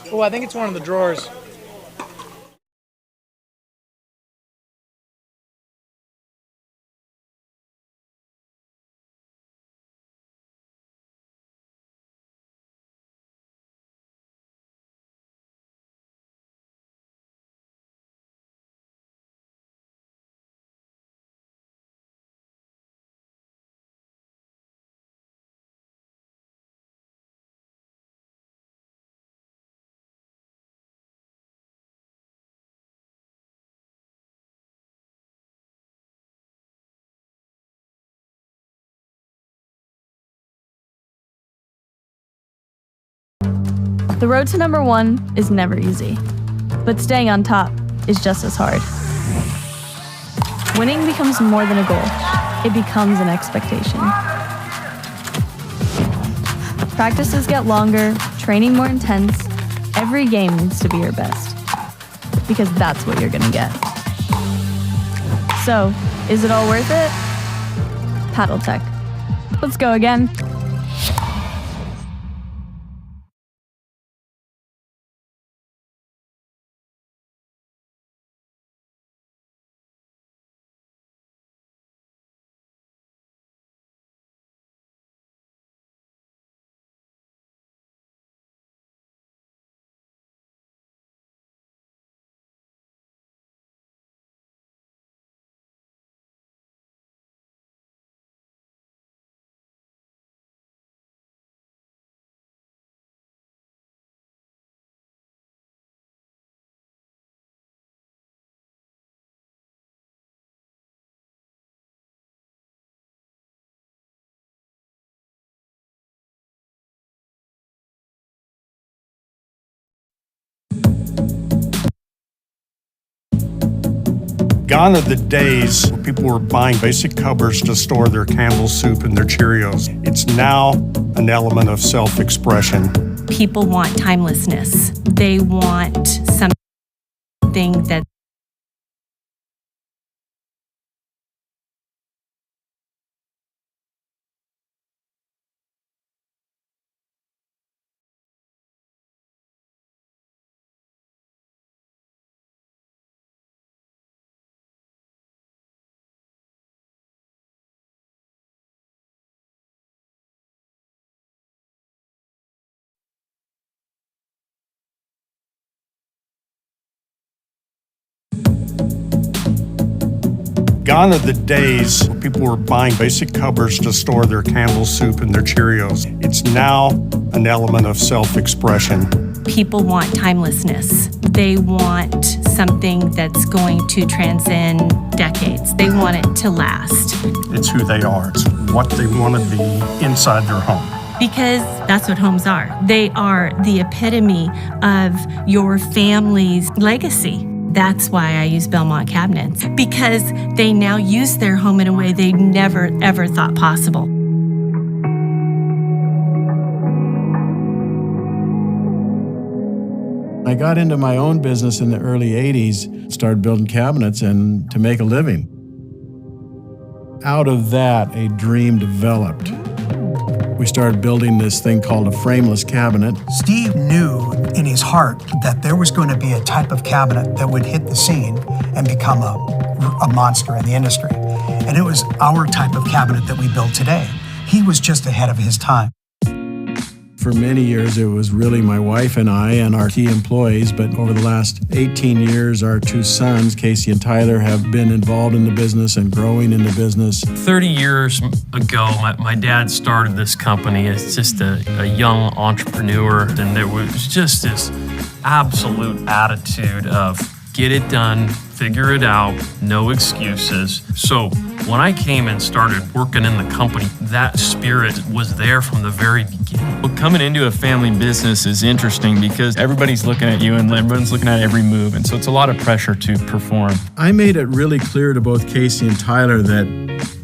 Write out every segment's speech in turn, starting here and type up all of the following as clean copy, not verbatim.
Oh, I think it's one of the drawers. The road to number one is never easy, but staying on top is just as hard. Winning becomes more than a goal. It becomes an expectation. Practices get longer, training more intense. Every game needs to be your best, because that's what you're gonna get. So, is it all worth it? Paddle Tech. Let's go again. Gone are the days where people were buying basic cupboards to store their Campbell's soup and their Cheerios. It's now an element of self-expression. People want timelessness. They want something that Gone are the days where people were buying basic cupboards to store their Campbell's soup and their Cheerios. It's now an element of self-expression. people want timelessness. They want something that's going to transcend decades. They want it to last. It's who they are. It's what they want to be inside their home. Because that's what homes are. They are the epitome of your family's legacy. That's why I use Belmont cabinets, because they now use their home in a way they never, ever thought possible. I got into my own business in the early 80s, started building cabinets and to make a living. Out of that, a dream developed. We started building this thing called a frameless cabinet. Steve knew in his heart that there was going to be a type of cabinet that would hit the scene and become a monster in the industry. And it was our type of cabinet that we build today. He was just ahead of his time. For many years, it was really my wife and I and our key employees, but over the last 18 years, our two sons, Casey and Tyler, have been involved in the business and growing in the business. 30 years ago, my dad started this company as just a young entrepreneur, and there was just this absolute attitude of get it done, figure it out, no excuses. So when I came and started working in the company, that spirit was there from the very beginning. Well, coming into a family business is interesting because everybody's looking at you and everyone's looking at every move. And so it's a lot of pressure to perform. I made it really clear to both Casey and Tyler that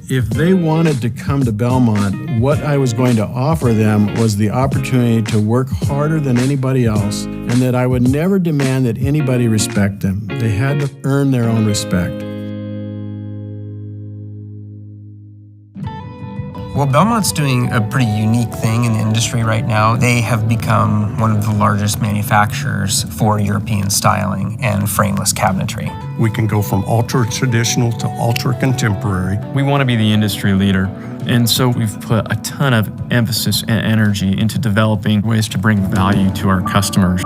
if they wanted to come to Belmont, what I was going to offer them was the opportunity to work harder than anybody else, and that I would never demand that anybody respect them. They had to earn their own respect. Well, Belmont's doing a pretty unique thing in the industry right now. They have become one of the largest manufacturers for European styling and frameless cabinetry. We can go from ultra traditional to ultra contemporary. We want to be the industry leader. And so we've put a ton of emphasis and energy into developing ways to bring value to our customers.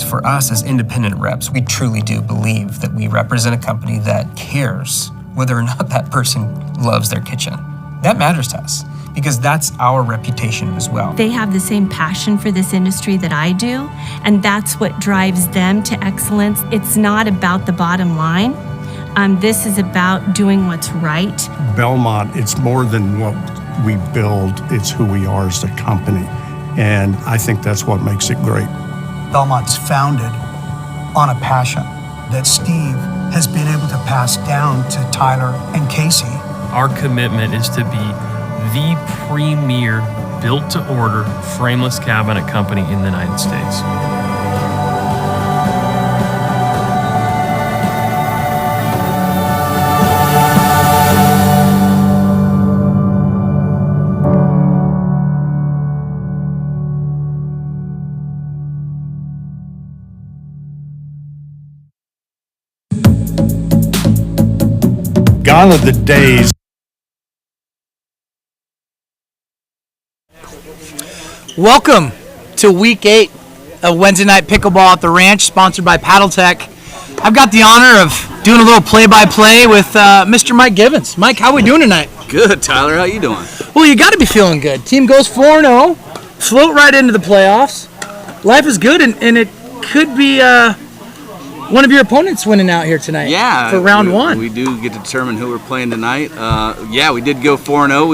For us as independent reps, we truly do believe that we represent a company that cares whether or not that person loves their kitchen. That matters to us because that's our reputation as well. They have the same passion for this industry that I do, and that's what drives them to excellence. It's not about the bottom line. This is about doing what's right. Belmont, it's more than what we build, it's who we are as a company. And I think that's what makes it great. Belmont's founded on a passion that Steve has been able to pass down to Tyler and Casey. Our commitment is to be the premier built-to-order frameless cabinet company in the United States. Gone are the days. Welcome to week 8 of Wednesday Night Pickleball at the Ranch, sponsored by PaddleTech. I've got the honor of doing a little play-by-play with Mr. Mike Givens. Mike, how are we doing tonight? Good, Tyler. How you doing? Well, you got to be feeling good. Team goes 4-0, float right into the playoffs. Life is good, and it could be one of your opponents winning out here tonight. Yeah, for round 1. We do get to determine who we're playing tonight. Yeah, we did go 4-0.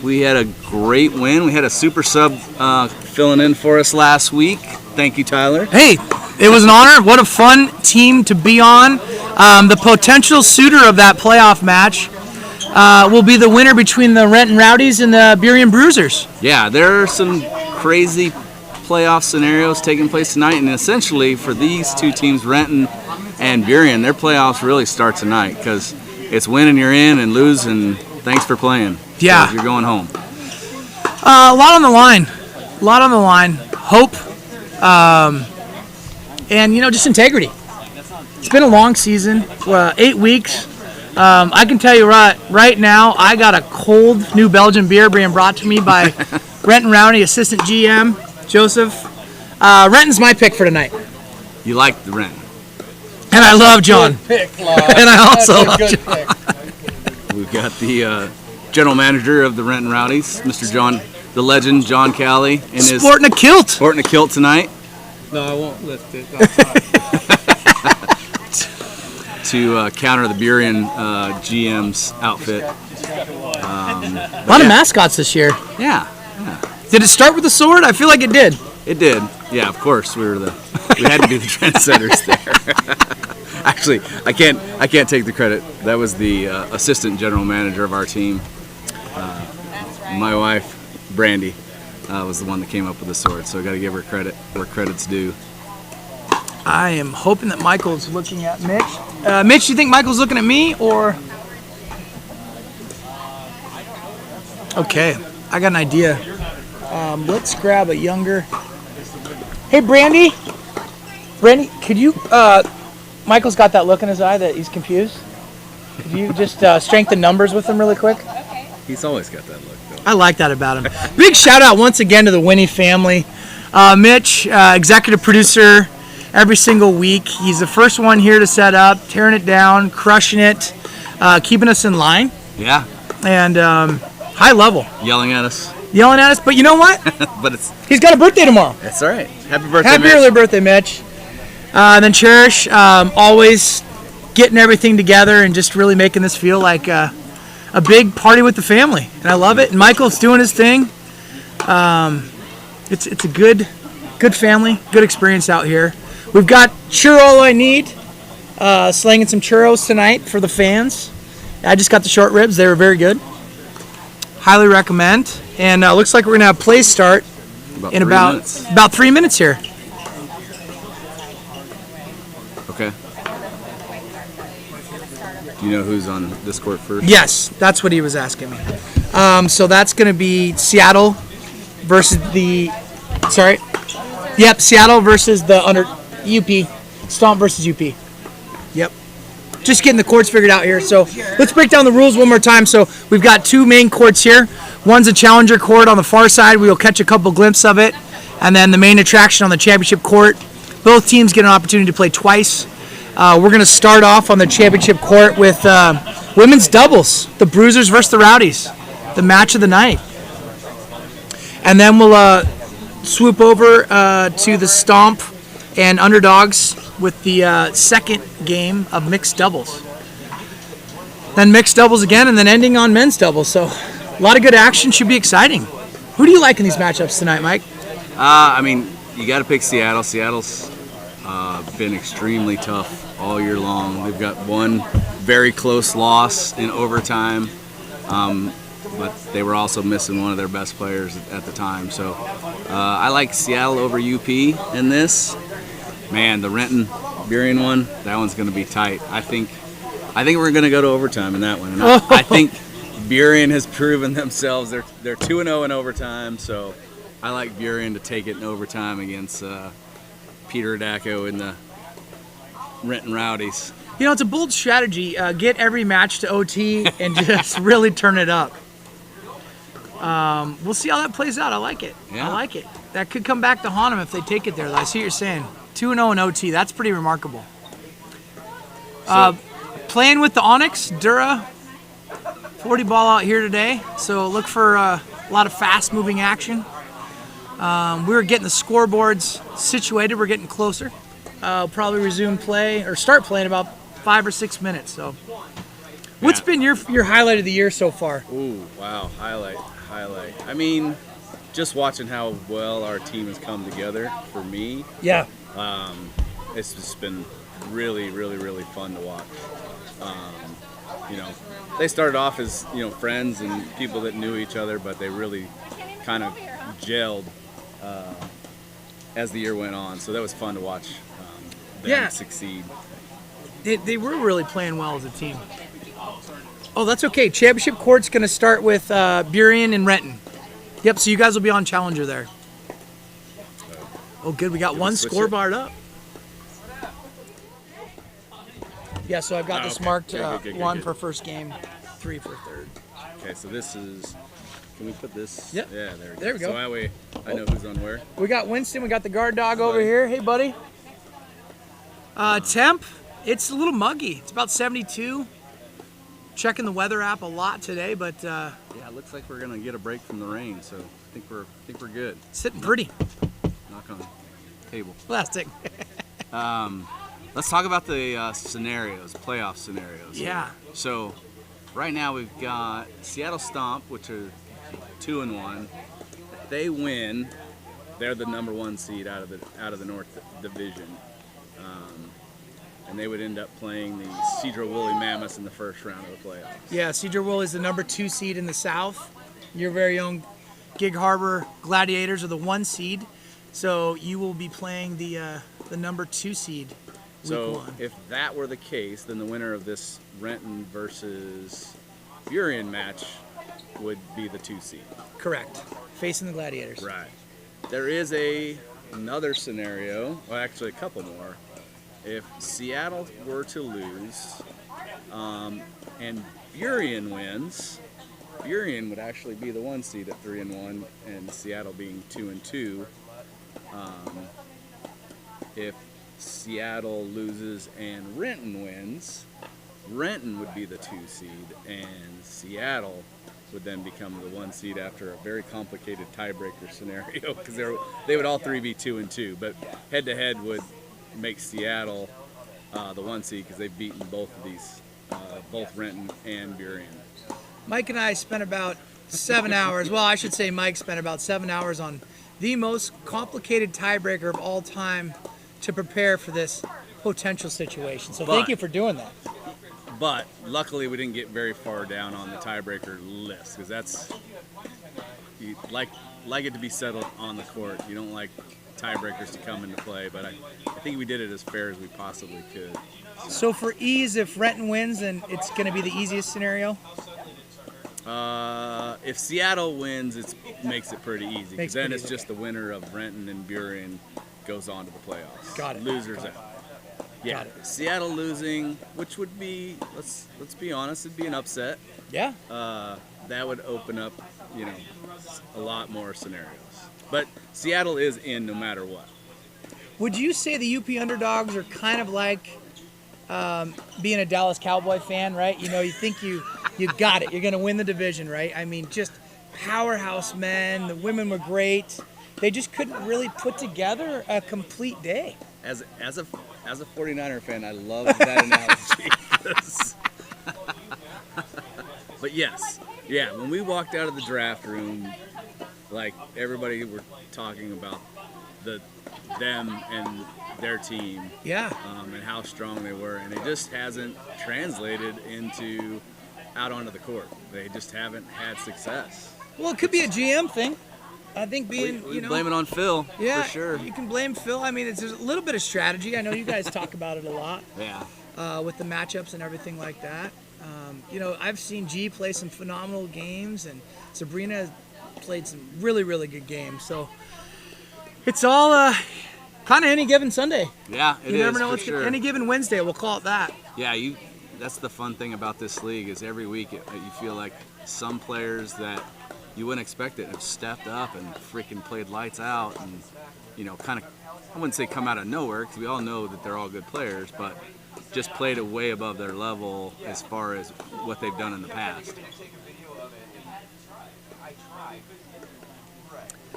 We had a great win. We had a super sub filling in for us last week. Thank you, Tyler. Hey, it was an honor. What a fun team to be on. The potential suitor of that playoff match will be the winner between the Renton Rowdies and the Burien Bruisers. Yeah, there are some crazy playoff scenarios taking place tonight, and essentially for these two teams, Renton and Burien, their playoffs really start tonight because it's win and you're in, and lose and thanks for playing. Yeah. So you're going home. A lot on the line. A lot on the line. Hope. And, just integrity. It's been a long season, 8 weeks. I can tell you right now, I got a cold New Belgian beer being brought to me by Renton Rowdy assistant GM, Joseph. Renton's my pick for tonight. You like the Renton. And I love John. And I also love John. We've got the general manager of the Renton Rowdies, Mr. John, the legend, John Calley. Sporting a kilt. Sporting a kilt tonight. No, I won't lift it. To counter the Burien GM's outfit. A lot of mascots this year. Yeah. Did it start with a sword? I feel like it did. It did. Yeah, of course. We had to be the trendsetters there. Actually, I can't take the credit. That was the assistant general manager of our team. My wife, Brandy, was the one that came up with the sword. So I got to give her credit where credit's due. I am hoping that Michael's looking at Mitch. Mitch, you think Michael's looking at me or? Okay, I got an idea. Let's grab a younger. Hey, Brandy. Brandy, could you? Michael's got that look in his eye that he's confused. Could you just strengthen numbers with him really quick? He's always got that look, though. I like that about him. Big shout out once again to the Winnie family. Mitch, executive producer every single week. He's the first one here to set up, tearing it down, crushing it, keeping us in line. Yeah. And high level. Yelling at us. But you know what? But he's got a birthday tomorrow. That's all right. Happy birthday, Happy Mitch. early birthday, Mitch. And then Cherish, always getting everything together and just really making this feel like a big party with the family. And I love it. And Michael's doing his thing. It's a good family, good experience out here. We've got Churro All I Need, slanging some churros tonight for the fans. I just got the short ribs. They were very good. Highly recommend. And looks like we're going to have play start in about 3 minutes here. Okay. You know who's on this court first? Yes, that's what he was asking me. So that's going to be Seattle versus Seattle versus the UP. Stomp versus UP. Yep. Just getting the courts figured out here. So let's break down the rules one more time. So we've got 2 main courts here. One's a challenger court on the far side. We will catch a couple glimpses of it. And then the main attraction on the championship court. Both teams get an opportunity to play twice. We're going to start off on the championship court with women's doubles, the Bruisers versus the Rowdies, the match of the night. And then we'll swoop over to the Stomp and Underdogs with the second game of mixed doubles. Then mixed doubles again, and then ending on men's doubles. So a lot of good action, should be exciting. Who do you like in these matchups tonight, Mike? I mean, you got to pick Seattle. Seattle's been extremely tough all year long. They've got one very close loss in overtime, but they were also missing one of their best players at the time. So I like Seattle over UP in this. Man, the Renton Burien one, that one's going to be tight. I think we're going to go to overtime in that one. And I think Burien has proven themselves. They're 2-0 in overtime, so I like Burien to take it in overtime against Peter Dacko and the Renton Rowdies. You know, it's a bold strategy. Get every match to OT and just really turn it up. We'll see how that plays out. I like it. Yeah. I like it. That could come back to haunt them if they take it there. I see what you're saying. 2-0 in OT. That's pretty remarkable. Playing with the Onyx, Dura, 40 ball out here today. So look for a lot of fast-moving action. We were getting the scoreboards situated. We're getting closer. Probably resume play or start playing in about 5 or 6 minutes. So, what's been your highlight of the year so far? Ooh, wow, highlight. I mean, just watching how well our team has come together for me. Yeah. It's just been really, really, really fun to watch. You know, they started off as, you know, friends and people that knew each other, but they really kind of gelled as the year went on. So that was fun to watch them succeed. They were really playing well as a team. Oh, that's okay. Championship court's going to start with Burien and Renton. Yep, so you guys will be on Challenger there. Oh, good. We got one scoreboard up. Yeah, so I've got this marked good, 1 for first game, 3 for third. Okay, so this is, can we put this? Yep. Yeah, There we go. So that way I know who's on where. We got Winston. We got the guard dog over here. Hey, buddy. Temp, it's a little muggy. It's about 72. Checking the weather app a lot today, but yeah, it looks like we're gonna get a break from the rain, so I think we're good. Sitting pretty. Knock on the table. Plastic. Let's talk about the scenarios, playoff scenarios. Yeah. So right now we've got Seattle Stomp, which are 2-1. If they win, they're the number 1 seed out of the North Division. And they would end up playing the Cedro Woolley Mammoths in the first round of the playoffs. Yeah, Cedro Woolley is the number 2 seed in the South. Your very own Gig Harbor Gladiators are the 1 seed. So you will be playing the number 2 seed week 1. If that were the case, then the winner of this Renton versus Burien match would be the 2 seed. Correct. Facing the Gladiators. Right. There is another scenario, well, actually a couple more. If Seattle were to lose and Burien wins, Burien would actually be the 1 seed at 3-1, and Seattle being 2-2. If Seattle loses and Renton wins, Renton would be the 2 seed, and Seattle would then become the 1 seed after a very complicated tiebreaker scenario, because they would all 3 be 2-2, but head-to-head would make Seattle the 1 seed because they've beaten both of these, both Renton and Burien. Mike and I spent about 7 hours, well, I should say Mike spent about 7 hours on the most complicated tiebreaker of all time to prepare for this potential situation. So thank you for doing that. But luckily, we didn't get very far down on the tiebreaker list because you like it to be settled on the court. You don't like tiebreakers to come into play, but I think we did it as fair as we possibly could. So for ease, if Renton wins, then it's going to be the easiest scenario? If Seattle wins, it makes it pretty easy. Because then it's easy. just the winner of Renton and Buren goes on to the playoffs. Got it. Losers out. Yeah, Got it. Seattle losing, which would be, let's be honest, it'd be an upset. Yeah. That would open up, a lot more scenarios. But Seattle is in no matter what. Would you say the UP underdogs are kind of like being a Dallas Cowboy fan, right? You think you got it. You're going to win the division, right? I mean, just powerhouse men. The women were great. They just couldn't really put together a complete day. As a 49er fan, I love that analogy. But yes, yeah, when we walked out of the draft room, like everybody were talking about them and their team, yeah, and how strong they were, and it just hasn't translated into out onto the court. They just haven't had success. Well, it could be a GM thing. I think we blame it on Phil, yeah, for sure. You can blame Phil. I mean, there's a little bit of strategy. I know you guys talk about it a lot. Yeah. With the matchups and everything like that. I've seen G play some phenomenal games, and Sabrina played some really, really good games. So it's all kind of any given Sunday. Yeah, it is. You never know for what's sure. Any given Wednesday, we'll call it that. Yeah, that's the fun thing about this league is every week you feel like some players that you wouldn't expect it have stepped up and freaking played lights out and, kind of, I wouldn't say come out of nowhere because we all know that they're all good players, but just played it way above their level as far as what they've done in the past.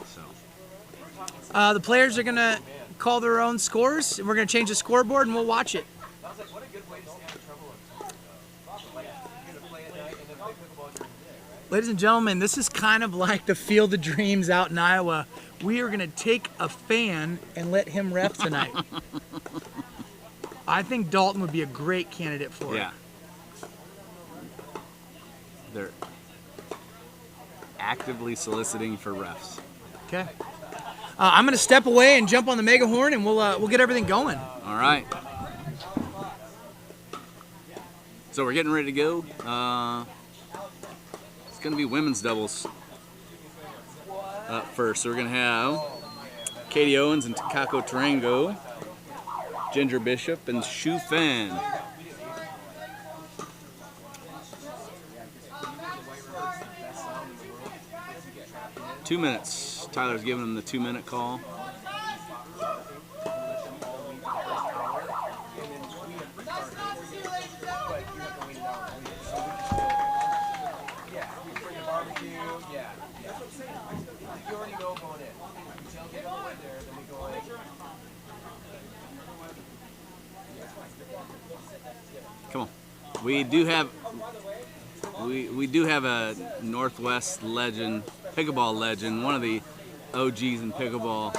So. The players are going to call their own scores, and we're going to change the scoreboard, and we'll watch it. Ladies and gentlemen, this is kind of like the Field of Dreams out in Iowa. We are going to take a fan and let him ref tonight. I think Dalton would be a great candidate for it. Yeah. They're actively soliciting for refs. Okay. I'm going to step away and jump on the mega horn, and we'll get everything going. All right. So we're getting ready to go. It's going to be women's doubles up first. So we're going to have Katie Owens and Takako Tarango, Ginger Bishop, and Shu Fan. Two minutes. Tyler's giving them the 2-minute call. Come on. We do have a Northwest legend, pickleball legend, one of the OGs in pickleball,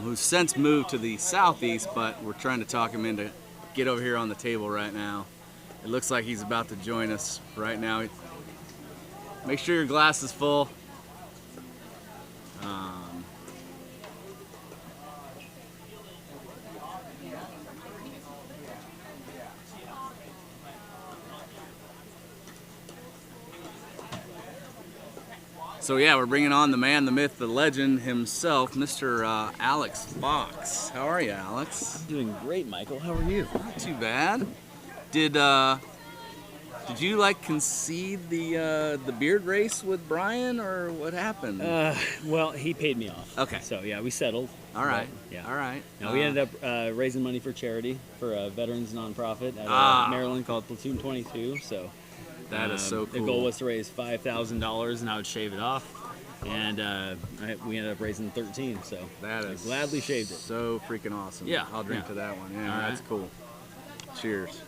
who's since moved to the Southeast, but we're trying to talk him into get over here on the table right now. It looks like he's about to join us right now. Make sure your glass is full. So yeah, we're bringing on the man, the myth, the legend himself, Mr. Alex Fox. How are you, Alex? I'm doing great, Michael. How are you? Not too bad. Did you concede the beard race with Brian, or what happened? Well, he paid me off. Okay. So yeah, we settled. All right. But, yeah. All right. Now we ended up raising money for charity for a veterans nonprofit at Maryland called Platoon 22. So. That is so cool. The goal was to raise $5,000, and I would shave it off, and we ended up raising 13. So that is I gladly shaved it. So freaking awesome. Yeah, I'll drink to that one. Yeah, all that's right. Cool. Cheers.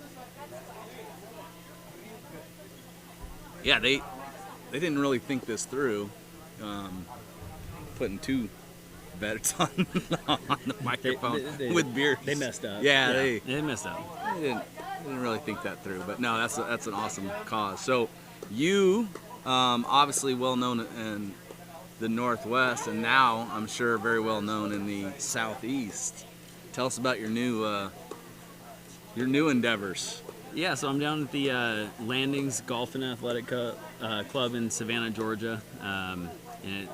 Yeah, they didn't really think this through, putting two vets on the microphone with beers. They messed up. Yeah, they messed up. They didn't really think that through, but no, that's an awesome cause. So you obviously well known in the Northwest, and now I'm sure very well known in the Southeast. Tell us about your new endeavors. Yeah, so I'm down at the Landings Golf and Athletic Club in Savannah, Georgia, and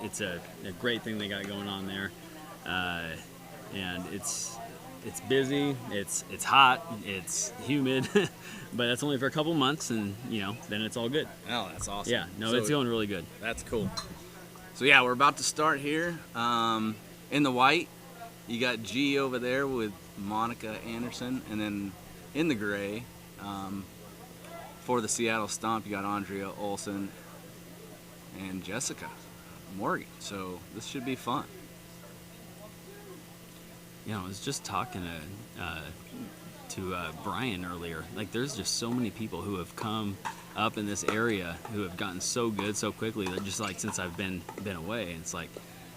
it's a great thing they got going on there, and it's busy, it's hot, it's humid, but that's only for a couple months, and then it's all good. Oh, that's awesome. Yeah, no, So it's going really good. That's cool. So yeah, we're about to start here. In the white, you got G over there with Monica Anderson, and then in the gray, for the Seattle Stomp, you got Andrea Olson and Jessica Morgan. So this should be fun. I was just talking to Brian earlier. Like, there's just so many people who have come up in this area who have gotten so good so quickly. They're just like, since I've been away, and it's like,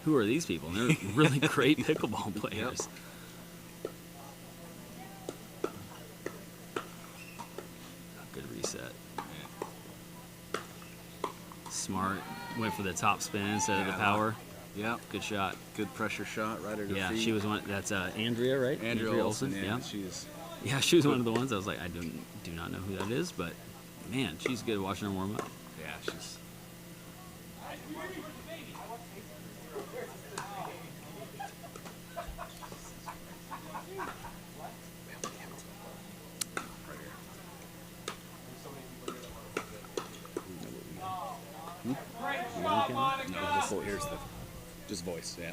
who are these people? And they're really great pickleball players. Yep. Good reset. Smart. Went for the top spin instead of the power. Yep. Good shot. Good pressure shot right at her Yeah, feet. she was one. That's Andrea, right? Andrea Olson. Yeah. She's. Yeah, she was one of the ones I was like, I do not know who that is, but man, she's good watching her warm up. Yeah, she's. No, here's just voice, yeah.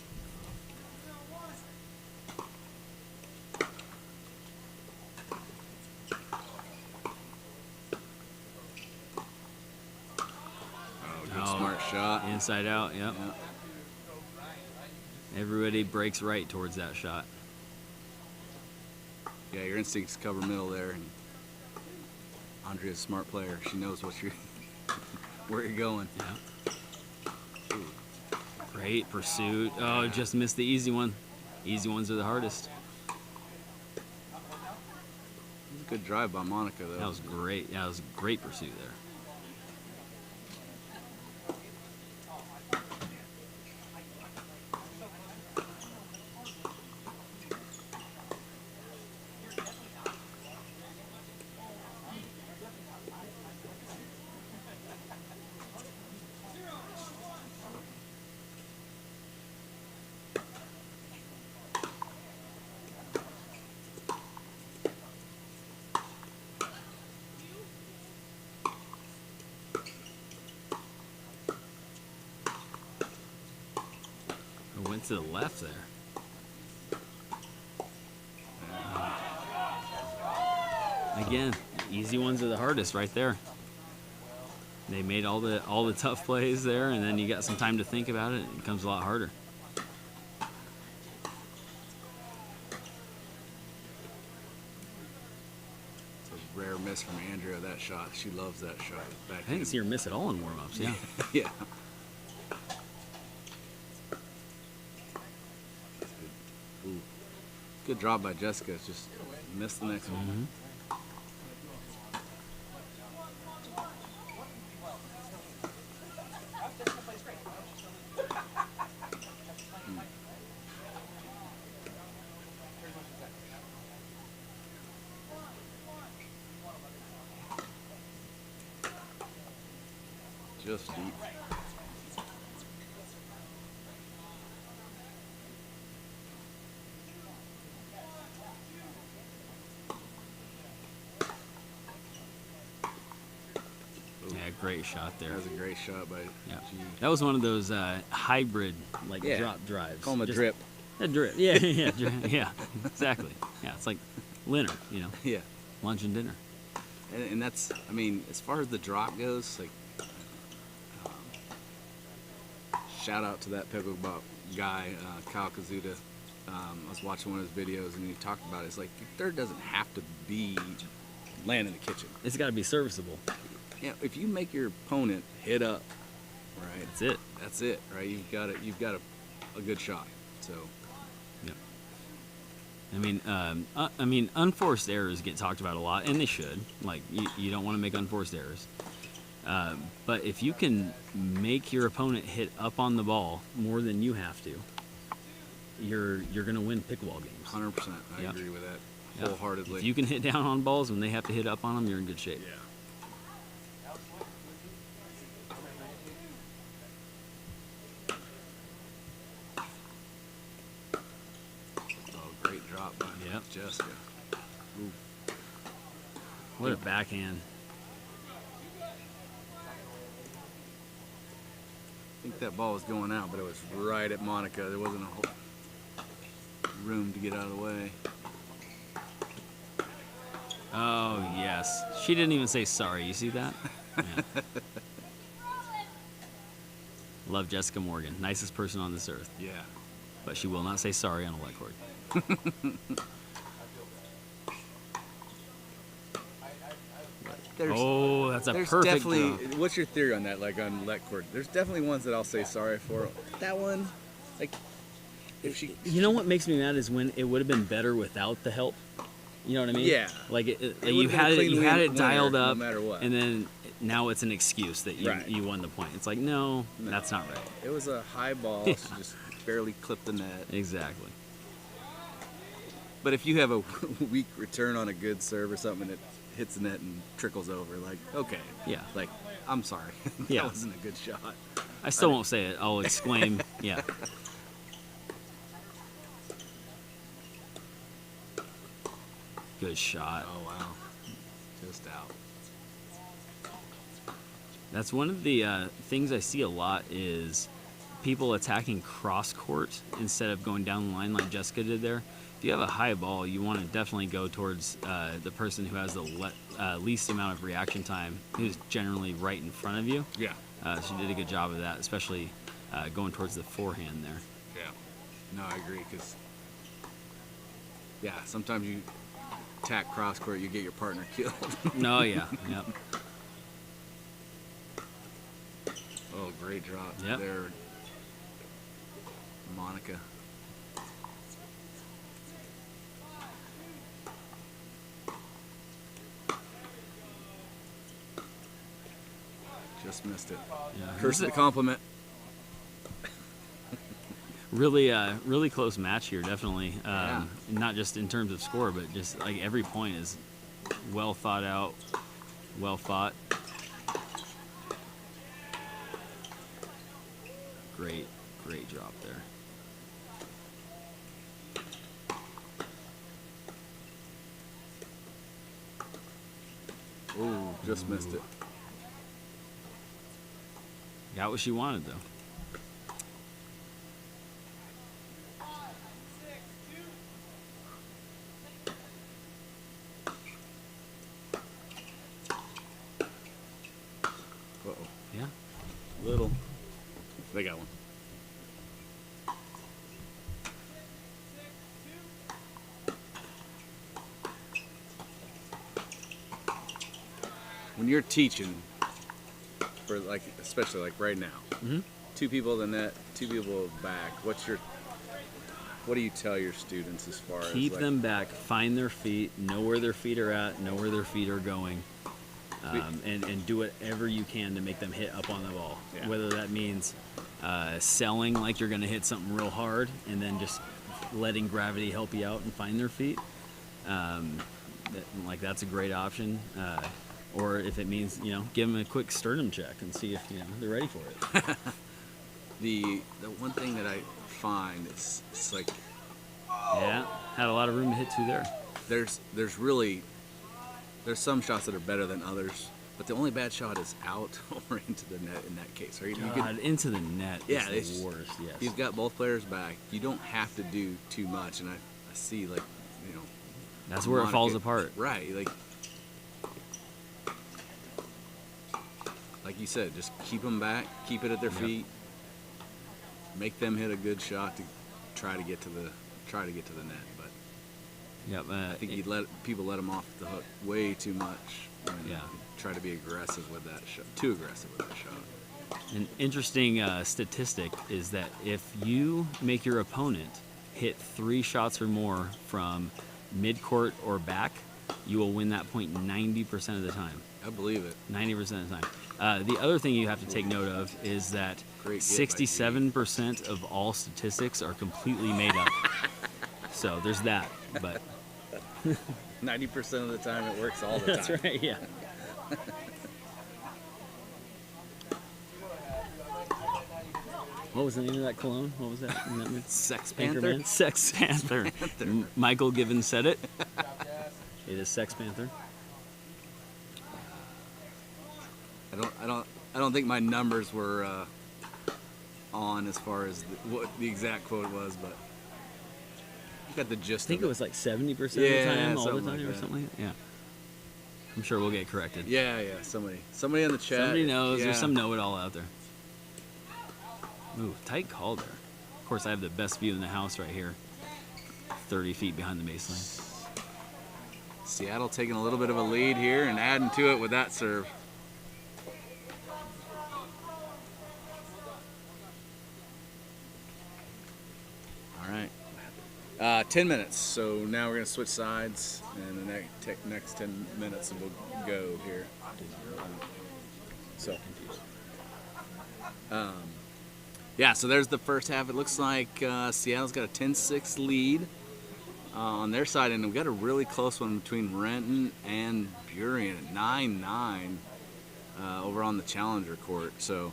Good smart shot. Inside out, yep. Everybody breaks right towards that shot. Yeah, your instincts cover middle there, and Andrea's a smart player. She knows what you're, where you're going. Yeah. Great pursuit. Oh, just missed the easy one. Easy ones are the hardest. Good drive by Monica, though. That was great. Yeah, that was a great pursuit there. Went to the left there. Again, easy ones are the hardest right there. They made all the tough plays there, and then you got some time to think about it, and it becomes a lot harder. It's a rare miss from Andrea, that shot. She loves that shot. I didn't see her miss at all in warm-ups, yeah. Yeah. Ooh. Good drop by Jessica. Just missed the next one. Just deep. Yeah, great shot there. That was a great shot by Yeah. G. That was one of those hybrid Yeah. drop drives. Call them a Just drip. A drip. Yeah, yeah, exactly. Yeah, it's like Leonard, Yeah. lunch and dinner. And that's, I mean, as far as the drop goes, like, shout out to that pickleball guy, Kyle Kazuda. I was watching one of his videos, and he talked about it. It's like, your third doesn't have to be land in the kitchen. It's got to be serviceable. Yeah, if you make your opponent hit up, right? That's it. That's it, right? You've got a good shot. So, Yep. I mean, unforced errors get talked about a lot, and they should. Like, you don't want to make unforced errors. But if you can make your opponent hit up on the ball more than you have to, you're going to win pickleball games. 100%. I agree with that wholeheartedly. If you can hit down on balls when they have to hit up on them, you're in good shape. Yeah. Oh, great drop by Jessica. Ooh. What a backhand. I think that ball was going out, but it was right at Monica. There wasn't a whole room to get out of the way. Oh, yes. She didn't even say sorry. You see that? Yeah. Love Jessica Morgan. Nicest person on this earth. Yeah. But she will not say sorry on a wet court. That's a perfect definitely, draw. what's your theory on that, like on let court? There's definitely ones that I'll say sorry for. That one, like, if she... You know what makes me mad is when it would have been better without the help. You know what I mean? Yeah. Like, It you would've been a had clean it dialed winner, up, no matter what. and then now it's an excuse that you won the point. It's like, no, that's not right. It was a high ball. She just barely clipped the net. Exactly. But if you have a weak return on a good serve or something and it hits the net and trickles over, like, okay. Yeah. Like, I'm sorry. Yeah. That wasn't a good shot. I still won't say it. I'll exclaim, yeah. Good shot. Oh, wow. Just out. That's one of the things I see a lot is people attacking cross court instead of going down the line like Jessica did there. If you have a high ball, you want to definitely go towards the person who has the least amount of reaction time, who's generally right in front of you. Yeah. She did a good job of that, especially going towards the forehand there. Yeah. No, I agree, because, yeah, sometimes you attack cross court, you get your partner killed. No, yeah. Yep. Oh, great drop Yep. there, Monica. Just missed it. Yeah. Curse the compliment. Really close match here, definitely. Yeah. Not just in terms of score, but just like every point is well thought out, well fought. Great drop there. Ooh, just missed it. Got what she wanted, though. Uh-oh. Yeah. Little. They got one. When you're teaching, for like, especially like right now, two people in the net, two people back, what do you tell your students as far as Keep like, them back, find their feet, know where their feet are at, know where their feet are going, and do whatever you can to make them hit up on the ball. Yeah. Whether that means selling like you're going to hit something real hard and then just letting gravity help you out and find their feet. That's a great option. Or if it means, give them a quick sternum check and see if, they're ready for it. the one thing that I find is it's like Yeah, had a lot of room to hit to there. there's some shots that are better than others, but the only bad shot is out or into the net in that case. Or Into the net yeah, is it's the worst, yes. You've got both players back. You don't have to do too much, and I see, like, That's where it falls apart. Right, like you said, just keep them back, keep it at their feet, make them hit a good shot to try to get to the net. But I think you'd let them off the hook way too much when you try to be aggressive with that shot, too aggressive with that shot. An interesting statistic is that if you make your opponent hit 3 shots or more from mid-court or back, you will win that point 90% of the time. I believe it. 90% of the time. The other thing you have to take note of is that Great get by 67% of all statistics are completely made up. So there's that. But 90% of the time it works all the time. that's right, yeah. What was the name of that cologne? What was that? Sex Anchorman? Panther? Sex Panther. Michael Given said it. It is Sex Panther. I don't think my numbers were on as far as what the exact quote was, but you got the gist. I think of it was like 70% of the Yeah, time, all the something time, like or that. something like that. Yeah. I'm sure we'll get corrected. Yeah. Somebody in the chat. Somebody knows. Yeah. There's some know-it-all out there. Ooh, tight call there. Of course, I have the best view in the house right here. 30 feet behind the baseline. Seattle taking a little bit of a lead here and adding to it with that serve. All right. 10 minutes. So now we're going to switch sides, and the next 10 minutes will go here. So yeah, so there's the first half. It looks like Seattle's got a 10-6 lead on their side, and we've got a really close one between Renton and Burien at 9-9 over on the Challenger court. So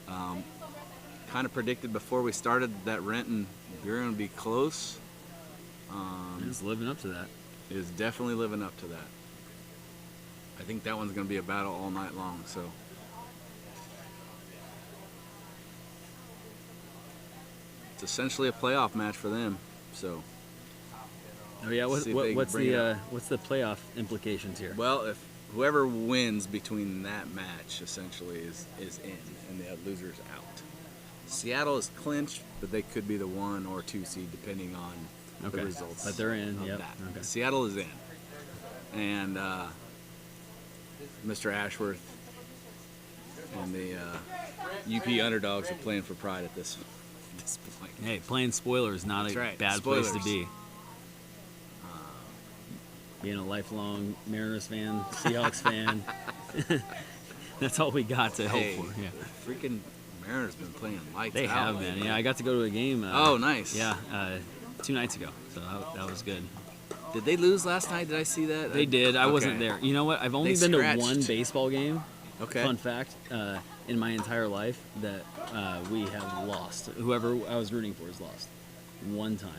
kind of predicted before we started that Renton Burien would be close. It's living up to that. It is definitely living up to that. I think that one's going to be a battle all night long. So it's essentially a playoff match for them. So Oh yeah, see if they can what's bring it up. the playoff implications here? Well, if whoever wins between that match essentially is in, and the loser's out. Seattle is clinched, but they could be the 1 or 2 seed depending on the results. But they're in. of Yep. that. Okay. Seattle is in, and Mr. Ashworth and the UP underdogs are playing for pride at this point. Hey, playing spoiler is not That's a right, bad place to spoilers. be. Being a lifelong Mariners fan, Seahawks fan, that's all we got to Hey, hope for. Yeah, freaking Mariners been playing lights they out have been. lately. Yeah, I got to go to a game. Oh, nice. Yeah, 2 nights ago, so that was good. Did they lose last night? Did I see that? They did. I wasn't Okay. there. You know what? I've only They been scratched. to one baseball game. Okay. Fun fact, in my entire life that we have lost. Whoever I was rooting for has lost. One time.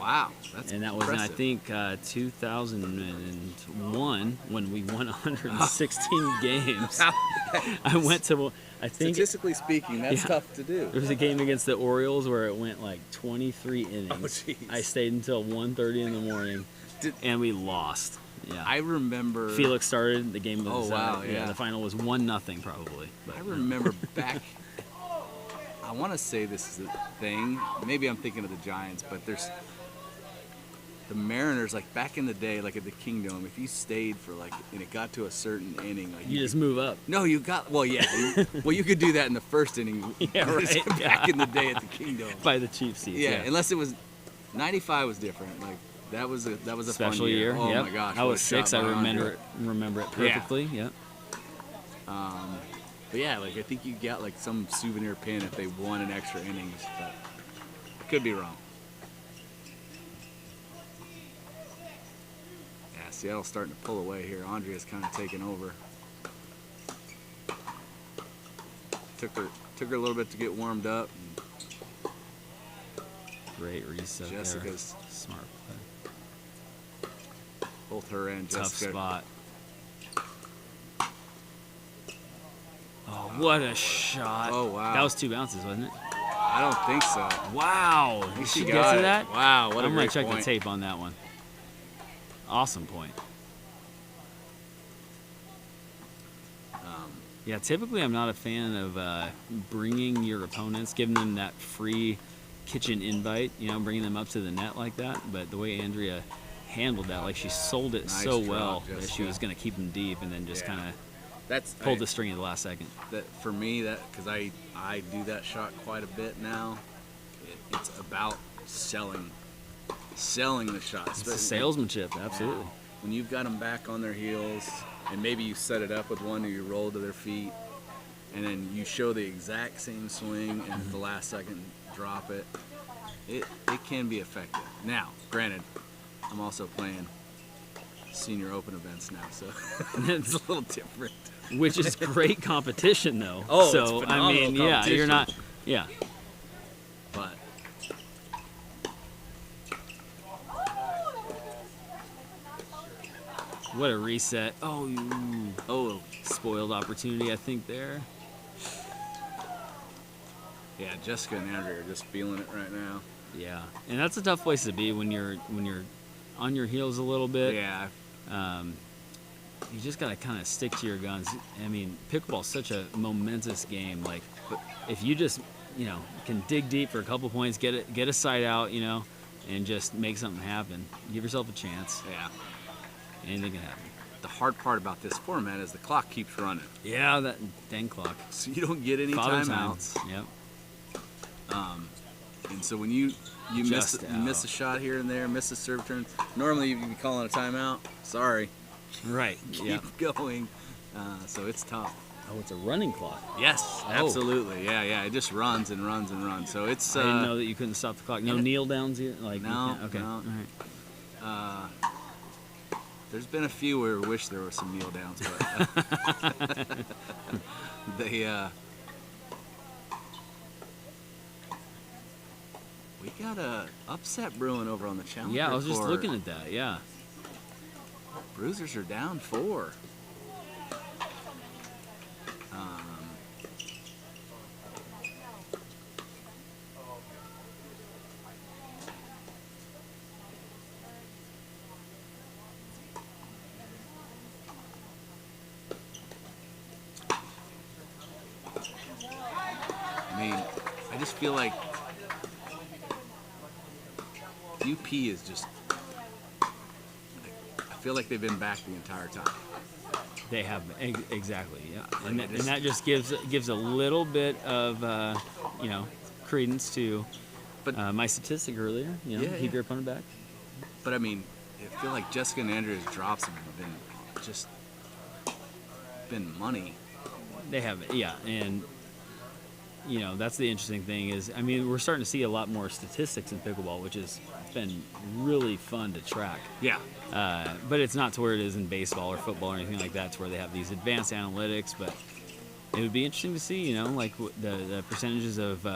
Wow, that's And that was in, I impressive. think, 2001 when we won 116 games. I went to, I think, Statistically speaking, that's Yeah. tough to do. there was a game against the Orioles where it went like 23 innings. jeez. I stayed until 1:30 in the morning, Did- and we lost. Yeah. I remember. Felix started the game. Was, Oh, wow, yeah. The final was 1-0 probably. But, I remember back. I want to say this is a thing. Maybe I'm thinking of the Giants, but there's the Mariners. Like back in the day, like at the Kingdom, if you stayed for like, and it got to a certain inning, like You just move up. No, you got. Well, yeah. Well, you could do that in the first inning. Yeah, right, Back yeah. in the day at the Kingdom. By the cheap seats. Yeah, unless it was 95 was different. Like that was a Special fun year. Oh Yep. my gosh. I what was a shot 6. I by remember Andre. it perfectly. Yep. But yeah, like I think you got like some souvenir pin if they won an extra innings, but I could be wrong. Yeah, Seattle's starting to pull away here. Andrea's kind of taking over. Took her a little bit to get warmed up. And Great reset Jessica's there. Smart play. both her and Tough Jessica. spot. Oh, what a shot. Oh, wow. That was 2 bounces, wasn't it? I don't think so. Wow. I think Did she she get got to it. that? Wow, what a I'm going great to check point. the tape on that one. Awesome point. Yeah, typically I'm not a fan of bringing your opponents, giving them that free kitchen invite, bringing them up to the net like that. But the way Andrea handled that, like she sold it Nice so drop, well that she Jessica. was going to keep them deep and then just Yeah. kind of That's pulled the string at the last second. That for me, that because I do that shot quite a bit now. It's about selling selling the shots. It's the salesmanship, absolutely. When you've got them back on their heels, and maybe you set it up with one or you roll to their feet, and then you show the exact same swing and at the last second drop it, it can be effective. Now, granted, I'm also playing senior open events now, so it's a little different. Which is great competition, though. Oh, so it's I mean, yeah, you're not, yeah. But what a reset! Oh, spoiled opportunity, I think there. yeah, Jessica and Andrea are just feeling it right now. Yeah, and that's a tough place to be when you're on your heels a little bit. Yeah. You just gotta kind of stick to your guns. I mean, pickleball's such a momentous game. Like, if you just, can dig deep for a couple points, get a side out, and just make something happen. Give yourself a chance. Yeah. Anything can happen. The hard part about this format is the clock keeps running. Yeah, that dang clock. So you don't get any Father timeouts. Yep. And so when you miss a shot here and there, miss a serve turn, normally you'd be calling a timeout. Sorry. Right. Keep going. So it's tough. Oh, it's a running clock. Yes, absolutely. Yeah. It just runs and runs and runs. So it's. I didn't know that you couldn't stop the clock. No kneel downs here. Like no. Okay. No. All right. There's been a few where we wish there were some kneel downs, but they. We got a upset brewing over on the Challenger. Yeah, I was just court. looking at that. Yeah. Bruisers are down 4. I mean, I just feel like UP is just. I feel like they've been back the entire time. They have exactly, yeah, and that just gives a little bit of credence to my statistic earlier. Keep your opponent back. But I mean, I feel like Jessica and Andrea's drops have been money. They have, yeah, and that's the interesting thing is, I mean, we're starting to see a lot more statistics in pickleball, which has been really fun to track. Yeah. But it's not to where it is in baseball or football or anything like that, to where they have these advanced analytics. But it would be interesting to see, like the percentages of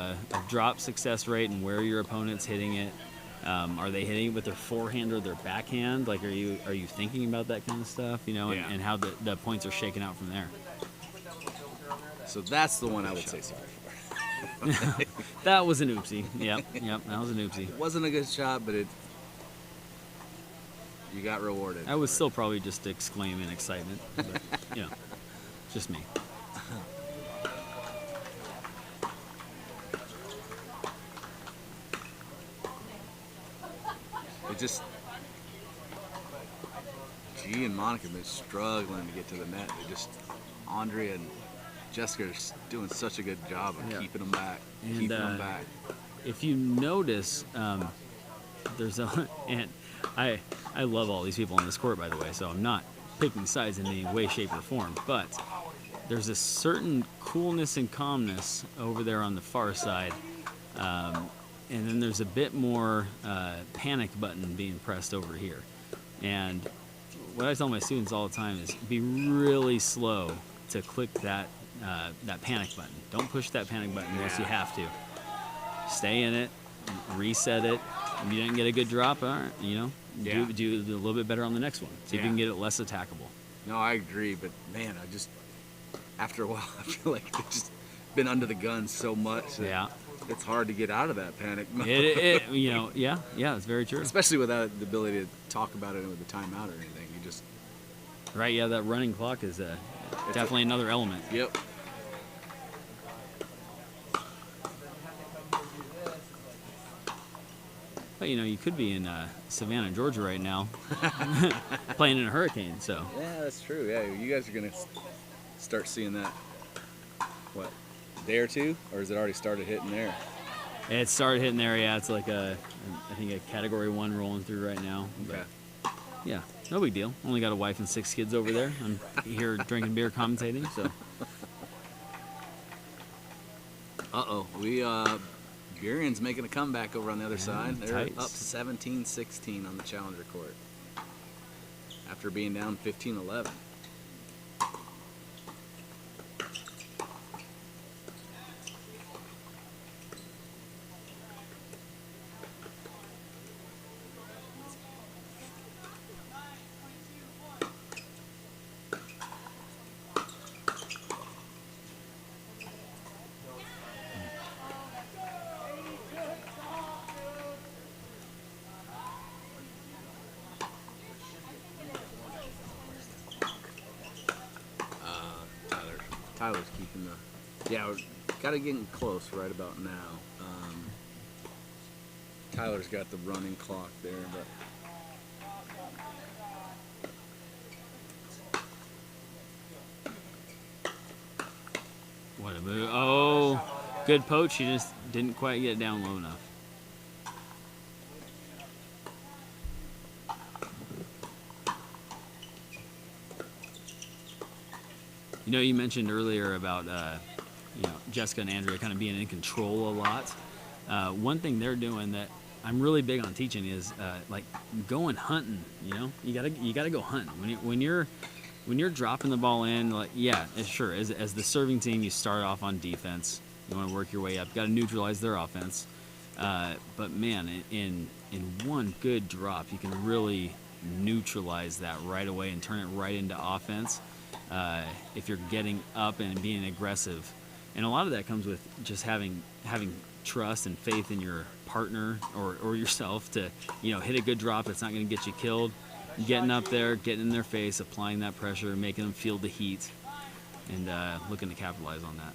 drop success rate and where your opponent's hitting it. Are they hitting it with their forehand or their backhand? Like, are you thinking about that kind of stuff? And how the points are shaken out from there. So that's the one I would say sorry for. That was an oopsie. Yep, that was an oopsie. It wasn't a good shot, but you got rewarded. I was still probably just exclaiming excitement, but just me. It just G and Monica have been struggling to get to the net. Andrea and Jessica are doing such a good job of keeping them back, If you notice, there's and I love all these people on this court, by the way, so I'm not picking sides in any way, shape, or form, but there's a certain coolness and calmness over there on the far side, and then there's a bit more panic button being pressed over here. And what I tell my students all the time is be really slow to click that panic button. Don't push that panic button unless you have to. Stay in it, reset it. If you didn't get a good drop, all right, do a little bit better on the next one. See if you can get it less attackable. No, I agree, but man, after a while, I feel like they've just been under the gun so much that it's hard to get out of that panic mode. It's very true. Especially without the ability to talk about it with a timeout or anything. You just right, yeah, that running clock is definitely another element. Yep. But you could be in Savannah, Georgia right now, playing in a hurricane. So yeah, that's true. Yeah, you guys are gonna start seeing that. What, a day or two, or has it already started hitting there? It started hitting there. Yeah, it's like I think a Category 1 rolling through right now. But yeah, no big deal. Only got a wife and 6 kids over there. I'm here drinking beer, commentating. So. Burion's making a comeback over on the other side. They're tights. up 17-16 on the Challenger court after being down 15-11. Tyler's keeping the... Yeah, we're got to get close right about now. Tyler's got the running clock there, but... What a move. Oh, good poach. He just didn't quite get it down low enough. You know, you mentioned earlier about Jessica and Andrea kind of being in control a lot. One thing they're doing that I'm really big on teaching is like going hunting. You know, you gotta go hunting when you're dropping the ball in. Like, yeah, sure. As the serving team, you start off on defense. You want to work your way up. You got to neutralize their offense. But man, in one good drop, you can really neutralize that right away and turn it right into offense. If you're getting up and being aggressive. And a lot of that comes with just having trust and faith in your partner or yourself to, hit a good drop that's not going to get you killed. Getting up there, getting in their face, applying that pressure, making them feel the heat, and looking to capitalize on that.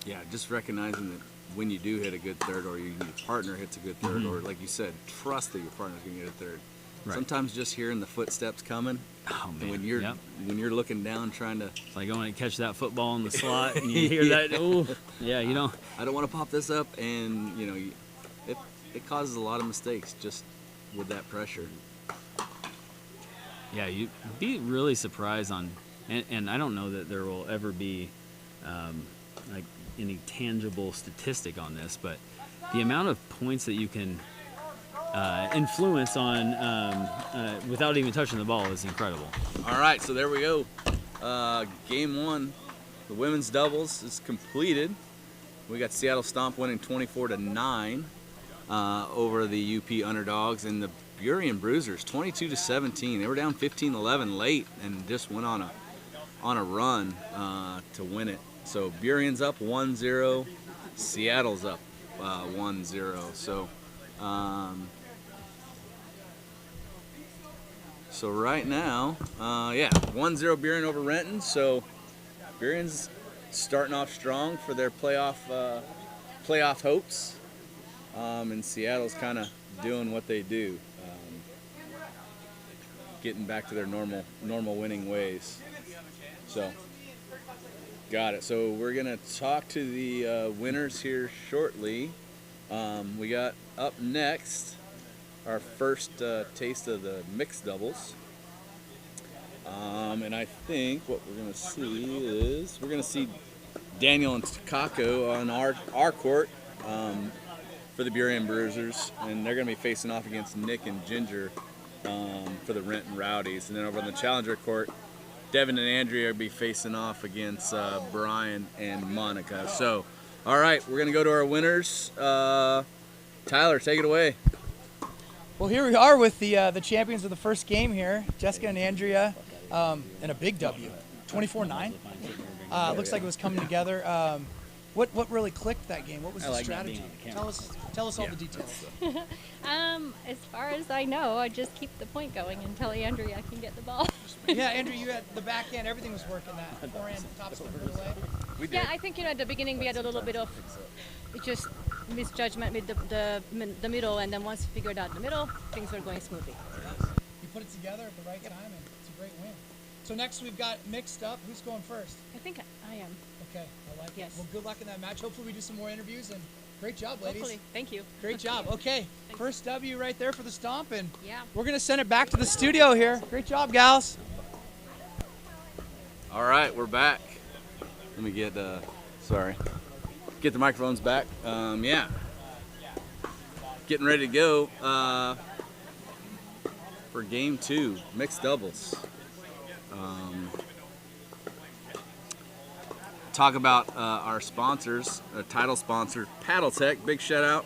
Yeah, just recognizing that when you do hit a good third, or your partner hits a good third, or like you said, trust that your partner's going to get a third. Right. Sometimes just hearing the footsteps coming. Oh man! When you're looking down, trying to it's like going to catch that football in the slot, and you hear that. Oh, yeah, you know. I don't want to pop this up, and it causes a lot of mistakes just with that pressure. Yeah, you'd be really surprised on, and I don't know that there will ever be like any tangible statistic on this, but the amount of points that you can influence on without even touching the ball is incredible. All right, so there we go. Game 1, the women's doubles is completed. We got Seattle Stomp winning 24-9 over the UP Underdogs, and the Burien Bruisers 22-17. They were down 15-11 late and just went on a run to win it. So Burien's up 1-0, Seattle's up 1-0. So right now, 1-0 Burien over Renton. So Burien's starting off strong for their playoff hopes, and Seattle's kind of doing what they do, getting back to their normal winning ways. So got it. So we're gonna talk to the winners here shortly. We got up next our first taste of the mixed doubles. And I think what we're going to see is we're going to see Daniel and Takako on our court for the Burien Bruisers, and they're going to be facing off against Nick and Ginger for the Renton Rowdies. And then over on the Challenger court, Devin and Andrea will be facing off against Brian and Monica. So, all right, we're going to go to our winners. Tyler, take it away. Well, here we are with the champions of the first game here, Jessica and Andrea, and a big W, 24-9. Looks like it was coming together. What really clicked that game? What was the strategy? Tell us all the details. As far as I know, I just keep the point going until Andrea can get the ball. Yeah, Andrea, you had the back end. Everything was working. That forehand top spin right away. Yeah, I think at the beginning we had a little bit of just misjudgment with the middle, and then once we figured out the middle, things were going smoothly. You put it together at the right time, and it's a great win. So next we've got mixed up. Who's going first? I think I am. Okay, I like it. Well, good luck in that match. Hopefully we do some more interviews and Great job, ladies. Hopefully. Thank you. Great job. Okay, first W right there for the stomp, and Yeah. we're gonna send it back to the studio here. Great job, gals. All right, we're back. Let me get get the microphones back. Yeah, getting ready to go for game 2, mixed doubles. Talk about our sponsors, our title sponsor, PaddleTech. Big shout out.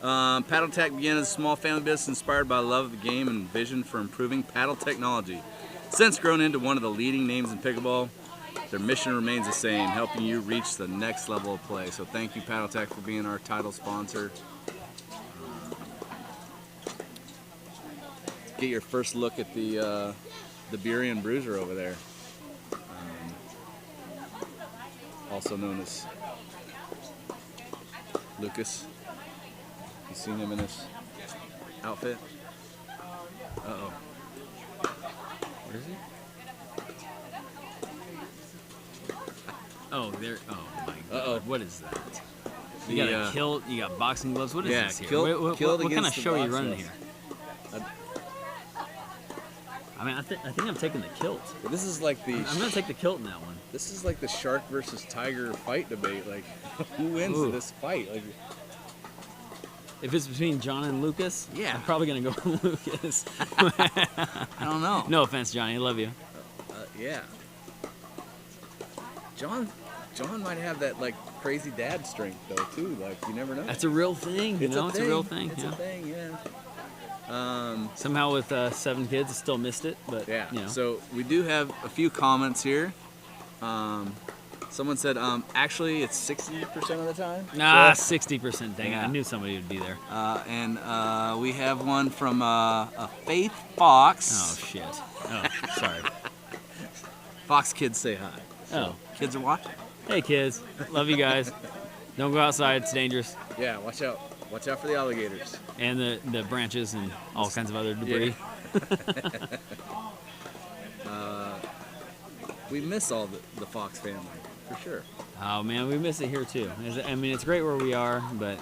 PaddleTech began as a small family business inspired by love of the game and vision for improving paddle technology. Since grown into one of the leading names in pickleball, their mission remains the same, helping you reach the next level of play. So thank you, PaddleTech, for being our title sponsor. Get your first look at the Burian Bruiser over there. Also known as Lucas. You seen him in this outfit? Uh-oh. Where is he? Oh, there. Oh my God. Uh-oh. What is that? You got a kilt. You got boxing gloves. What is this here? Kilt What kind of against the show are you boxing running gloves. here? I mean, I think I'm taking the kilt. This is like the. I'm gonna take the kilt in that one. This is like the shark versus tiger fight debate. Like, who wins this fight? Like, if it's between John and Lucas, yeah, I'm probably gonna go with Lucas. I don't know. No offense, Johnny. I love you. Yeah. John might have that like crazy dad strength though too. Like you never know. That's a real thing. It's a real thing. It's a thing. Yeah. Somehow with 7 kids, I still missed it, but yeah. You know. So we do have a few comments here. Someone said, actually, it's 60% of the time. Nah, 60%. Dang it! Yeah. I knew somebody would be there. And we have one from a Faith Fox. Oh shit! Oh, sorry. Fox kids say hi. Oh, kids are watching. Hey kids, love you guys. Don't go outside; it's dangerous. Yeah, watch out. Watch out for the alligators. And the branches and all kinds of other debris. Yeah. We miss all the Fox family, for sure. Oh man, we miss it here too. I mean, it's great where we are, but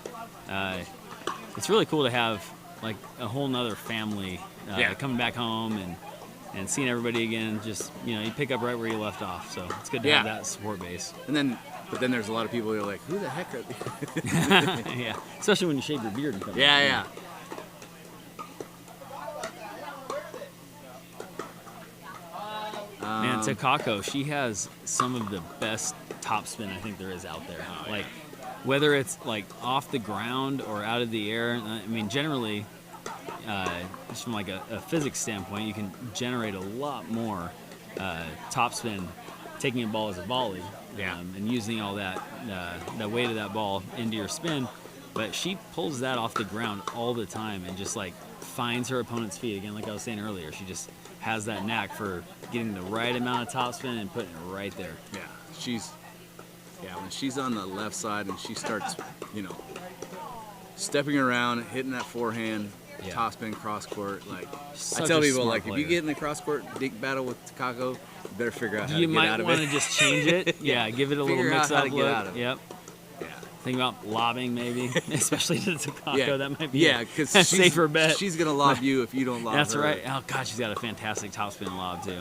it's really cool to have like a whole nother family coming back home and seeing everybody again. Just you pick up right where you left off. So it's good to have that support base. But then there's a lot of people who are like, who the heck are they? Yeah, especially when you shave your beard and come back. Yeah. Man, Takako, she has some of the best topspin I think there is out there. Like, whether it's like off the ground or out of the air. I mean, generally, just from like a physics standpoint, you can generate a lot more topspin taking a ball as a volley. And using all that weight of that ball into your spin, but she pulls that off the ground all the time and just like finds her opponent's feet again. Like I was saying earlier, she just has that knack for getting the right amount of topspin and putting it right there. Yeah, when she's on the left side and she starts, stepping around, hitting that forehand, topspin, cross court. Like I tell people, like if you get in the cross court dink battle with Takako, you better figure out how to get out of it. You might want to just change it. Yeah, give it a little mix up look. Get out of it. Yep. Yeah. Think about lobbing maybe, especially to Takako. That might be because a safer bet. She's gonna lob you if you don't lob her. That's right. Oh God, she's got a fantastic topspin lob too.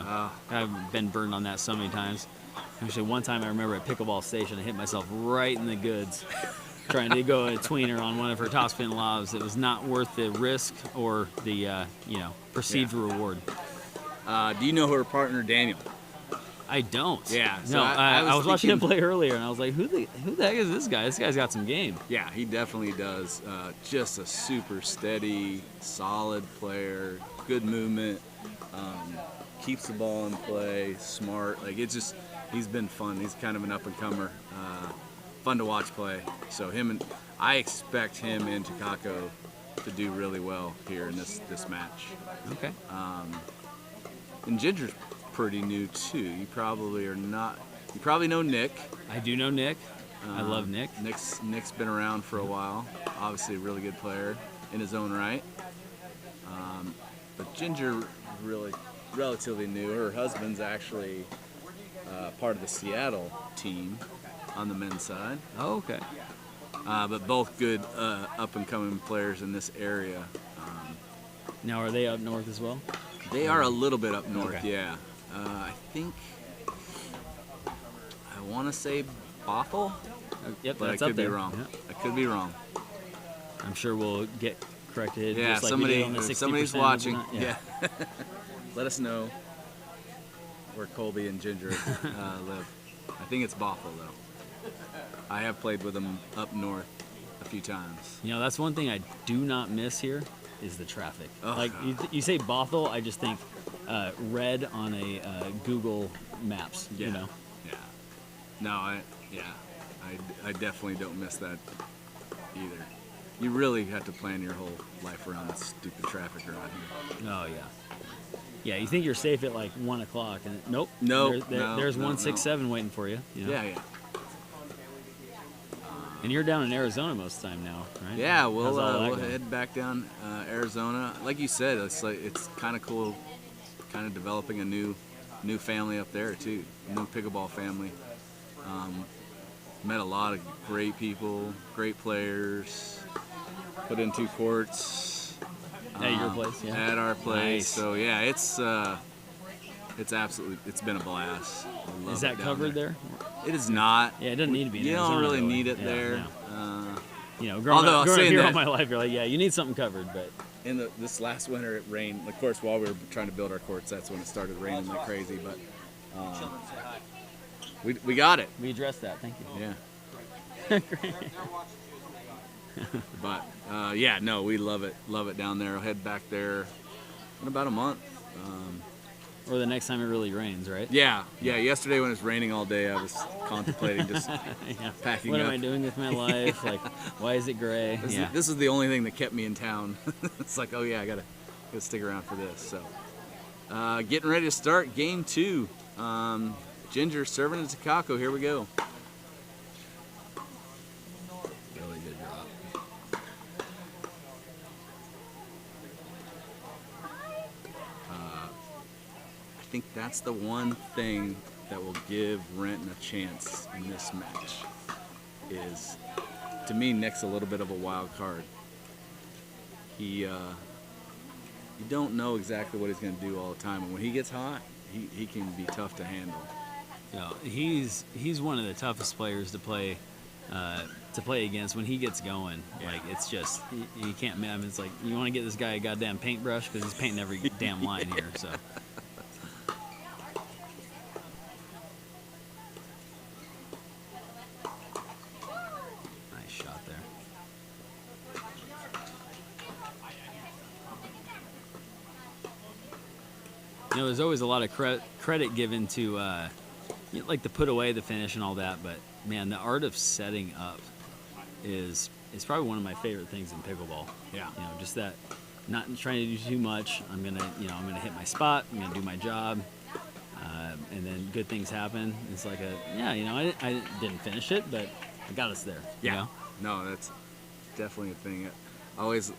I've been burned on that so many times. Actually, one time I remember at Pickleball Station, I hit myself right in the goods trying to go a tweener on one of her topspin lobs. It was not worth the risk or the perceived reward. Do you know her partner Daniel? I don't. Yeah. So I was watching him play earlier, and I was like, who the heck is this guy? This guy's got some game. Yeah, he definitely does. Just a super steady, solid player, good movement, keeps the ball in play, smart. Like he's been fun. He's kind of an up-and-comer. Fun to watch play. So I expect him and Takako to do really well here in this match. Okay. And Ginger's pretty new too. You probably know Nick. I do know Nick. I love Nick. Nick's been around for a while. Obviously a really good player in his own right. But Ginger really relatively new. Her husband's actually part of the Seattle team on the men's side. Oh, okay. but both good up and coming players in this area. Now, are they up north as well? They are a little bit up north, Okay. yeah. I think I want to say Bothell, Yep, but I that's could up be there. wrong. Yeah. I could be wrong. I'm sure we'll get corrected. Yeah, just like we did on the if 60% somebody's of watching, the- yeah. Let us know where Colby and Ginger live. I think it's Bothell, though. I have played with them up north a few times. You know, that's one thing I do not miss here is the traffic. Oh, like you say Bothell, I just think red on a Google Maps. Yeah. You know. Yeah. No, I definitely don't miss that either. You really have to plan your whole life around this stupid traffic around here. Oh yeah. Yeah, you think you're safe at like 1 o'clock, and nope. Nope, There's no, 167 waiting for you. You know? Yeah, yeah. And you're down in Arizona most of the time now, right? Yeah, How's all that we'll going? head back down Arizona. Like you said, it's kind of cool, kind of developing a new family up there too, a new pickleball family. Met a lot of great people, great players. Put in 2 courts. At your place, yeah. At our place. Nice. So yeah, it's been a blast. I love Is it that down covered there? It is not. Yeah, it doesn't need to be. In You Arizona, don't really though. need it Yeah, there. no. You know, growing up here all my life, you're like, yeah, you need something covered, but in this last winter it rained. Of course, while we were trying to build our courts, that's when it started raining like crazy. But we got it. we addressed that. Thank you. Yeah. But yeah, no, we love it down there. I'll head back there in about a month. Or the next time it really rains, right? Yeah. Yesterday when it was raining all day, I was contemplating just Yeah. packing What up. am I doing with my life? Like, why is it gray? This is the only thing that kept me in town. It's like, oh yeah, I gotta stick around for this. So, getting ready to start game 2. Ginger serving to Takako. Here we go. Really good drop. I think that's the one thing that will give Renton a chance in this match. Is, to me, Nick's a little bit of a wild card. You don't know exactly what he's going to do all the time, and when he gets hot, he can be tough to handle. Yeah, he's one of the toughest players to play against when he gets going. Yeah. Like, it's just you can't. I mean, it's like you want to get this guy a goddamn paintbrush because he's painting every damn line here. So. Nice shot there. You know, there's always a lot of credit given to, you know, like the put away, the finish, and all that. But man, the art of setting up is probably one of my favorite things in pickleball. Yeah. You know, just that, not trying to do too much. I'm gonna hit my spot. I'm gonna do my job, and then good things happen. It's like I didn't finish it, but I got us there. Yeah. You know? No, that's definitely a thing. I always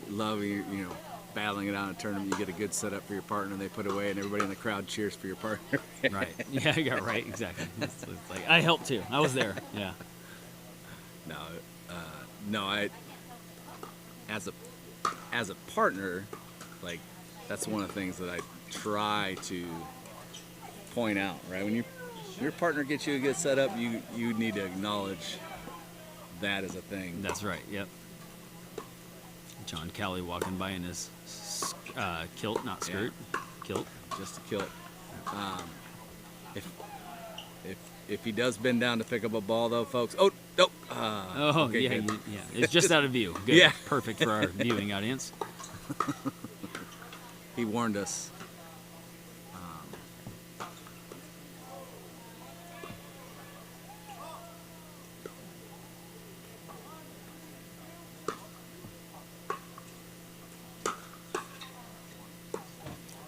love you know, battling it out in a tournament. You get a good setup for your partner, they put away, and everybody in the crowd cheers for your partner. Right. Yeah. Right. Exactly. It's like I helped too. I was there. Yeah. No, I as a partner, like that's one of the things that I try to point out. Right, when your partner gets you a good setup, you need to acknowledge that as a thing. That's right. Yep. John Callie walking by in his kilt, not skirt, kilt. Just a kilt. If he does bend down to pick up a ball, though, folks. Oh, nope. Okay, yeah, good. yeah. It's just out of view. Good. Yeah. Perfect for our viewing audience. He warned us.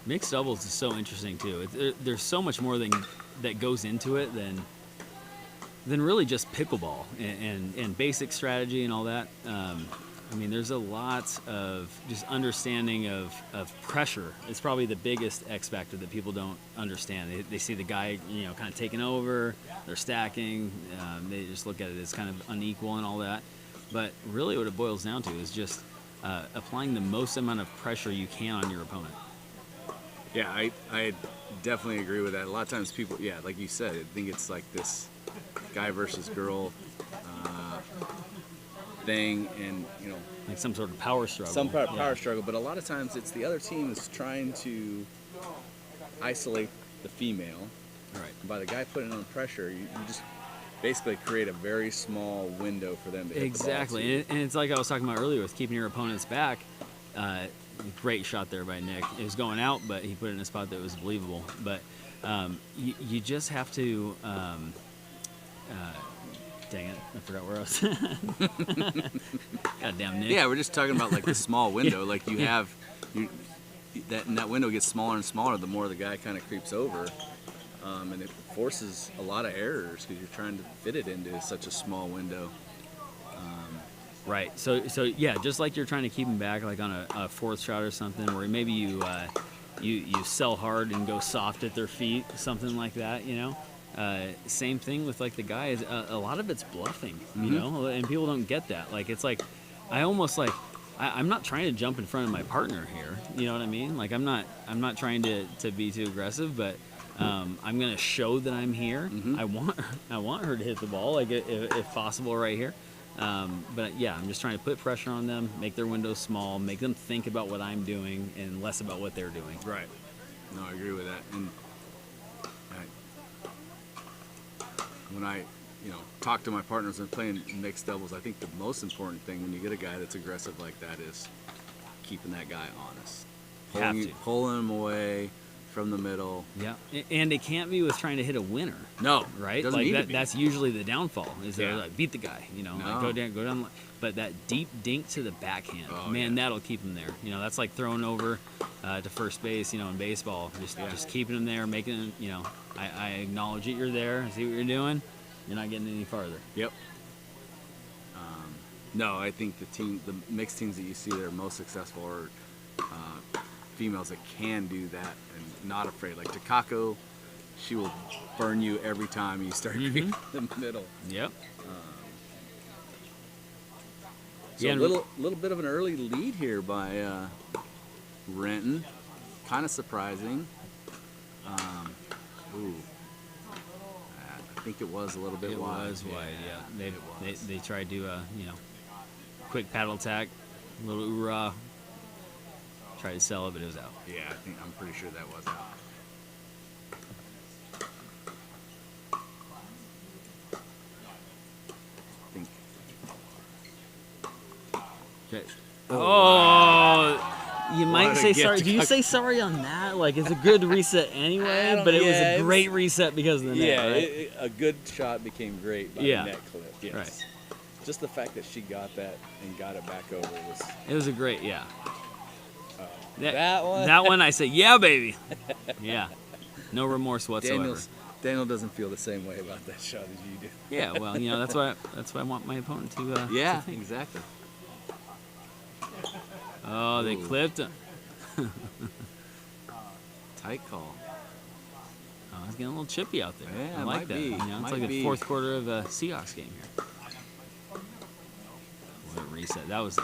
Mixed doubles is so interesting too. There's so much more that goes into it than really just pickleball and basic strategy and all that. I mean, there's a lot of just understanding of pressure. It's probably the biggest X factor that people don't understand. They see the guy, kind of taking over, they're stacking, they just look at it as kind of unequal and all that. But really what it boils down to is just applying the most amount of pressure you can on your opponent. Yeah, I definitely agree with that. A lot of times people, like you said, I think it's like this guy versus girl thing, and like some sort of power struggle. Some power struggle, but a lot of times it's the other team is trying to isolate the female. Right. And by the guy putting on pressure, you just basically create a very small window for them to hit exactly. the ball to. And it's like I was talking about earlier with keeping your opponent's back. Great shot there by Nick. It was going out, but he put it in a spot that was believable. But you just have to. Dang it! I forgot where I was. Goddamn Nick. Yeah, we're just talking about like the small window. Like you have, that window gets smaller and smaller the more the guy kind of creeps over, and it forces a lot of errors because you're trying to fit it into such a small window. Right. So yeah, just like you're trying to keep him back, like on a fourth shot or something, where maybe you sell hard and go soft at their feet, something like that. Same thing with like the guys. A lot of it's bluffing, and people don't get that. Like it's like I almost like I'm not trying to jump in front of my partner here. You know what I mean? Like I'm not trying to be too aggressive, but I'm gonna show that I'm here. I want her to hit the ball, like if possible, right here. But yeah, I'm just trying to put pressure on them, make their windows small, make them think about what I'm doing and less about what they're doing. Right. No, I agree with that. And when I, talk to my partners and playing mixed doubles, I think the most important thing when you get a guy that's aggressive like that is keeping that guy honest. Pulling him away from the middle. Yeah, and it can't be with trying to hit a winner. No, right? Doesn't like need that. to be. That's usually the downfall. Is they're like beat the guy, No. like go down. But that deep dink to the backhand, that'll keep him there. That's like throwing over to first base. In baseball, just keeping him there, making him. I acknowledge that you're there. I see what you're doing. You're not getting any farther. Yep. No, I think the mixed teams that you see that are most successful are females that can do that and not afraid. Like Takako, she will burn you every time you start creeping in the middle. Yep. So a little bit of an early lead here by Renton. Kind of surprising. I think it was a little bit wide. It was wide, yeah. They tried to, quick paddle attack, a little oorah. Tried to sell it, but it was out. Yeah, I'm pretty sure that was out. Okay. Oh, you might say sorry. Do you say sorry on that? Like, it's a good reset anyway, but it was a great reset because of the net, right? A good shot became great by the net clip. Yes. Right. Just the fact that she got that and got it back over was... It was a great, That one I say, yeah, baby. Yeah. No remorse whatsoever. Daniel doesn't feel the same way about that shot as you do. Yeah, well, that's why I want my opponent to yeah, to think. Exactly. Oh, they clipped him. Tight call. Oh, it's getting a little chippy out there. Yeah, I like that. It's like the fourth quarter of a Seahawks game here. What a reset. That was...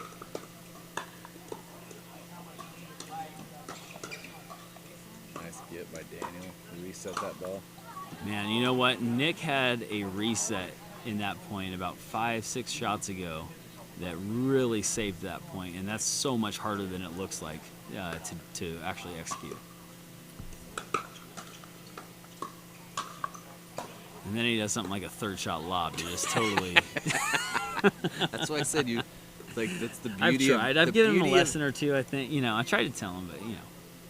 Nice get by Daniel. Reset that ball. Man, you know what? Nick had a reset in that point about 5-6 shots ago that really saved that point, and that's so much harder than it looks like to actually execute. And then he does something like a third shot lob to just totally... That's why I said that's the beauty. I've given him a lesson or two, I think. I tried to tell him, but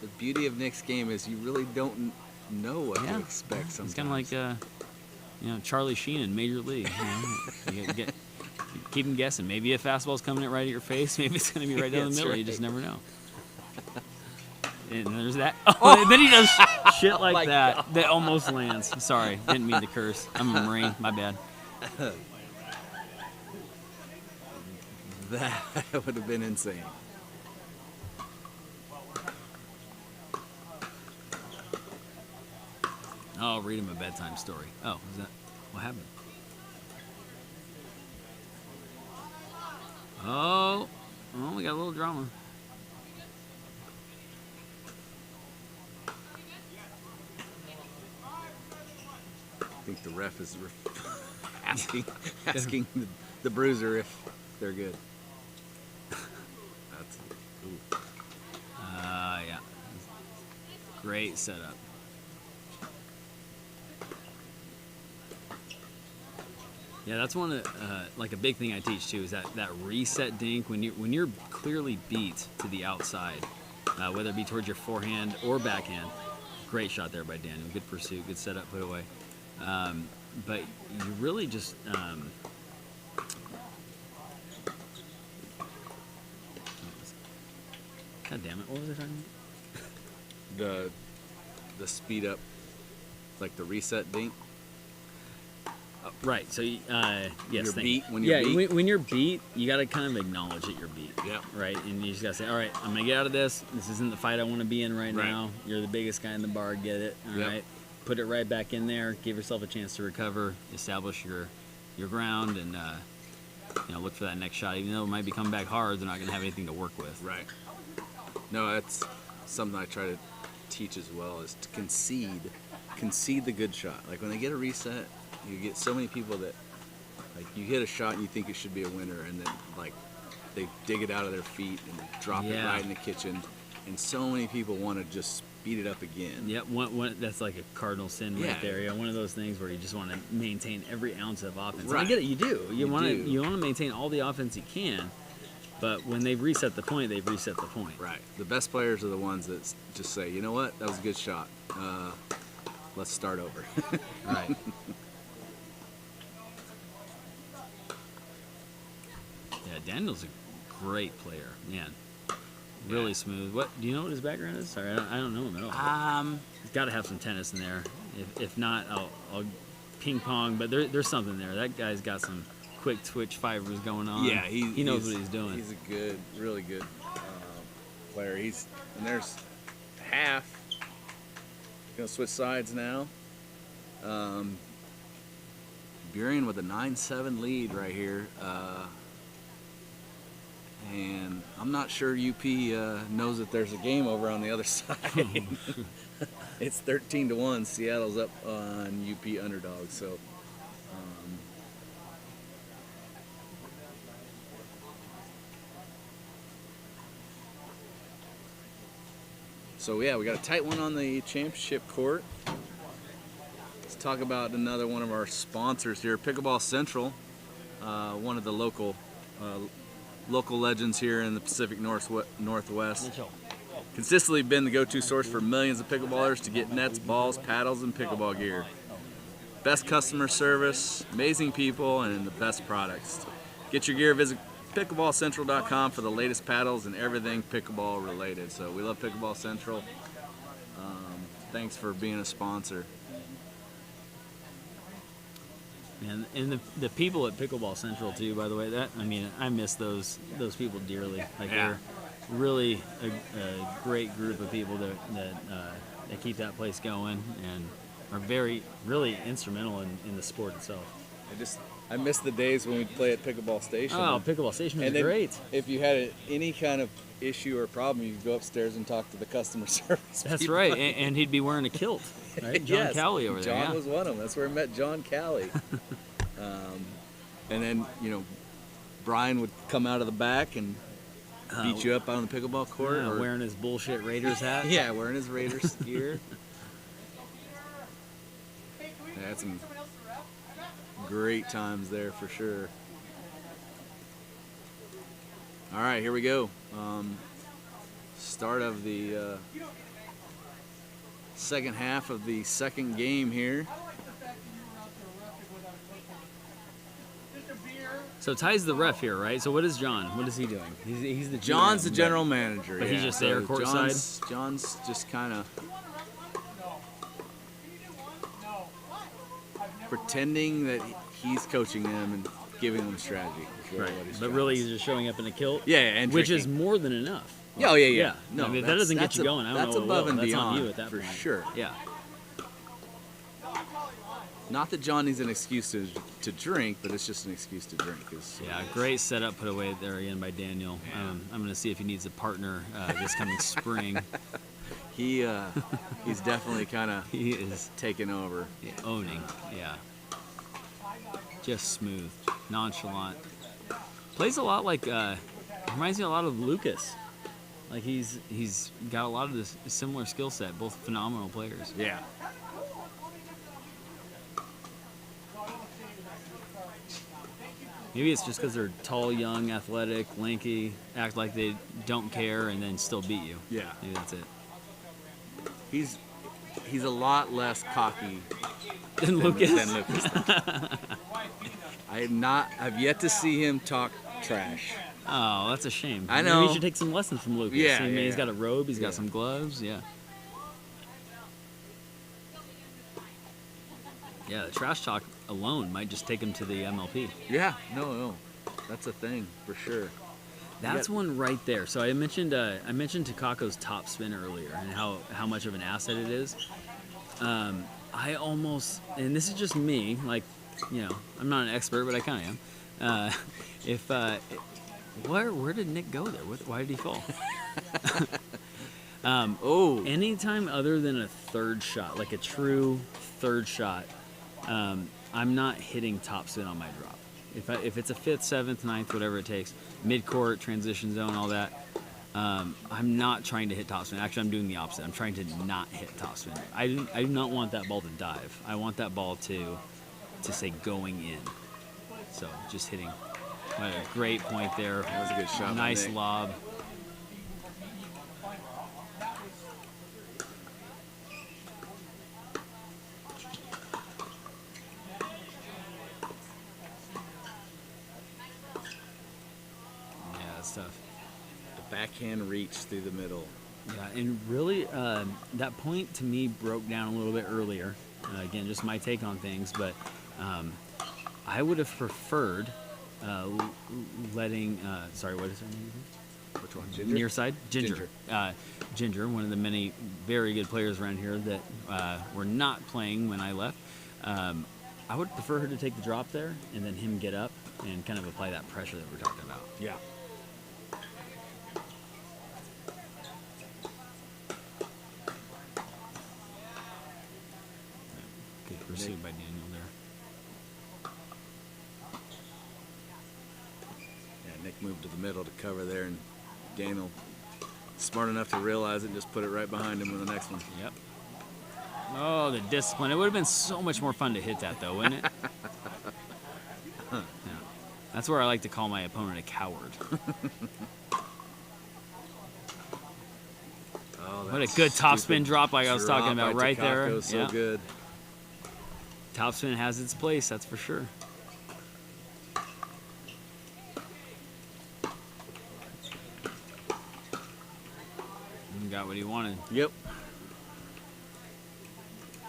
The beauty of Nick's game is you really don't know what to expect sometimes. It's kind of like, Charlie Sheen in Major League. You keep him guessing. Maybe a fastball's coming right at your face. Maybe it's going to be right down the middle. Right. You just never know. And there's that. Oh, and then he does shit like that God. That almost lands. Sorry, didn't mean to curse. I'm a Marine. My bad. That would have been insane. Oh, I'll read him a bedtime story. Oh, is that what happened? Oh, we got a little drama. I think the ref is asking the bruiser if they're good. That's Yeah. Great setup. Yeah, that's one of like a big thing I teach too is that reset dink when you're clearly beat to the outside, whether it be towards your forehand or backhand. Great shot there by Daniel. Good pursuit. Good setup. Put away. But you really just God damn it! What was I talking about? the speed up, like the reset dink. Right. So, yes. You're beat when you're you're beat. When you're beat, you got to kind of acknowledge that you're beat. Yeah. Right. And you just got to say, all right, I'm gonna get out of this. This isn't the fight I want to be in right now. You're the biggest guy in the bar. Get it. All right. Put it right back in there. Give yourself a chance to recover. Establish your ground, and look for that next shot. Even though it might be coming back hard, they're not gonna have anything to work with. Right. No, that's something I try to teach as well, is to concede the good shot. Like when they get a reset, you get so many people that, like, you hit a shot and you think it should be a winner, and then like they dig it out of their feet and drop it right in the kitchen, and so many people want to just speed it up again. Yep, that's like a cardinal sin right there. Yeah, one of those things where you just want to maintain every ounce of offense. Right. And I get it, you do. You want to maintain all the offense you can, but when they've reset the point, they've reset the point. Right. The best players are the ones that just say, you know what, that was a good shot. Let's start over. Right. Yeah, Daniel's a great player, man. Really smooth. What do you know what his background is? Sorry, I don't know him at all. He's got to have some tennis in there. If not, I'll ping pong. But there's something there. That guy's got some quick twitch fibers going on. Yeah, he knows what he's doing. He's a really good player. And there's half. Gonna switch sides now. Burien with a 9-7 lead right here. And I'm not sure UP knows that there's a game over on the other side. It's 13-1. Seattle's up on UP underdog. So yeah, we got a tight one on the championship court. Let's talk about another one of our sponsors here, Pickleball Central, one of the local legends here in the Pacific Northwest. Consistently been the go-to source for millions of pickleballers to get nets, balls, paddles, and pickleball gear. Best customer service, amazing people, and the best products. Get your gear, visit pickleballcentral.com for the latest paddles and everything pickleball related. So we love Pickleball Central. Thanks for being a sponsor. And the people at Pickleball Central too, by the way, I miss those people dearly. Like they're really a great group of people that keep that place going and are really instrumental in the sport itself. I miss the days when we'd play at Pickleball Station. Oh, Pickleball Station was great. If you had any kind of issue or problem, you could go upstairs and talk to the customer service. That's people. right, and he'd be wearing a kilt, right? John Cowley over there. John was one of them. That's where I met John Cowley. And then, Brian would come out of the back and beat you up on the pickleball court. Or wearing his bullshit Raiders hat. Yeah, wearing his Raiders gear. Had some great times there for sure. All right, here we go. Start of the second half of the second game here. So Ty's the ref here, right? So what is John? What is he doing? He's the John's the general manager. But he's just there courtside. John's just kind of pretending that he's coaching them and giving them strategy. Is really what his But job really, is. he's just showing up in a kilt. Yeah, and which is drinking. more than enough. Yeah, yeah. No, I mean, if that doesn't get that's you going, I don't that's know what above will. and That's beyond on you at that for point. sure. Yeah. Not that John needs an excuse to drink, but it's just an excuse to drink. Yeah, great setup put away there again by Daniel. I'm going to see if he needs a partner this coming spring. He's definitely kind of he is taking over, owning. Yeah, just smooth, nonchalant. Plays a lot like reminds me a lot of Lucas. Like he's got a lot of this similar skill set. Both phenomenal players. Yeah. Maybe it's just because they're tall, young, athletic, lanky, act like they don't care, and then still beat you. Yeah. Maybe that's it. He's a lot less cocky than Lucas. I've yet to see him talk trash. Oh, that's a shame. I know. Maybe you should take some lessons from Lucas. Yeah, I mean, yeah, he's yeah. got a robe. He's got some gloves. Yeah. Yeah, the trash talk alone might just take him to the MLP. Yeah, no, that's a thing for sure. That's one right there. So I mentioned Takako's top spin earlier and how much of an asset it is. I almost, and this is just me, like, you know, I'm not an expert, but I kind of am. Where did Nick go there? Why did he fall? Anytime other than a third shot, like a true third shot, I'm not hitting topspin on my drop. If it's a fifth, seventh, ninth, whatever it takes, mid-court, transition zone, all that, I'm not trying to hit topspin. Actually, I'm doing the opposite. I'm trying to not hit topspin. I do not want that ball to dive. I want that ball to say going in. So just hitting. What a great point there. That was a good shot. Nice lob. Yeah, that's tough. The backhand reach through the middle. Yeah, and really, that point to me broke down a little bit earlier. Again, just my take on things, but I would have preferred letting. Sorry, what is her name? Which one? Ginger? Near side? Ginger. Ginger, one of the many very good players around here that were not playing when I left. I would prefer her to take the drop there and then him get up and kind of apply that pressure that we're talking about. Yeah. Good pursuit by Daniel there. Yeah, Nick moved to the middle to cover there, and Daniel smart enough to realize it and just put it right behind him with the next one. Yep. Oh, the discipline. It would have been so much more fun to hit that, though, wouldn't it? Yeah. That's where I like to call my opponent a coward. What a good topspin drop like I was talking about right there. So good. Topspin has its place, that's for sure. Got what he wanted. Yep.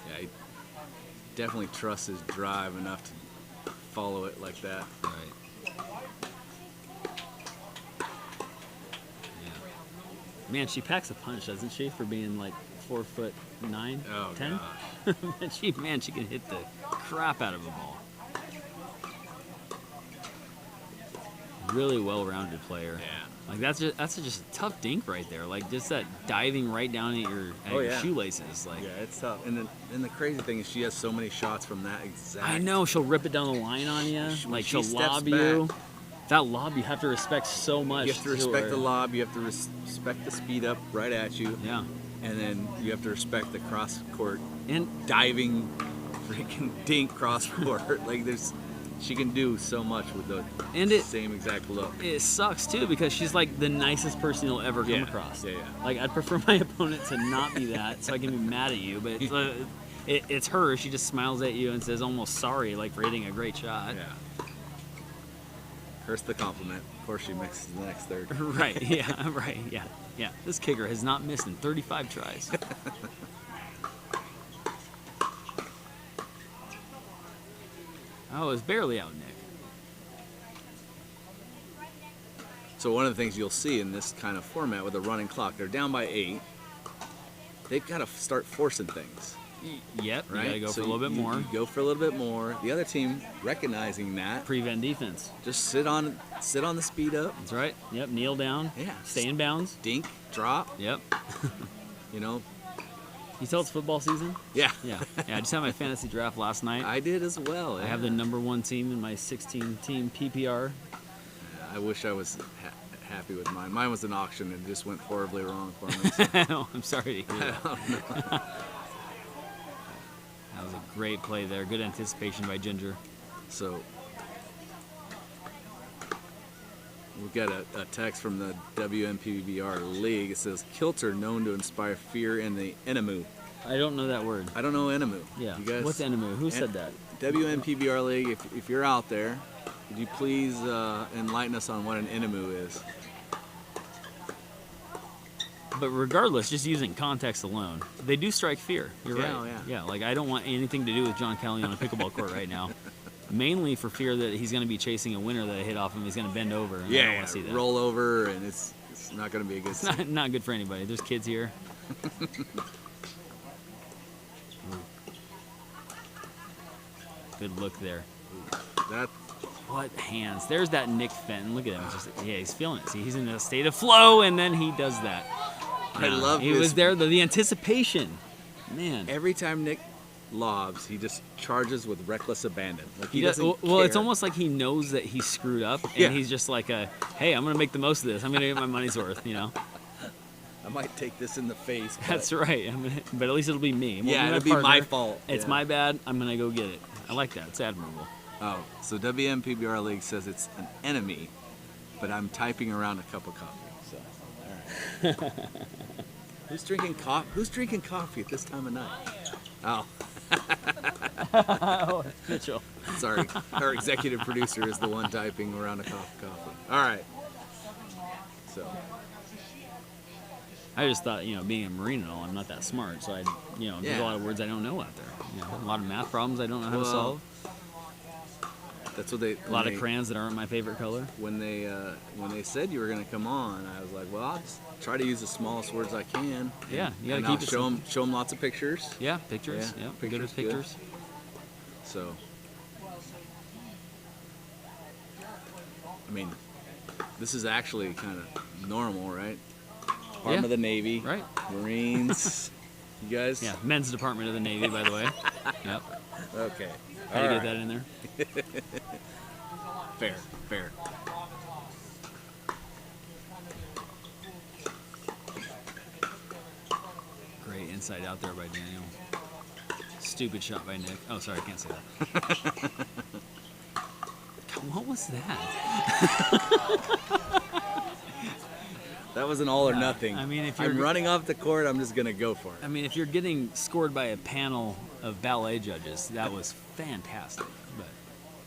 Yeah, he definitely trusts his drive enough to follow it like that. Right. Yeah. Man, she packs a punch, doesn't she, for being like 4'9", Oh, 10? Man, she can hit the crap out of a ball. Really well-rounded player. Yeah. Like that's just a tough dink right there. Like just that diving right down at your shoelaces. Like yeah, it's tough. And the crazy thing is she has so many shots from that exact. I know she'll rip it down the line on you. Like she'll lob you. That lob you have to respect so much. You have to respect the lob. You have to respect the speed up right at you. Yeah. And then you have to respect the cross court and diving, freaking dink cross court. Like she can do so much with the same exact look. It sucks too because she's like the nicest person you'll ever come across. Yeah. Like I'd prefer my opponent to not be that, so I can be mad at you. But it's her. She just smiles at you and says almost sorry, like for hitting a great shot. Yeah. Hurts the compliment. Of course, she mixes the next third. Right. Yeah. Right. Yeah. Yeah. This kicker has not missed in 35 tries. Oh, it was barely out, Nick. So one of the things you'll see in this kind of format with a running clock, they're down by 8. They've got to start forcing things. Yep, Right? you got to go So for a little bit more. You go for a little bit more. The other team, recognizing that, Prevent defense. just sit on the speed up. That's right. Yep, kneel down. Yeah. Stay in bounds. Dink, drop. Yep. You know. You tell it's football season? Yeah. Yeah. I just had my fantasy draft last night. I did as well. I have the number 1 team in my 16-team PPR. I wish I was happy with mine. Mine was an auction and it just went horribly wrong for me. So. Oh, I'm sorry to hear that. That was a great play there. Good anticipation by Ginger. So we've got a text from the WNPBR League. It says, kilts are known to inspire fear in the enemy. I don't know that word. I don't know enemy. Yeah. You guys, What's enemy? Who said that? WNPBR League, if you're out there, could you please enlighten us on what an enemy is? But regardless, just using context alone, they do strike fear. You're Yeah, right. yeah. Yeah, like I don't want anything to do with John Kelly on a pickleball court right now. Mainly for fear that he's going to be chasing a winner that I hit off him. He's going to bend over. And I don't want to see that. Roll over, and it's not going to be a good It's not good for anybody. There's kids here. Good look there. That. What hands? There's that Nick Fenton. Look at him. Just, yeah, he's feeling it. See, he's in a state of flow, and then he does that. I love it. this. Was there the anticipation, man. Every time Nick lobs, he just charges with reckless abandon. Like He does. doesn't Well, it's care. almost like he knows that he's screwed up, and Yeah. he's just like, "Hey, I'm gonna make the most of this. I'm gonna get my money's worth." You know. I might take this in the face. But That's right. But at least it'll be me. It won't Yeah, my it'll be my partner. fault. It's Yeah. my bad. I'm gonna go get it. I like that. It's admirable. Oh, so WNPBR League says it's an enemy, but I'm typing around a cup of coffee. So, all right. Who's drinking coffee? Who's drinking coffee at this time of night? Oh. Oh, Mitchell. Sorry, our executive producer is the one typing around a cup of coffee. All right. So. I just thought, being a Marine and all, I'm not that smart, so there's a lot of words I don't know out there. A lot of math problems I don't know how to solve. That's what they. A lot of crayons that aren't my favorite color. When they said you were going to come on, I was like, well, I'll just try to use the smallest words I can. Yeah, you got to and keep I'll it show them lots of pictures. Yeah, pictures. Yeah, good with pictures. So, I mean, this is actually kind of normal, right? Department of the Navy, right? Marines. You guys? Yeah, Men's Department of the Navy, by the way. Yep. Okay. How do you get that in there? Fair. Great insight out there by Daniel. Stupid shot by Nick. Oh, sorry, I can't say that. What was that? That was an all or nothing. I mean, if I'm you're running off the court, I'm just gonna go for it. I mean, if you're getting scored by a panel of ballet judges, that was fantastic. But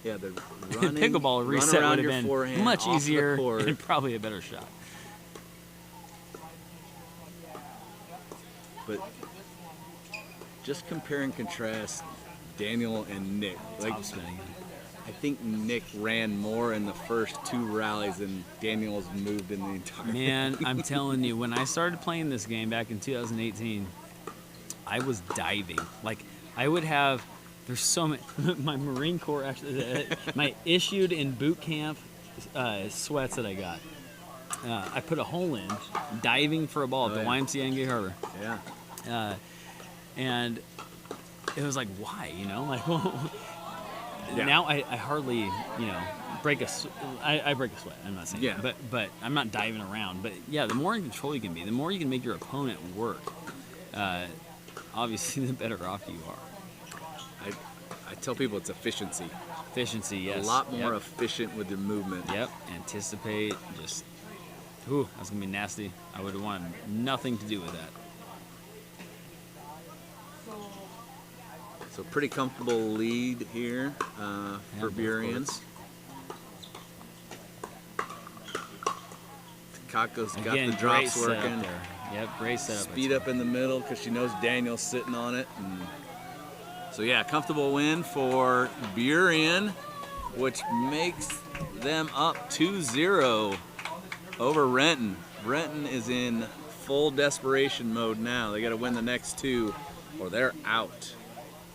yeah, the running, pickleball reset would have been forehand, much off easier the court. and probably a better shot. But just compare and contrast Daniel and Nick. Top spinning. I think Nick ran more in the first 2 rallies than Daniel's moved in the entire. Man, I'm telling you, when I started playing this game back in 2018, I was diving. Like, I would have, there's so many, my Marine Corps, actually, my issued in boot camp sweats that I got. I put a hole in, diving for a ball at the YMCA in Gig Harbor. Yeah. And it was like, why, Like, Yeah. now I hardly, break I break a sweat. I'm not saying Yeah. but I'm not diving around. But yeah, the more in control you can be, the more you can make your opponent work. Obviously, the better off you are. I tell people it's efficiency. Efficiency, yes. A lot more efficient with your movement. Yep. Anticipate. Just, that's gonna be nasty. I would want nothing to do with that. So pretty comfortable lead here for Burien. Takako's got Again, the drops great working. setup there. Yep, great setup. Speed up in the middle because she knows Daniel's sitting on it. And so yeah, comfortable win for Burien, which makes them up 2-0 over Renton. Renton is in full desperation mode now. They got to win the next two or they're out.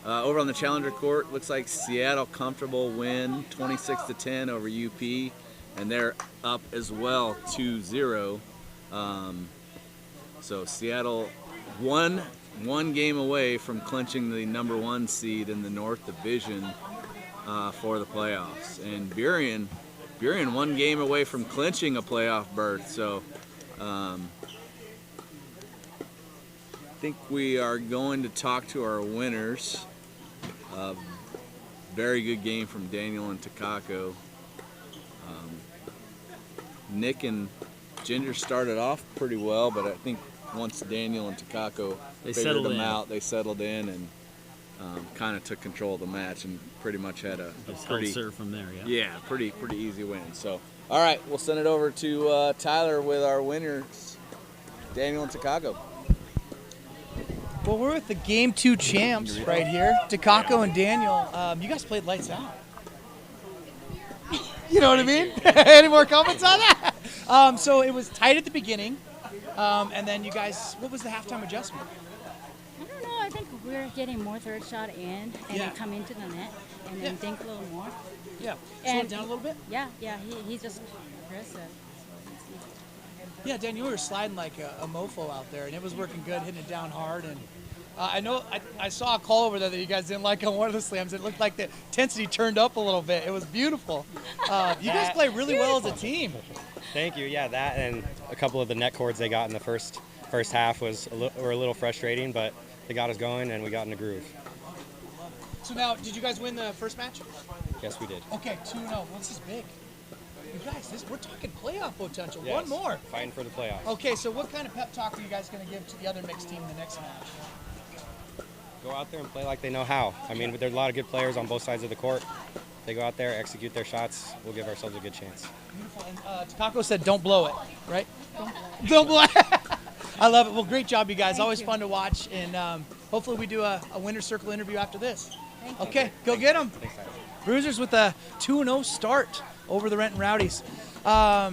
Over on the Challenger Court, looks like Seattle comfortable win 26-10 over UP, and they're up as well 2-0. So Seattle one game away from clinching the number 1 seed in the North Division for the playoffs, and Burien 1 game away from clinching a playoff berth. So I think we are going to talk to our winners. Very good game from Daniel and Takako. Nick and Ginger started off pretty well, but I think once Daniel and Takako figured them out, they settled in and kind of took control of the match and pretty much had a pretty serve from there. pretty easy win. So, all right, we'll send it over to Tyler with our winners, Daniel and Takako. Well, we're with the Game 2 champs right here, Takako and Daniel. You guys played lights out. You know what I mean? Any more comments on that? So it was tight at the beginning, and then you guys, what was the halftime adjustment? I don't know. I think we're getting more third shot in, and then come into the net, and then think a little more. Yeah. Slow it down a little bit? Yeah. He's just aggressive. Yeah, Dan, you were sliding like a mofo out there, and it was working good, hitting it down hard. And I know I saw a call over there that you guys didn't like on one of the slams. It looked like the intensity turned up a little bit. It was beautiful. You guys play really well as a team. Thank you. Yeah, that and a couple of the net cords they got in the first half were a little frustrating, but they got us going and we got in the groove. So now, did you guys win the first match? Yes, we did. Okay, 2-0. Well, this is big. You guys, we're talking playoff potential. Yes, One more. Fighting for the playoffs. Okay, so what kind of pep talk are you guys going to give to the other mixed team in the next match? Go out there and play like they know how. I mean, there's a lot of good players on both sides of the court. They go out there, execute their shots, we'll give ourselves a good chance. Beautiful. And Takako said don't blow it, right? Don't blow it. I love it. Well, great job, you guys. Always fun to watch. And hopefully we do a winner's circle interview after this. Okay, go get them. Thanks, Tyler. Bruisers with a 2-0 start over the Renton Rowdies. I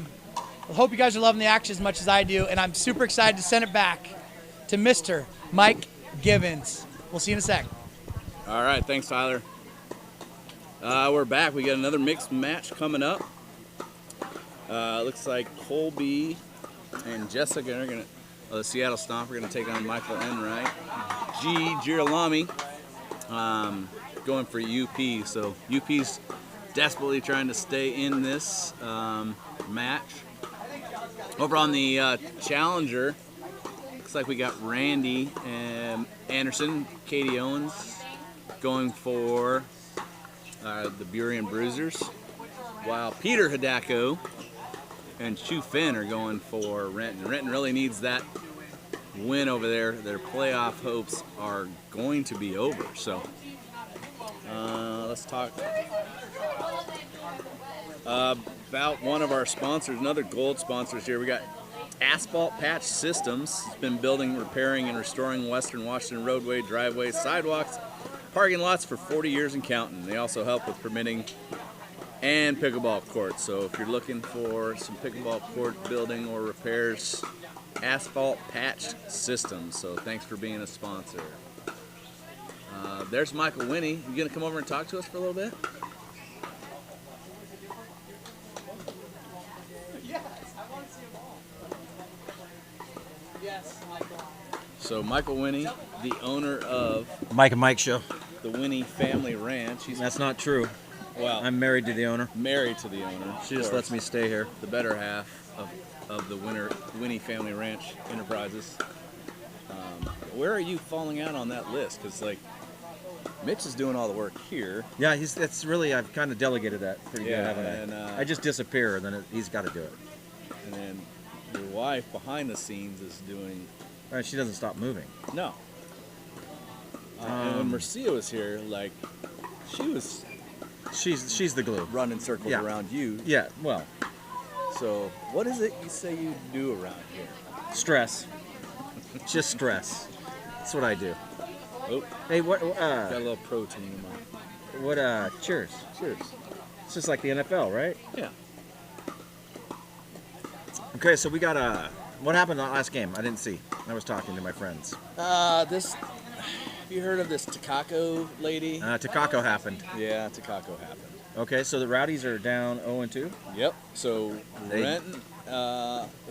hope you guys are loving the action as much as I do, and I'm super excited to send it back to Mr. Mike Givens. We'll see you in a sec. All right, thanks, Tyler. We're back. We got another mixed match coming up. Looks like Colby and Jessica are going to, the Seattle Stomp are going to take on Michael Enright. G. Girolami going for UP. So UP's desperately trying to stay in this match. Over on the Challenger, looks like we got Randy and Anderson, Katie Owens going for the Burien Bruisers, while Peter Hidako and Chu Finn are going for Renton. Renton really needs that win over there. Their playoff hopes are going to be over. So let's talk about one of our sponsors, another gold sponsors here. We got Asphalt Patch Systems. It's been building, repairing, and restoring Western Washington roadway, driveways, sidewalks, parking lots for 40 years and counting. They also help with permitting and pickleball courts. So if you're looking for some pickleball court building or repairs, Asphalt Patch Systems. So thanks for being a sponsor. There's Michael Winnie. You gonna come over and talk to us for a little bit? Yes, I want to see them all. Yes, Michael. So Michael Winnie, the owner of Mike and Mike Show. the Winnie Family Ranch. That's not true. Well, I'm married to the owner. Married to the owner. She just lets me stay here. The better half of the Winnie Family Ranch Enterprises. Where are you falling out on that list? Because like Mitch is doing all the work here. Yeah, it's really, I've kind of delegated that pretty good, haven't I? And, I just disappear, and then he's got to do it. And then your wife behind the scenes is doing. Right, she doesn't stop moving. No. And when Marcia was here, like she's the glue. Running circles around you. Yeah, well. So what is it you say you do around here? Stress. Just stress. That's what I do. Oh. Hey, what? Got a little protein in my. What? Cheers. Cheers. It's just like the NFL, right? Yeah. Okay, so we got what happened in the last game? I didn't see. I was talking to my friends. Have you heard of this Takako lady? Takako happened. Yeah, Takako happened. Okay, so the Rowdies are down 0-2? Yep. So Renton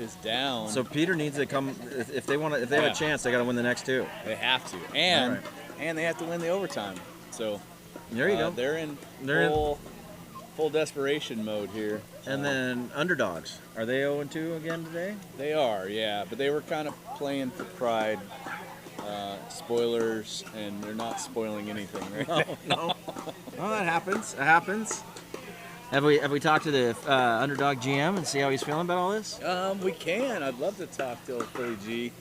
is down. So Peter needs to come if they have a chance, they got to win the next two. They have to. And they have to win the overtime. So there you go. They're in full desperation mode here. And then underdogs. Are they 0-2 again today? They are, yeah. But they were kind of playing for pride. Spoilers, and they're not spoiling anything right now. No. Well, that happens. It happens. Have we talked to the underdog GM and see how he's feeling about all this? We can. I'd love to talk to Philly G.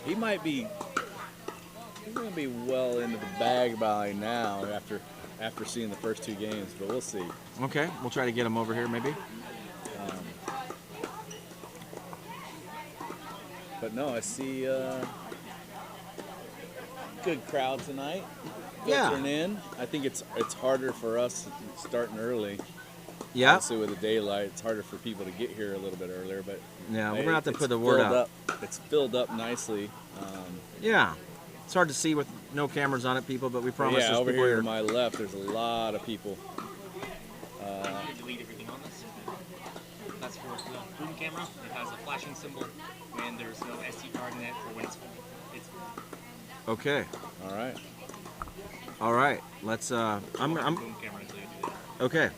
He might be. He's gonna be well into the bag by now after seeing the first two games, but we'll see. Okay, we'll try to get him over here maybe. But no, I see good crowd tonight. Yeah. In. I think it's harder for us starting early. Yeah. Obviously with the daylight, it's harder for people to get here a little bit earlier. But yeah, we're gonna have to put the word out. It's filled up nicely. Yeah. It's hard to see with no cameras on it, people, but we promise. Yeah, over here to my left, there's a lot of people. Delete everything on this. That's for the boom camera. It has a flashing symbol when there's no SD card in it for when it's full. Okay. All right. All right. Let's. I'm. Boom camera, so you do that. Okay.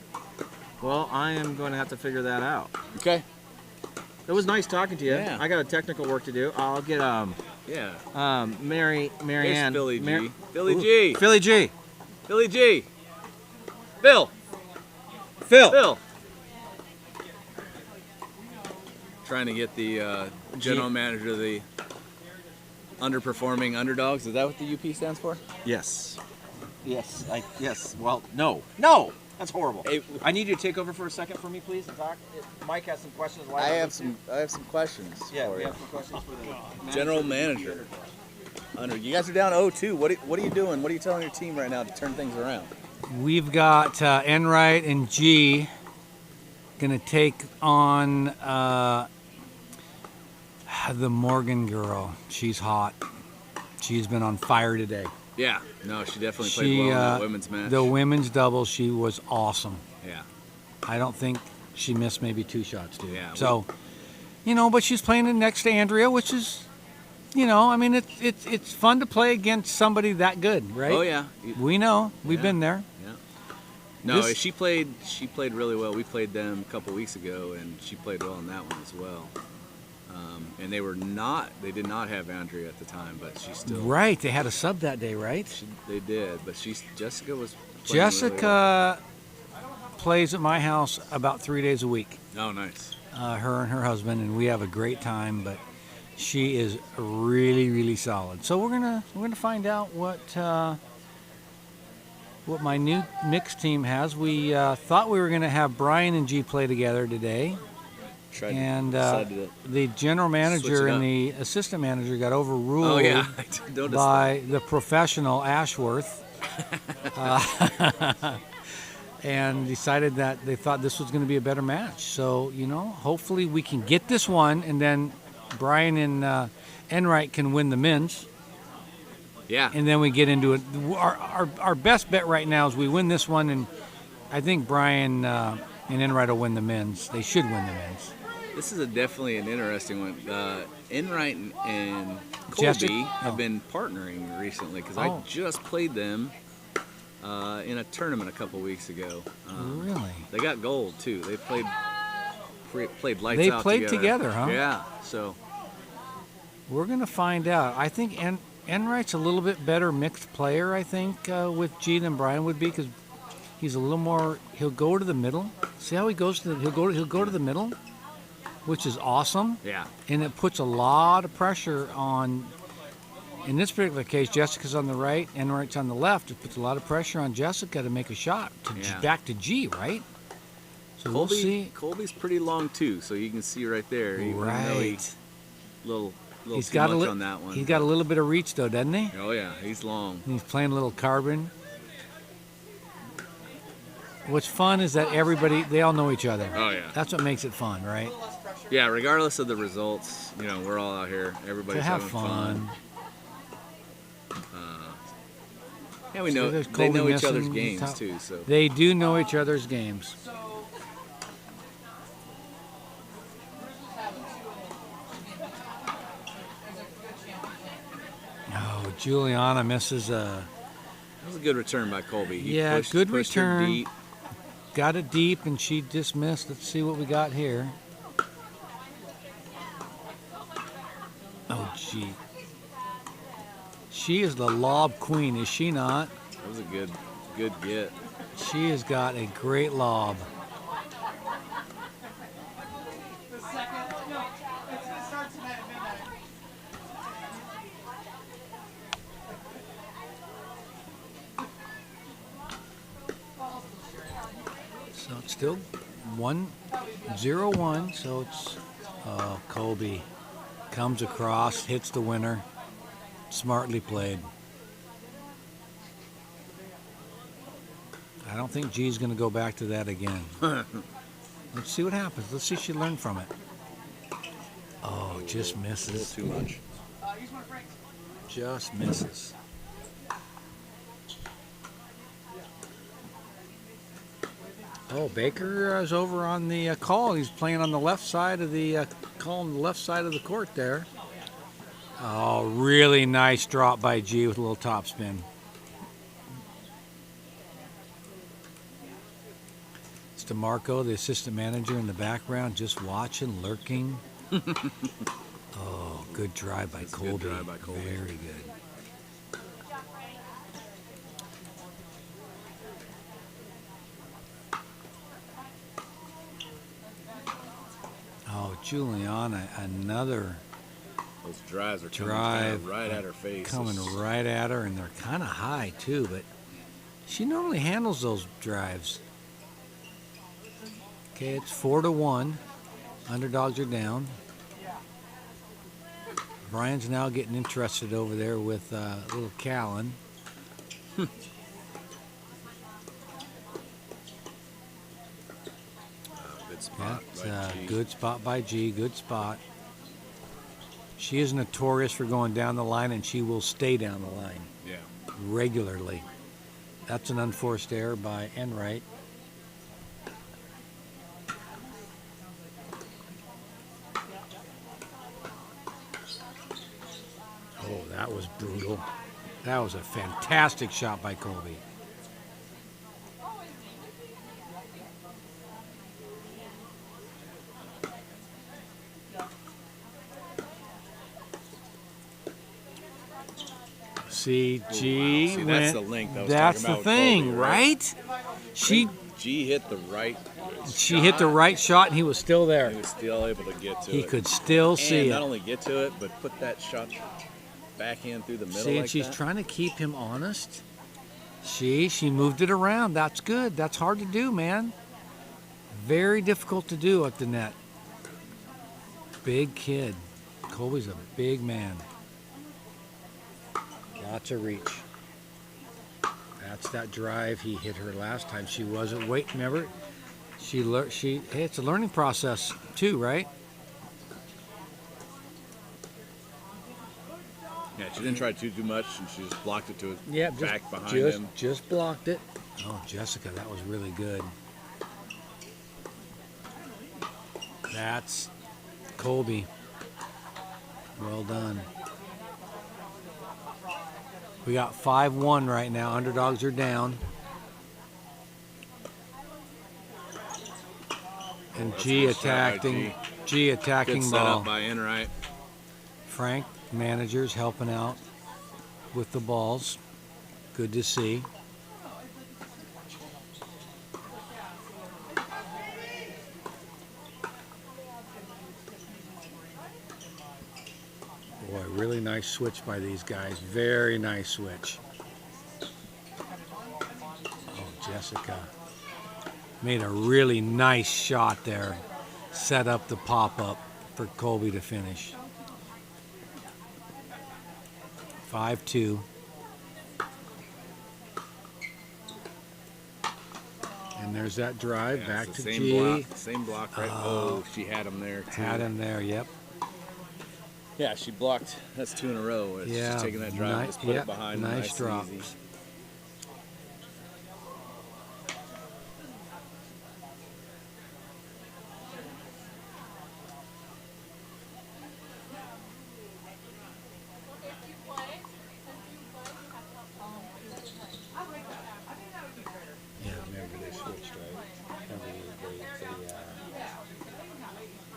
Well, I am going to have to figure that out. Okay. It was nice talking to you. Yeah. I got a technical work to do. I'll get Mary Ann. Philly G. Philly Ooh, G. Philly G. Philly G. Phil. Trying to get the general manager of the underperforming underdogs. Is that what the UP stands for? Yes. Yes. Yes. Well, no. That's horrible. Hey, I need you to take over for a second for me, please, and talk. Mike has some questions. I have some questions. Yeah, for we you. have some questions for the General manager. You guys are down 0-2. What are you doing? What are you telling your team right now to turn things around? We've got Enright and G going to take on the Morgan girl. She's hot. She's been on fire today. Yeah. No, she definitely played well in that women's match. The women's double, she was awesome. Yeah. I don't think she missed maybe 2 shots, dude. Yeah. So, but she's playing it next to Andrea, which is, I mean, it's fun to play against somebody that good, right? Oh yeah. We know. We've been there. Yeah. No, she played really well. We played them a couple weeks ago, and she played well in that one as well. And they did not have Andrea at the time, but she still. Right, they had a sub that day, right? They did, but Jessica was. Jessica plays at my house about 3 days a week. Oh, nice. Her and her husband, and we have a great time. But she is really, really solid. So we're gonna find out what my new mixed team has. We thought we were gonna have Brian and G play together today. And the general manager and the assistant manager got overruled by the professional Ashworth and decided that they thought this was going to be a better match. So, hopefully we can get this one, and then Brian and Enright can win the men's. Yeah. And then we get into it. Our best bet right now is we win this one, and I think Brian and Enright will win the men's. They should win the men's. This is definitely an interesting one. Enright and Colby Jessica? have been partnering recently because I just played them in a tournament a couple weeks ago. Really? They got gold too. They played lights They out played together, huh? Yeah. So we're gonna find out. I think Enright's a little bit better mixed player. I think with G than Brian would be because he's a little more. He'll go to the middle. See how he goes to he'll go to the middle, which is awesome. Yeah. And it puts a lot of pressure on. In this particular case, Jessica's on the right, Enright's on the left. It puts a lot of pressure on Jessica to make a shot back to G, right? So we'll see. Colby's pretty long too, so you can see right there. Right. Little He's too got much on that one. He's got a little bit of reach though, doesn't he? Oh yeah, he's long. He's playing a little carbon. What's fun is that they all know each other. Oh, yeah. That's what makes it fun, right? Yeah, regardless of the results, we're all out here. Everybody's To have having fun. Yeah, See, there's they Colby know each other's missing games top. too. So They do know each other's games. Oh, Juliana misses a. that was a good return by Colby. He pushed good her return. deep. Got it deep, and she just missed. Let's see what we got here. Oh, gee. She is the lob queen, is she not? That was a good get. She has got a great lob. So it's still 1-0-1. So it's Colby comes across, hits the winner. Smartly played. I don't think G's going to go back to that again. Let's see what happens. Let's see if she learned from it. Oh, just misses. A little too much. Just misses. Oh, Baker is over on the call. He's playing on the left side of the calling the left side of the court there. Oh, really nice drop by G with a little top spin. It's DeMarco, the assistant manager, in the background, just watching, lurking. Oh, good drive by Colby. Good drive by Colby. Very good. Oh, Juliana, another Those drives are drive coming right at her face. Coming right at her, and they're kind of high too, but she normally handles those drives. Okay, it's 4-1. Underdogs are down. Brian's now getting interested over there with little Callan. Good spot by G. Good spot by G. Good spot. She is notorious for going down the line, and she will stay down the line. Yeah. Regularly. That's an unforced error by Enright. Oh, that was brutal. That was a fantastic shot by Colby. See, G See, went. that's the link I was That's talking the about with thing, Colby, right? She G hit the right. She hit the right shot, and he was still there. He was still able to get to it. He could still see and it. not only get to it, but put that shot backhand through the middle. See, and like she's that. trying to keep him honest. She moved it around. That's good. That's hard to do, man. Very difficult to do at the net. Big kid. Colby's a big man. Lots of reach. That's that drive he hit her last time. She wasn't waiting. Remember, hey, it's a learning process too, right? Yeah, she didn't try too much, and she just blocked it to it back behind him. Just blocked it. Oh, Jessica, that was really good. That's Colby. Well done. We got 5-1 right now. Underdogs are down. And G attacking. G attacking Good ball. setup by Enright. Frank, managers helping out with the balls. Good to see. Boy, really nice switch by these guys. Very nice switch. Oh, Jessica made a really nice shot there. Set up the pop-up for Colby to finish. 5-2. And And there's that drive Yeah, back it's to the G. Same block, right? Oh, she had him there, too. Had him there, yep. Yeah, she blocked. That's 2 in a row. It's Yeah, just taking that drive and just put it behind. Nice drop. and easy. Yeah, remember they switched, right?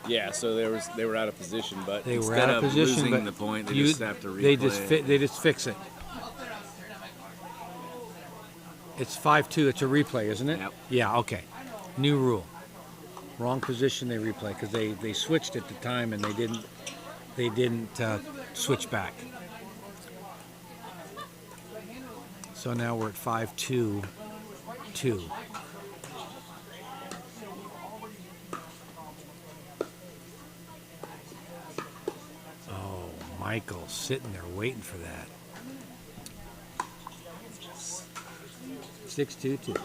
Yeah, so they were out of position, but They were instead out of of position, losing but the point, they you- just have to replay. they just fix it. It's 5-2. It's a replay, isn't it? Yep. Yeah. Okay. New rule. Wrong position. They replay because they switched at the time and they didn't switch back. So now we're at 5-2-2. Oh, Michael sitting there waiting for that. 6-2-2.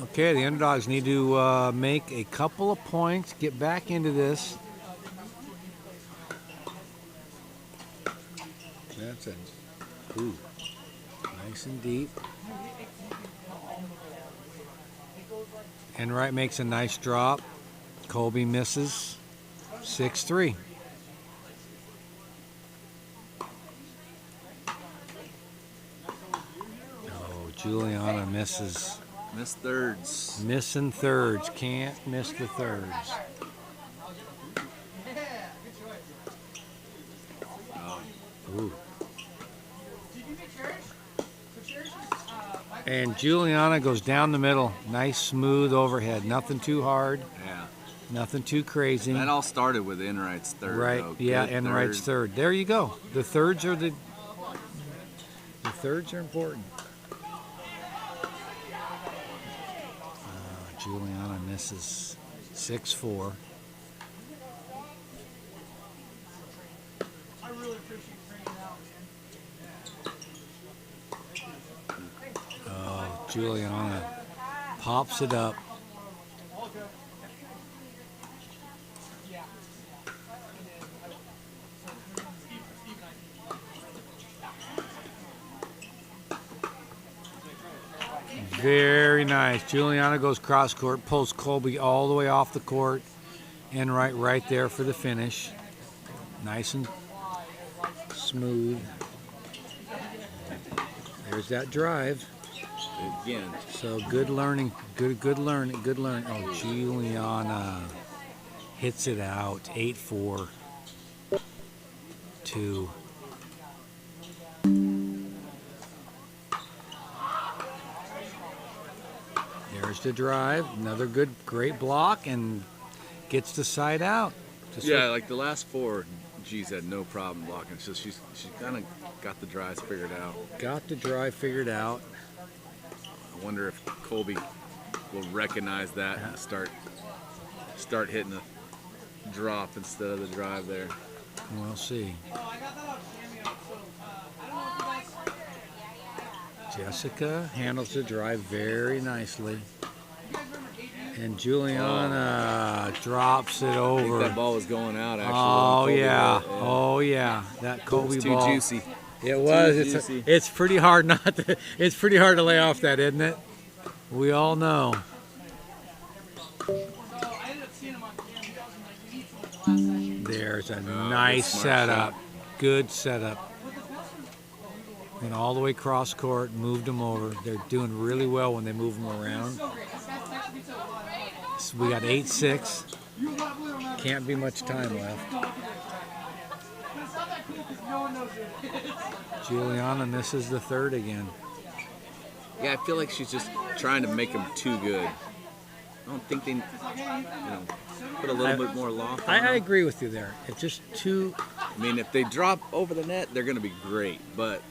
Okay, the underdogs need to make a couple of points, get back into this. That's it. Ooh, nice and deep. Enright makes a nice drop. Colby misses. 6-3. Oh, Juliana misses. Missed thirds. Missing thirds. Can't miss the thirds. Ooh. And Juliana goes down the middle. Nice, smooth overhead. Nothing too hard. Yeah. Nothing too crazy. That all started with Enright's third. Right. Though. Yeah, Good Enright's third. There you go. The thirds are important. Juliana misses 6-4. Oh, Juliana pops it up. Very nice. Juliana goes cross court, pulls Colby all the way off the court, and right there for the finish. Nice and smooth. There's that drive. Again. So good learning. Good learning. Oh, Juliana hits it out. 8-4. 2. There's the drive. Another great block, and gets the side out. Yeah, like the last 4, G's had no problem blocking. So she's kind of got the drives figured out. Got the drive figured out. I wonder if Colby will recognize that and start hitting a drop instead of the drive there. We'll see. Jessica handles the drive very nicely. And Juliana drops it over. I think that ball was going out, actually. Oh, yeah. Oh, yeah. That Colby too ball. Juicy. It was. Too juicy. It's pretty hard it's pretty hard to lay off that, isn't it? We all know. There's a nice setup. Good setup. Went all the way cross court, moved them over. They're doing really well when they move them around. So we got 8-6. Can't be much time left. Juliana misses the third again. Yeah, I feel like she's just trying to make them too good. I don't think they, put a little bit more loft on I them. agree with you there. It's just too. I mean, if they drop over the net, they're going to be great, but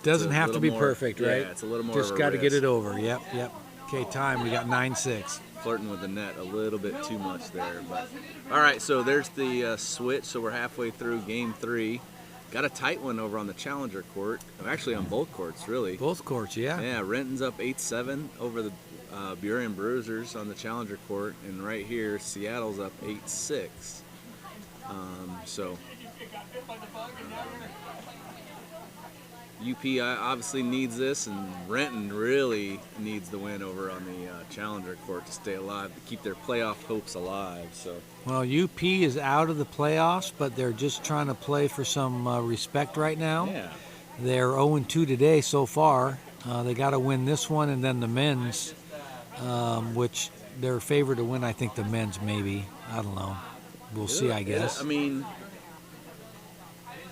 Doesn't have to be perfect, right? Yeah, it's a little more. Just of a got to get risk. it over. Yep. Okay, time. We got 9-6. Flirting with the net a little bit too much there, but all right. So there's the switch. So we're halfway through game 3. got a tight one over on the Challenger court. Actually, on both courts, really. Both courts, yeah. Yeah, Renton's up 8-7 over the Burien Bruisers on the Challenger court, and right here, Seattle's up 8-6. So UP obviously needs this, and Renton really needs the win over on the Challenger court to stay alive, to keep their playoff hopes alive. So. Well, UP is out of the playoffs, but they're just trying to play for some respect right now. Yeah. They're 0-2 today so far. They got to win this one, and then the men's, which they're favored to win. I think the men's maybe. I don't know. We'll see, I guess. I mean,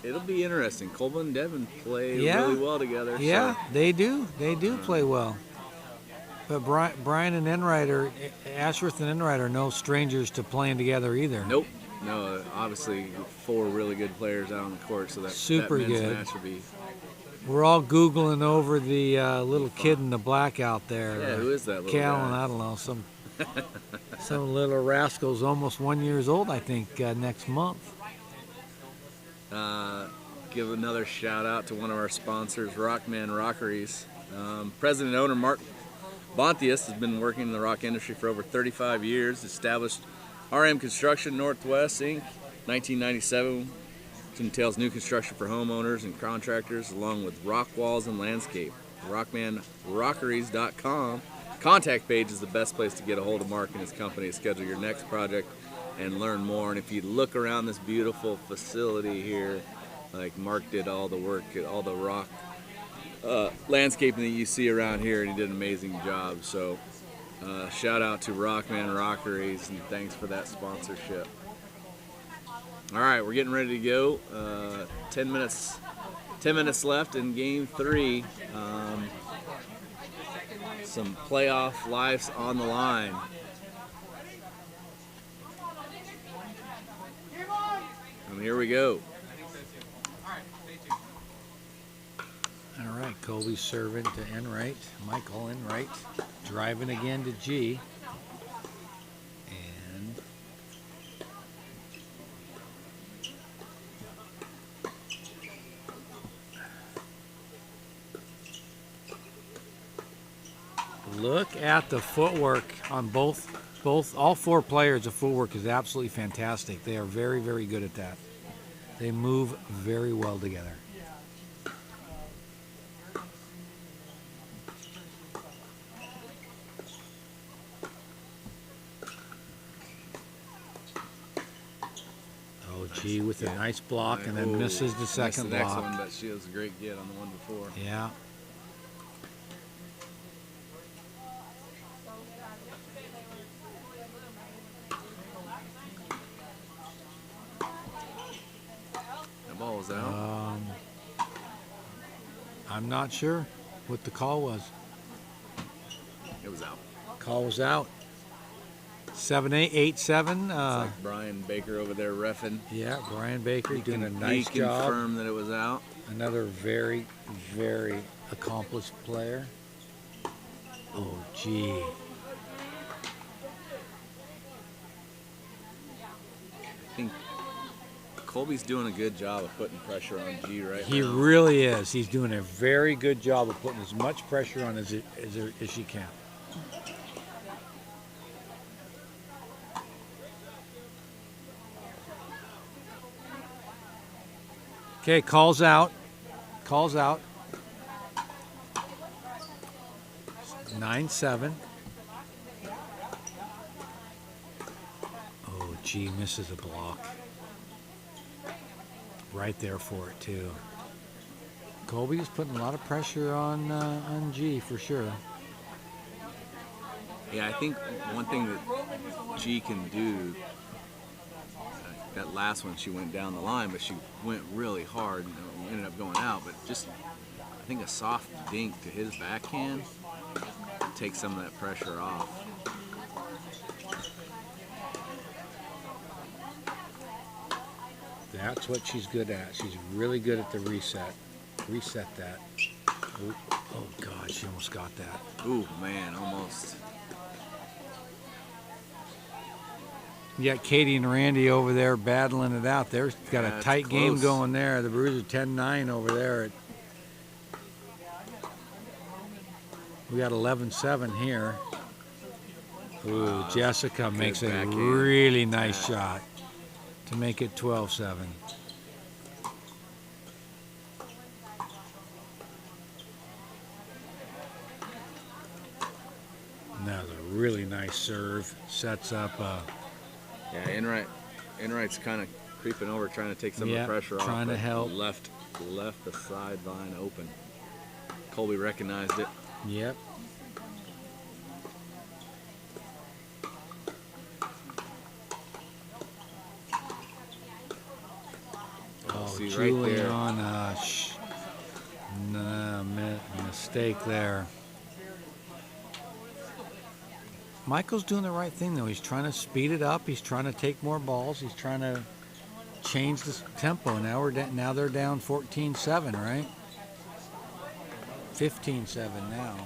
it'll be interesting. Colvin and Devin play really well together. Yeah, so. they do. They do play well. But Brian and Enright Ashworth and Enright are no strangers to playing together either. Nope. No, obviously 4 really good players out on the court, so that super that men's good. match will be. We're all Googling over the little kid in the black out there. Yeah, who is that little Callan, guy? I don't know. Some little rascal's almost 1 year old, I think, next month. Give another shout out to one of our sponsors, Rockman Rockeries. President and owner Mark Bontius has been working in the rock industry for over 35 years. Established RM Construction Northwest, Inc., 1997, which entails new construction for homeowners and contractors, along with rock walls and landscape. RockmanRockeries.com. Contact page is the best place to get a hold of Mark and his company to schedule your next project and learn more. And if you look around this beautiful facility here, like Mark did all the work, all the rock landscaping that you see around here, and he did an amazing job. So shout out to Rockman Rockeries, and thanks for that sponsorship. All right, we're getting ready to go. 10 minutes left in game 3. Some playoff lives on the line. And here we go. All right, Colby serving to Enright. Michael Enright driving again to G. And look at the footwork on all 4 players. The footwork is absolutely fantastic. They are very, very good at that. They move very well together. Oh, G with a nice block and then misses the second next block. one, but she was a great get on the one before. Yeah. That ball was out. I'm not sure what the call was. It was out. Call was out. 7-8, 8-7. Like Brian Baker over there reffing. Yeah, Brian Baker doing a nice He job. confirmed that it was out. Another very, very accomplished player. Oh, gee. I think Colby's doing a good job of putting pressure on G right now. He really is. He's doing a very good job of putting as much pressure on as she can. Okay, calls out. 9-7. Oh, gee, misses a block. Right there for it, too. Colby is putting a lot of pressure on G, for sure. Yeah, I think one thing that G can do, that last one she went down the line, but she went really hard and ended up going out, but just, I think a soft dink to his backhand takes some of that pressure off. That's what she's good at. She's really good at the reset. Reset that. Ooh. Oh, God, she almost got that. Ooh, man, almost. You got Katie and Randy over there battling it out. They've got a tight game close. going there. The Brewers are 10-9 over there. We got 11-7 here. Ooh, Jessica makes a backhand. really nice shot to make it 12-7. That was a really nice serve. Sets up. Yeah, Enright's kind of creeping over, trying to take some of the pressure off. Trying to but help. Left the sideline open. Colby recognized it. Yep. Oh, See right Julian, there. mistake there. Michael's doing the right thing, though. He's trying to speed it up. He's trying to take more balls. He's trying to change the tempo. Now they're down 14-7, right? 15-7 now.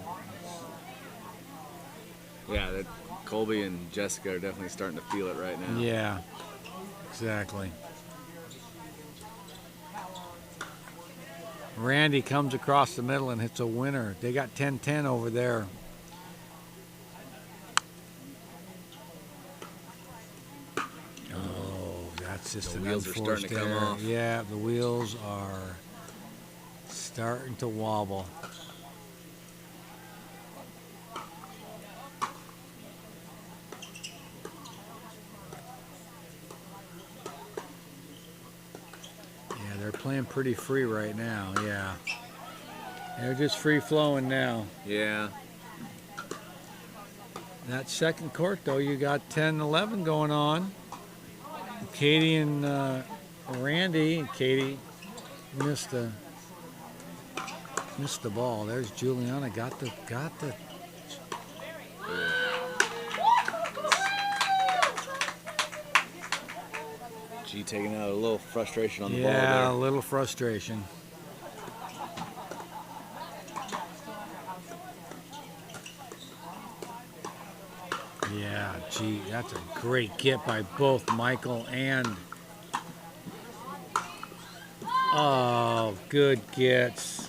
Yeah, Colby and Jessica are definitely starting to feel it right now. Yeah, exactly. Randy comes across the middle and hits a winner. They got 10-10 over there. Oh, that's just The an wheels are starting to come error. off. Yeah, the wheels are starting to wobble. Yeah, they're playing pretty free right now. Yeah, they're just free flowing now. Yeah. That second court, though, you got 10-11 going on. Katie and Randy. Katie missed the ball. There's Juliana. Got the. G taking out a little frustration on the ball Yeah, there. a little frustration. Yeah, gee, that's a great get by both Michael and. Oh, good gets.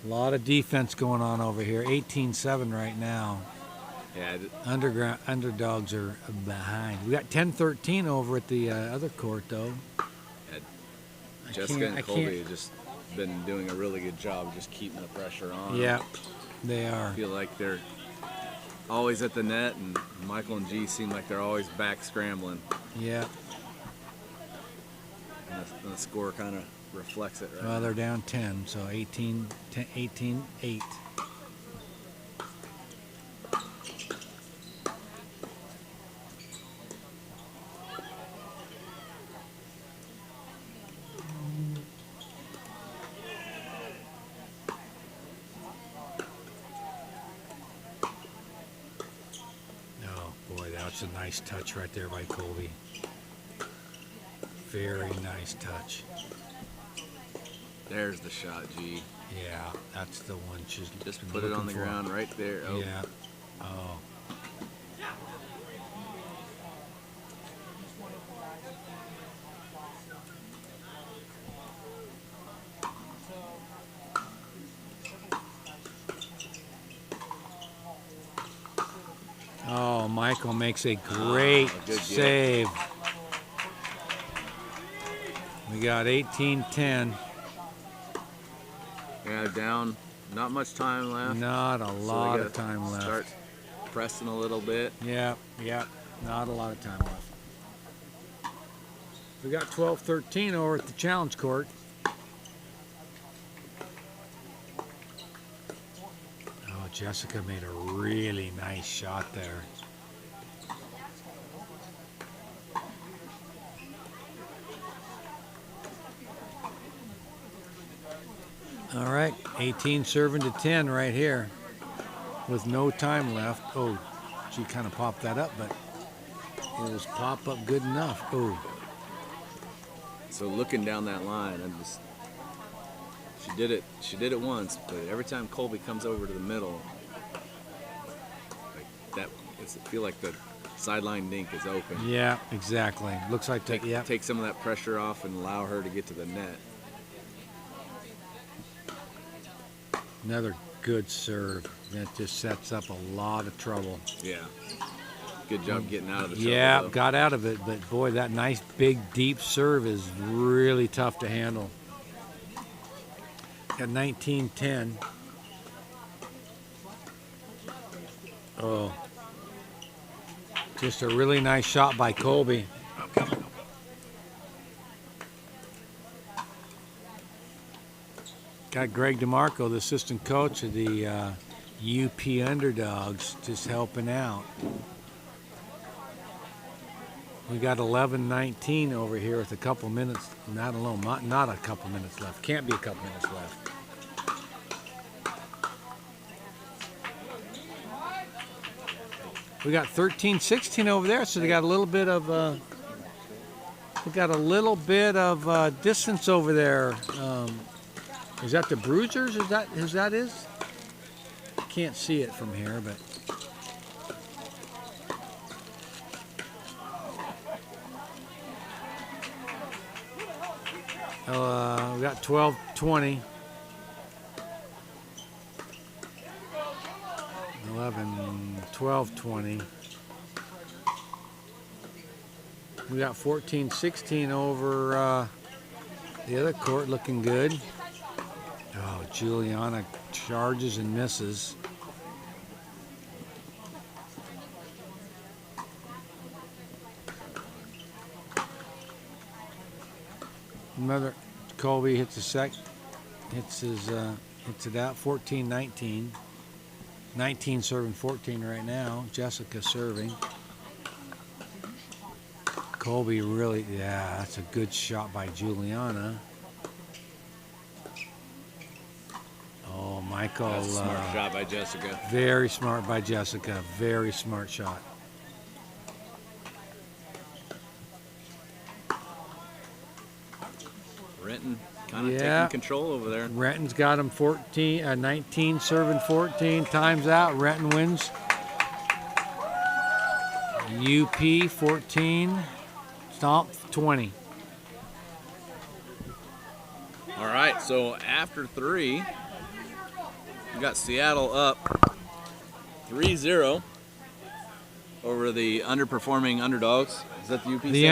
A lot of defense going on over here. 18-7 right now. Yeah. Underdogs are behind. We got 10-13 over at the other court, though. Yeah, Jessica and Colby have just been doing a really good job of just keeping the pressure on. Yeah, they are. I feel like they're always at the net, and Michael and G seem like they're always back scrambling. Yeah. And the score kind of reflects it, right? Well, they're down 10, so 18-8. Oh, boy, that's a nice touch right there by Colby. Very nice touch. There's the shot, G. Yeah, that's the one she's Just been put it on the looking for. ground right there. Oh. Yeah. Oh. Oh, Michael makes a great good get. save. We got 18-10. Yeah, down. Not much time left. Not a So they lot gotta of time left. Start pressing a little bit. Yeah, not a lot of time left. We got 12-13 over at the challenge court. Oh, Jessica made a really nice shot there. All right, 18 serving to 10 right here with no time left. Oh, she kind of popped that up, but it was pop up good enough. Oh. So looking down that line, she did it once, but every time Colby comes over to the middle, like that, I feel like the sideline dink is open. Yeah, exactly. Looks like that. Yeah. Take some of that pressure off and allow her to get to the net. Another good serve. That just sets up a lot of trouble. Yeah. Good job getting out of the trouble. Yeah, though. got out of it, but boy, that nice big deep serve is really tough to handle. At 19-10. Oh. Just a really nice shot by Colby. Got Greg DeMarco, the assistant coach of the UP Underdogs, just helping out. We got 11-19 over here with a couple minutes, not a couple minutes left. Can't be a couple minutes left. We got 13-16 over there, so they got a little bit of distance over there. Is that the Bruisers? Is that is? Can't see it from here, but. We got 12-20. 12-20. We got 14-16 over the other court, looking good. Oh, Juliana charges and misses. Another Colby hits hits it out. 14-19. 19 serving 14 right now. Jessica serving. Colby really, yeah, that's a good shot by Juliana. Oh, Michael. That's a smart shot by Jessica. Very smart by Jessica. Very smart shot. Renton kind of taking control over there. Renton's got him 19 serving 14. Time's out. Renton wins. UP 14. Stomp 20. All right, so after 3, we got Seattle up 3-0 over the underperforming Underdogs. Is that the UP? The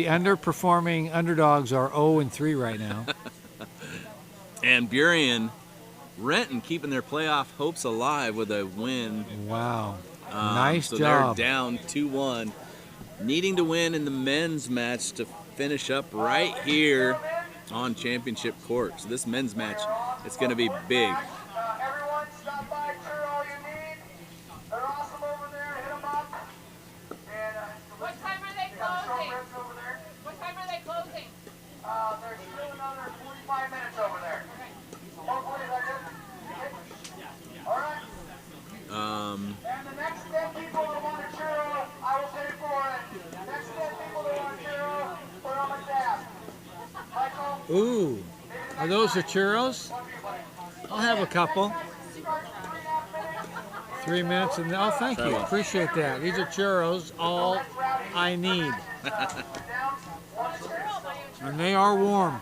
underperforming Underdogs are 0-3 right now. And Burien, Renton keeping their playoff hopes alive with a win. Wow. Nice so job. They're down 2-1, needing to win in the men's match to finish up right here on championship court. So this men's match, it's going to be big. Everyone stop by, sure all you need. They're awesome over there. Hit them up. And, what time are they closing? Over there. What time are they closing? There's still another 45 minutes over there. Hopefully that is. All right. And the next 10 people that want a churro, I will pay for it. Next 10 people that want a churro, put on my tab. Michael? Ooh, are those the churros? I'll have a couple. 3 minutes and oh, thank you. Appreciate that. These are churros, all I need. And they are warm.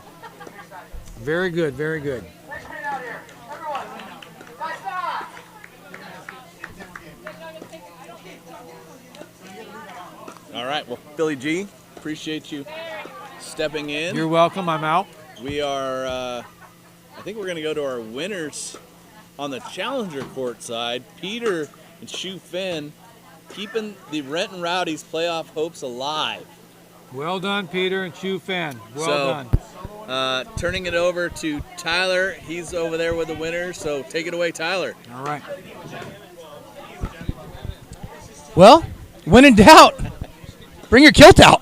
Very good, very good. All right, well, Philly G, appreciate you stepping in. You're welcome, I'm out. We are, I think we're going to go to our winners on the challenger court side. Peter and Shu Finn keeping the Renton Rowdies playoff hopes alive. Well done, Peter and Shu Finn. Well done. Turning it over to Tyler. He's over there with the winners, so take it away, Tyler. All right. Well, when in doubt, bring your kilt out.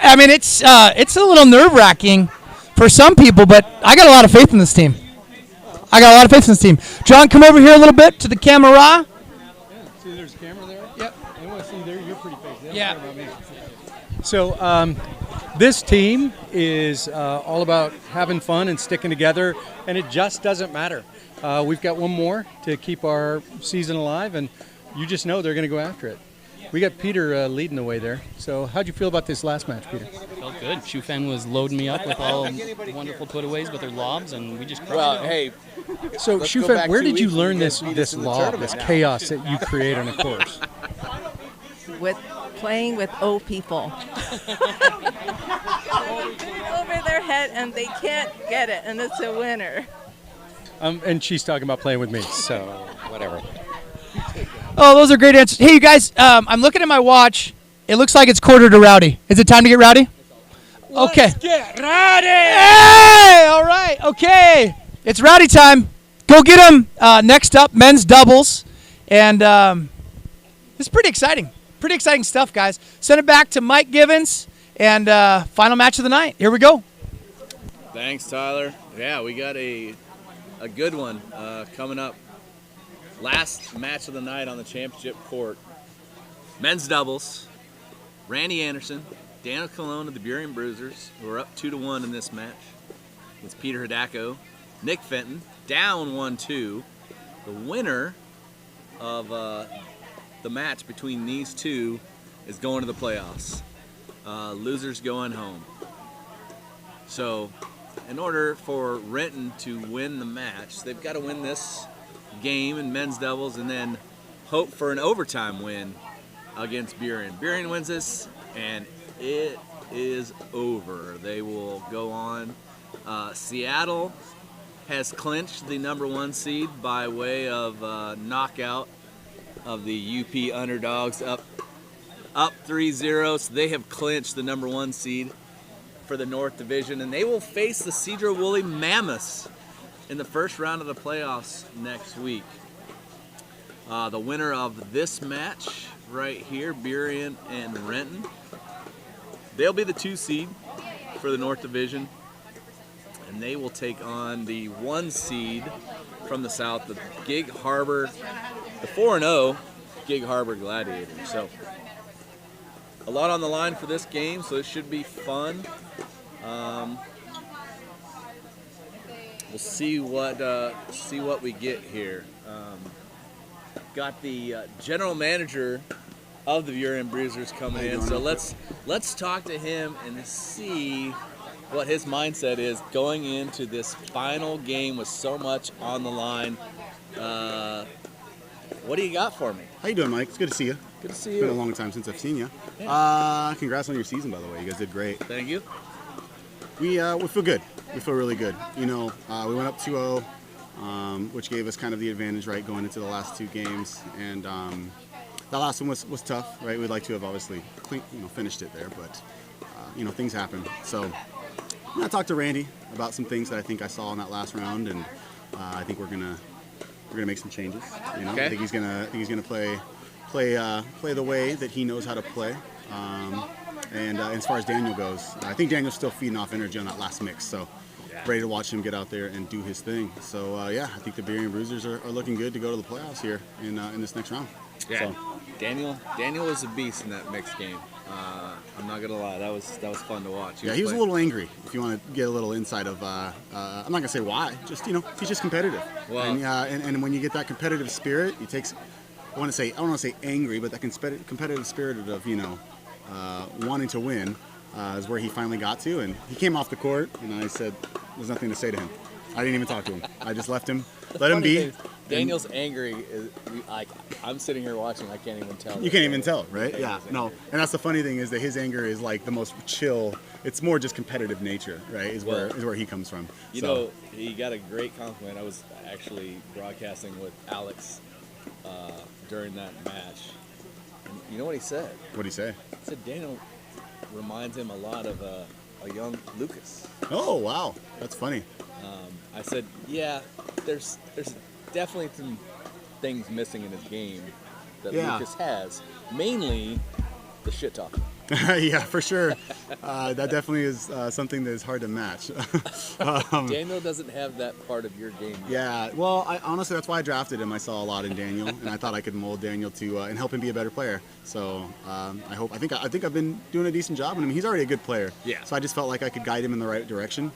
I mean, it's a little nerve-wracking for some people, but I got a lot of faith in this team. John, come over here a little bit to the camera. Yeah, see, there's a camera there? Yep. They want to see your pretty face. They don't Yeah. care about me. So This team is all about having fun and sticking together, and it just doesn't matter. We've got one more to keep our season alive, and you just know they're going to go after it. We got Peter leading the way there. So how'd you feel about this last match, Peter? Felt good. Shufan was loading me up with all wonderful putaways with their lobs, and we just crushed Well, it. hey. So Shufan, where did you learn this lob, this chaos that you create on a course? With playing with old people. Put it over their head and they can't get it, and it's a winner. And she's talking about playing with me, so whatever. Oh, those are great answers. Hey, you guys, I'm looking at my watch. It looks like it's quarter to rowdy. Is it time to get rowdy? Okay. Let's get rowdy! Hey! All right, okay. It's rowdy time. Go get them. Next up, men's doubles. And it's pretty exciting. Pretty exciting stuff, guys. Send it back to Mike Givens. And final match of the night. Here we go. Thanks, Tyler. Yeah, we got a good one coming up. Last match of the night on the championship court. Men's doubles. Randy Anderson, Daniel Colon of the Burien Bruisers, who are up 2-1 in this match. It's Peter Hidako. Nick Fenton, down 1-2. The winner of the match between these two is going to the playoffs. Losers going home. So, in order for Renton to win the match, they've got to win this game in men's doubles and then hope for an overtime win against Burien. Burien wins this and it is over. They will go on. Seattle has clinched the #1 seed by way of knockout of the UP underdogs up 3-0. So they have clinched the #1 seed for the North Division, and they will face the Cedro Woolley Mammoths in the first round of the playoffs next week. The winner of this match right here, Burien and Renton, they'll be the 2 seed for the North Division, and they will take on the 1 seed from the South, the Gig Harbor, the 4-0 Gig Harbor Gladiators. So a lot on the line for this game, so it should be fun. We'll see what we get here. Got the general manager of the Burien Bruisers coming in, so let's talk to him and see what his mindset is going into this final game with so much on the line. What do you got for me? How you doing, Mike? It's good to see you. Good to see It's you. been a long time since I've seen you. Yeah. Congrats on your season, by the way. You guys did great. Thank you. We feel good. We feel really good. You know, we went up 2-0, which gave us kind of the advantage, right, going into the last 2 games. And that last one was tough, right? We'd like to have obviously finished it there, but things happen. So I talked to Randy about some things that I think I saw in that last round, and I think we're gonna make some changes. Okay. I think he's gonna play the way that he knows how to play. And as far as Daniel goes, I think Daniel's still feeding off energy on that last mix, so ready to watch him get out there and do his thing. So I think the Burien Bruisers are looking good to go to the playoffs here in this next round. Yeah, So, Daniel was a beast in that mixed game. I'm not gonna lie, that was fun to watch. he was a little angry. If you want to get a little insight of, I'm not gonna say why. Just he's just competitive. Well, and when you get that competitive spirit, it takes. I don't want to say angry, but that competitive spirit of wanting to win is where he finally got to. And he came off the court, and I said, "There's nothing to say to him." I didn't even talk to him. I just left him, let him be. Daniel's angry. I'm sitting here watching. I can't even tell. You can't even tell, right? Yeah, no. And that's the funny thing is that his anger is like the most chill. It's more just competitive nature, right? Is where he comes from. You know, he got a great compliment. I was actually broadcasting with Alex during that match. And you know what he said? What'd he say? He said Daniel reminds him a lot of a young Lucas. Oh, wow. That's funny. I said, yeah, there's definitely some things missing in his game that Yeah. Lucas has. Mainly the shit talking. Yeah, for sure. That definitely is something that is hard to match. Daniel doesn't have that part of your game yet. Yeah, well, honestly, that's why I drafted him. I saw a lot in Daniel, and I thought I could mold Daniel to and help him be a better player. So I think I've been doing a decent job, and I mean, he's already a good player. Yeah. So I just felt like I could guide him in the right direction,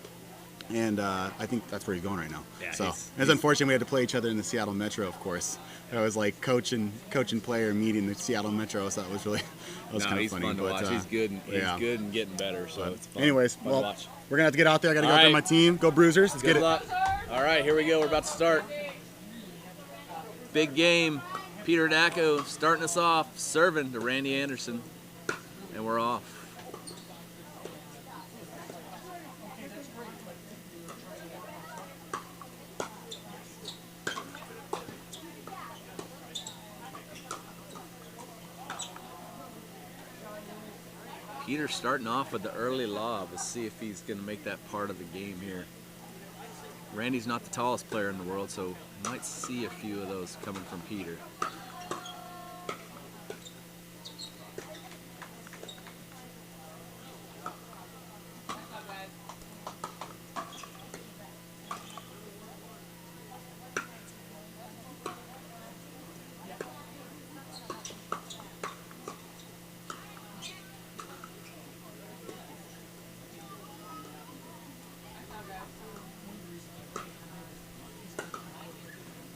and I think that's where he's going right now. Yeah, so it's unfortunate we had to play each other in the Seattle Metro, of course. It was like coach and player meeting the Seattle Metro, so that was really kind of he's funny. fun to watch. He's good. He's yeah. good and getting better. So it's fun. Anyways, fun to well, watch. we're gonna have to get out there. I gotta go out there with my team. Go Bruisers. Let's Good get it. luck. All right, here we go. We're about to start. Big game. Peter Dacko starting us off, serving to Randy Anderson, and we're off. Peter starting off with the early lob. Let's see if he's going to make that part of the game here. Randy's not the tallest player in the world, so you might see a few of those coming from Peter.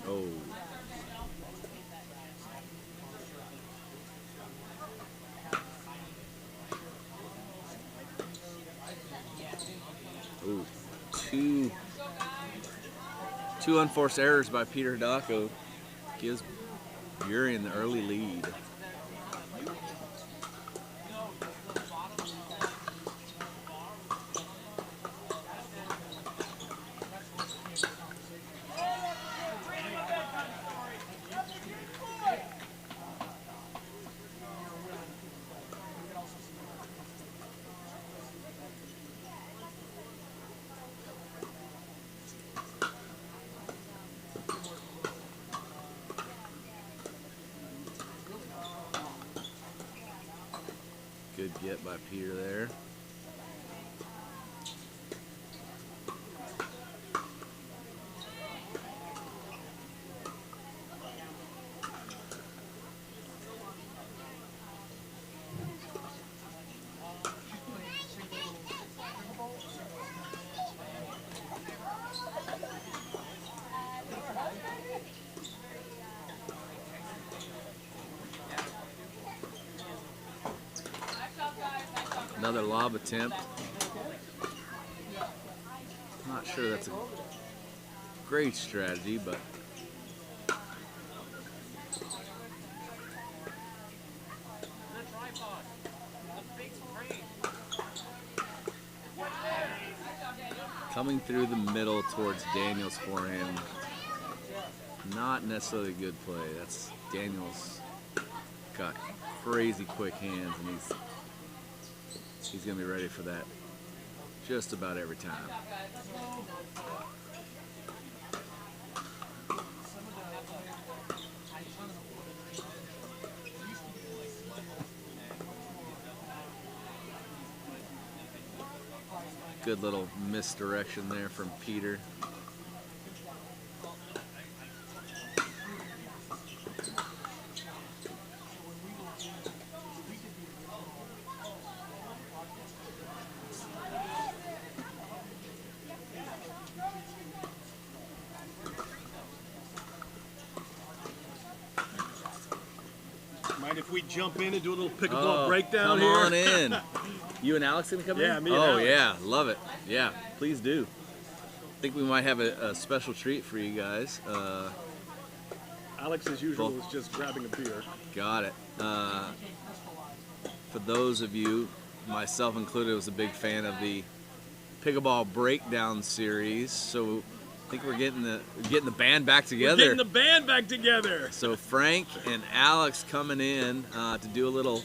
Oh. Ooh. Two unforced errors by Peter Dacko gives Burien the early lead. Good get by Peter there. Another lob attempt. Not sure that's a great strategy, but coming through the middle towards Daniel's forehand. Not necessarily a good play. That's Daniel's got crazy quick hands, and he's going to be ready for that just about every time. Good little misdirection there from Peter. Mind if we jump in and do a little pickleball breakdown come here? on in. You and Alex gonna come in? Yeah, me and Oh Alex. yeah, love it. Yeah, please do. I think we might have a special treat for you guys. Alex, as usual, was just grabbing a beer. Got it. For those of you, myself included, was a big fan of the pickleball breakdown series. So I think we're getting the band back together. We're getting the band back together. So Frank and Alex coming in to do a little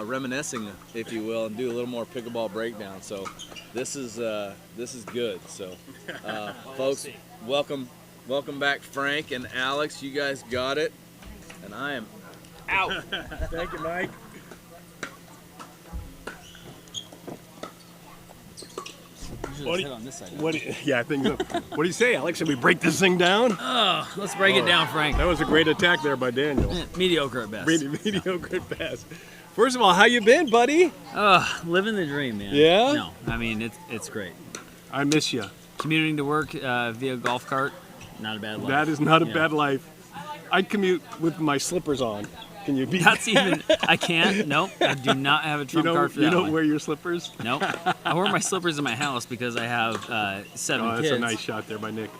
reminiscing, if you will, and do a little more pickleball breakdown. So this is good. So folks, welcome back, Frank and Alex. You guys got it, and I am out. Thank you, Mike. What do hit you- on this side. Yeah, I think so. What do you say, Alex? Should we break this thing down? Oh, let's break it down, Frank. That was a great attack there by Daniel. Mediocre at best. Mediocre at best. First of all, how you been, buddy? Living the dream, man. Yeah? No, I mean, it's great. I miss you. Commuting to work via golf cart, not a bad life. That is not a You bad know. life. I commute with my slippers on. Can you beat That's even, I can't. Nope. I do not have a trump card for that You don't one. wear your slippers? Nope. I wear my slippers in my house because I have 7 Oh, that's kids. a nice shot there by Nick.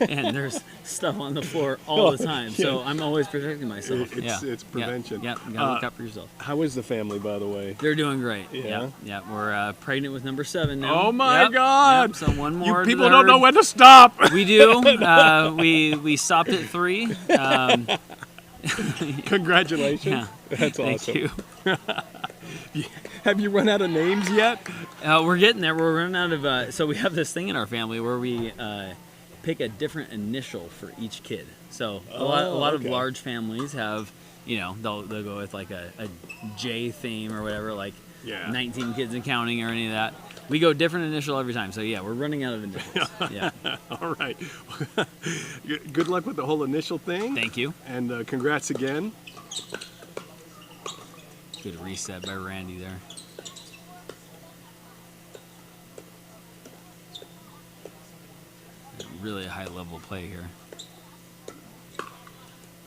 And there's stuff on the floor all the time, so Yeah. I'm always protecting myself. It's prevention. Yeah, you gotta look out for yourself. How is the family, by the way? They're doing great. Yeah? Yeah. We're pregnant with number 7 now. Oh my Yep, God! Yep, so one more. You to people the don't know herd. when to stop. We do. We stopped at 3. Congratulations. Yeah. That's Thank awesome. you. Have you run out of names yet? We're getting there. We're running out of. So we have this thing in our family where we pick a different initial for each kid. So a lot of okay. large families have, they'll go with like a J theme or whatever, like 19 kids and counting or any of that. We go different initial every time. So yeah, we're running out of initials. Yeah. All right. Good luck with the whole initial thing. Thank you. And congrats again. Good reset by Randy there. Really a high level play here.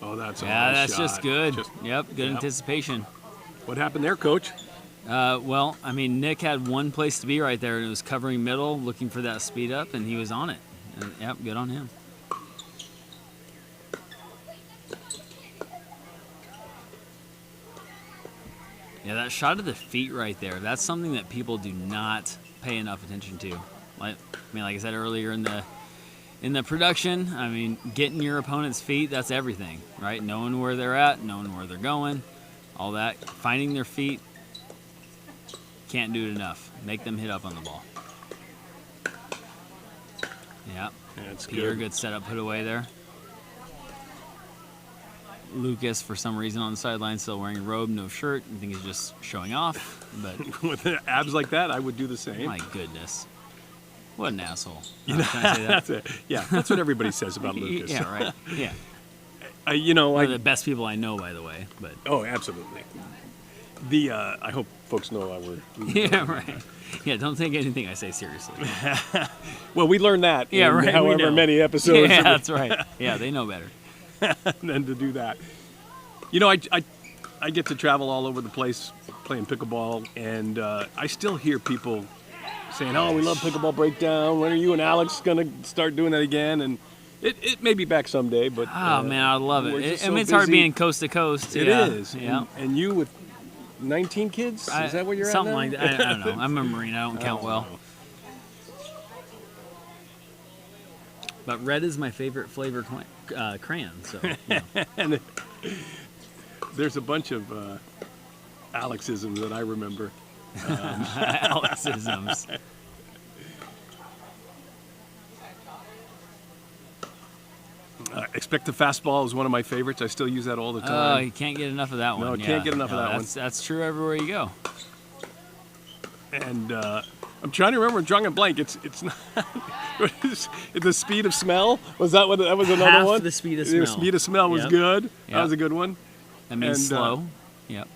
Oh, that's a Yeah, nice that's shot. just good. Yep, good Yep. anticipation. What happened there, Coach? Well, I mean, Nick had one place to be right there, and it was covering middle, looking for that speed up, and he was on it. And, yep, good on him. Yeah, that shot of the feet right there, that's something that people do not pay enough attention to. Like I said earlier in the production, I mean, getting your opponent's feet, that's everything, right? Knowing where they're at, knowing where they're going, all that. Finding their feet, can't do it enough. Make them hit up on the ball. Yeah. That's Peter, good. setup, put away there. Lucas, for some reason, on the sideline, still wearing a robe, no shirt. I think he's just showing off. But with abs like that, I would do the same. My goodness. What an asshole. You know, Can I say that? that's it. Yeah, that's what everybody says about Lucas. Yeah, right. Yeah. One of the best people I know, by the way. But oh, absolutely. I hope folks know we're yeah, right. Yeah, don't take anything I say seriously. Well, we learned that. Yeah, in right. However many episodes. Yeah, that's right. Yeah, they know better. Than to do that. You know, I get to travel all over the place playing pickleball, and I still hear people saying, "Oh, we love pickleball breakdown. When are you and Alex gonna start doing that again?" And it may be back someday, but oh man, I love we're it. just I mean, so it's hard busy. being coast to coast. It Yeah. is. Yeah. And you with 19 kids? Is that what you're something at? like that. I don't know. I'm a Marine. I don't count well. know. But red is my favorite flavor crayon. So you know. And there's a bunch of Alexisms that I remember. Alexisms. Expect the fastball is one of my favorites. I still use that all the Oh, time. you can't get enough of that one. No, I can't get enough of that one. That's true everywhere you go. And I'm trying to remember, I'm drawing a blank. It's not. The speed of smell, was that what that was? Another Half one. the speed of The smell. speed of smell was Yep. good. Yep. That was a good one. That means And, slow. Yep.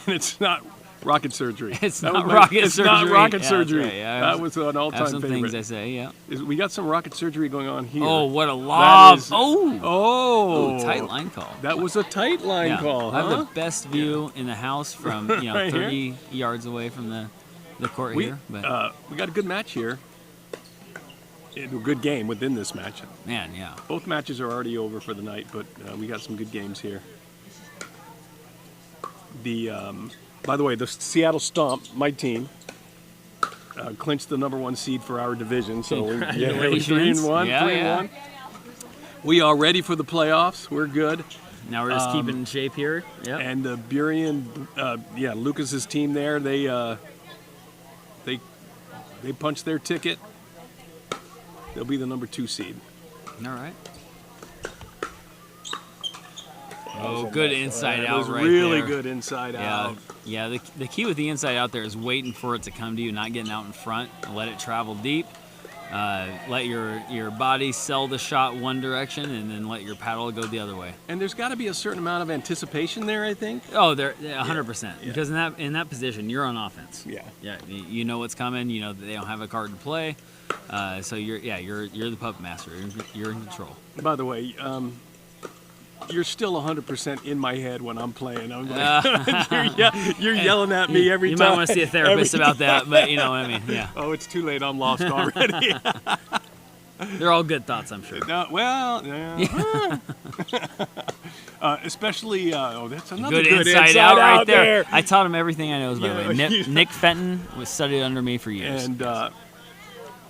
And it's not rocket surgery. It's That not was rocket it's surgery. not rocket Yeah, surgery. that's right. Yeah, that was an all-time have some favorite. things I say. Yeah. We got some rocket surgery going on here. Oh, what a lob! That is- Oh, oh, tight line call. That was a tight line Yeah. call. I have huh? the best view in the house from Right here? 30 yards away from the court We, here. But we got a good match here. A good game within this match. man, yeah. Both matches are already over for the night, but we got some good games here. By the way, the Seattle Stomp, my team, clinched the #1 seed for our division. So we're 3-1. Yeah, 3-1. We are ready for the playoffs. We're good. Now we're just keeping in shape here. Yep. And the Burien, Lucas's team there, they punched their ticket. They'll be the #2 seed. All right. Oh, good inside It out was right really there. good inside Yeah. out. Yeah, the key with the inside out there is waiting for it to come to you, not getting out in front, and let it travel deep. Let your body sell the shot one direction, and then let your paddle go the other way. And there's got to be a certain amount of anticipation there, I think. Oh, there 100%. Because in that position, you're on offense. Yeah. Yeah. You know what's coming. You know that they don't have a card to play. So you're the puppet master. You're in control. By the way, you're still 100% in my head when I'm playing. I'm like, you're yelling at me every time. You might want to see a therapist about that, but you know what I mean. Yeah. Oh, it's too late. I'm lost already. They're all good thoughts, I'm sure. No, well, yeah. Especially, that's another good inside out right there. I taught him everything I know. By the way, Nick Fenton was studied under me for years. And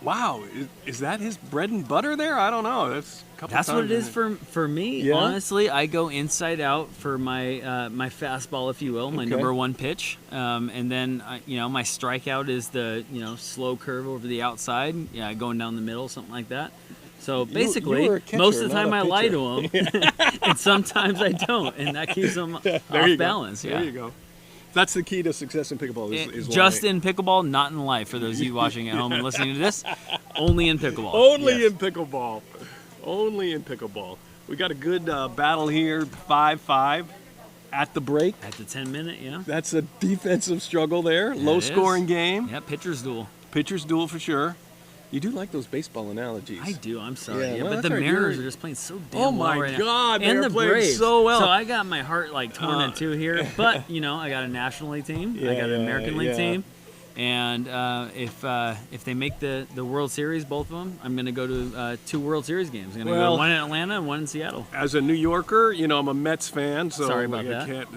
wow, is that his bread and butter there? I don't know. That's what it is for me. Yeah? Honestly, I go inside out for my my fastball, if you will, my number one pitch, and then my strikeout is the slow curve over the outside, going down the middle, something like that. So basically, you were a catcher, most of the not time a I lie pitcher. to them, and sometimes I don't, and that keeps them off balance. There you go. That's the key to success in pickleball. Is just in pickleball, not in life. For those of you watching at home and listening to this, only in pickleball. Only in pickleball. Only in pickleball. We got a good battle here, 5-5 at the break. At the 10-minute, yeah. That's a defensive struggle there. Low-scoring game. Yeah, pitcher's duel. Pitcher's duel for sure. You do like those baseball analogies. I do. I'm sorry. Yeah, Yeah, well, but the that's right. Mariners are just playing so damn Oh well my right now. God, and they're the playing Braves. so well. So I got my heart like torn in two here. But I got a National League team. I got an American League team. And if they make the World Series, both of them, I'm going to go to 2 World Series games. I'm going to go one in Atlanta and one in Seattle. As a New Yorker, I'm a Mets fan, so Sorry about I that. can't,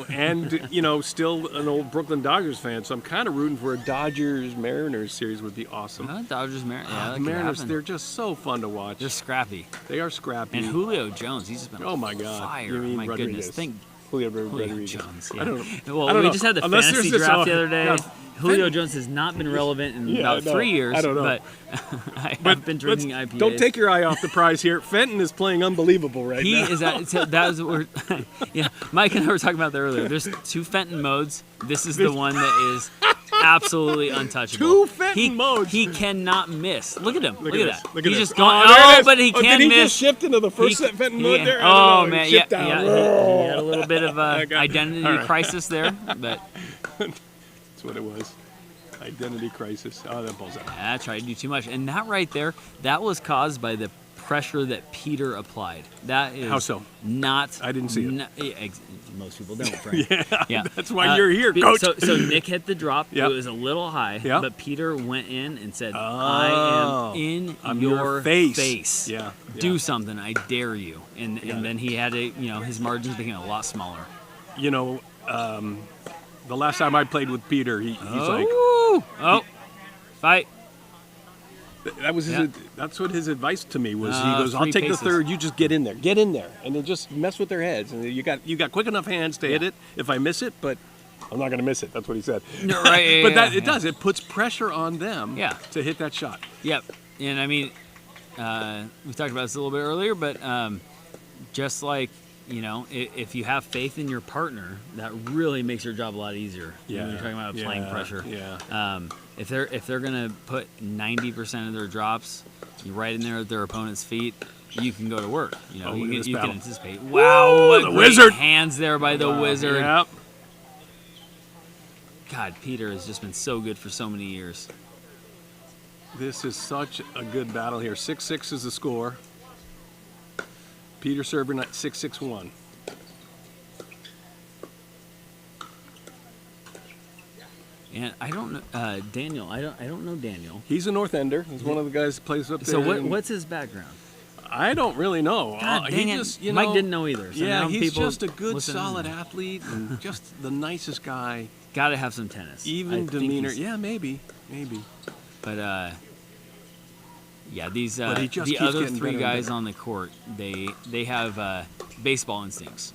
and still an old Brooklyn Dodgers fan, so I'm kind of rooting for a Dodgers-Mariners series would be awesome. Dodgers-Mariners, yeah, that the could Mariners, happen. they're just so fun to watch. They're scrappy. They are scrappy. And Julio Jones, he's just been oh my God, fire. You mean My Rodriguez. goodness, Julio Rodriguez. Jones. Yeah. I don't know. Well, I don't we know. just had the Unless fantasy there's this, draft the other day. yeah. Julio Jones has not been relevant in about 3 years, I don't know. but I've been drinking IPAs. Don't take your eye off the prize here. Fenton is playing unbelievable right now. He is that is what we're yeah. Mike and I were talking about that earlier. There's 2 Fenton modes. This is the one that is absolutely untouchable. 2 Fenton modes. He cannot miss. Look at him. Look at that. Look He's at just this. gone. there it is. But he can did he miss. just shift into the first Fenton mode there? I Oh don't know. man, He shipped down. he had a little bit of identity crisis there, but that's what it was. Identity crisis. Oh, that ball's out. I tried to do too much, and that right there, that was caused by the pressure that Peter applied. That is How so? Not. I didn't see it. Most people don't, Frank. Yeah, that's why you're here, Coach. So Nick hit the drop. Yep. It was a little high, Yep. but Peter went in and said, "I am in I'm your face." Yeah. Yeah. Do something. I dare you." And then he had to, his margins became a lot smaller. The last time I played with Peter, he's like, fight. That was his. That's what his advice to me was. He goes, "I'll 3 take paces. the third. You just get in there, and then just mess with their heads. And you got quick enough hands to hit it. If I miss it, but I'm not going to miss it. That's what he said. No, right, but it does. It puts pressure on them. Yeah. To hit that shot. Yep. And I mean, we talked about this a little bit earlier, but just like if you have faith in your partner, that really makes your job a lot easier. Yeah. When you're talking about applying pressure. Yeah. If they're gonna put 90% of their drops right in there at their opponent's feet, you can go to work. You can anticipate. Wow, what the great wizard! Hands there by the wizard. Yep. God, Peter has just been so good for so many years. This is such a good battle here. 6-6 is the score. Peter serving at 6-6-1. And I don't know Daniel. I don't know Daniel. He's a North Ender. He's one of the guys that plays up there. So what's his background? I don't really know. God dang it. Just, Mike didn't know either. So yeah, now he's people just a good, listen. solid athlete and just the nicest guy. Got to have some tennis. Even I think demeanor. he's- Yeah, maybe. But yeah, these But he just the keeps other getting 3 better and guys better. on the court, they have baseball instincts.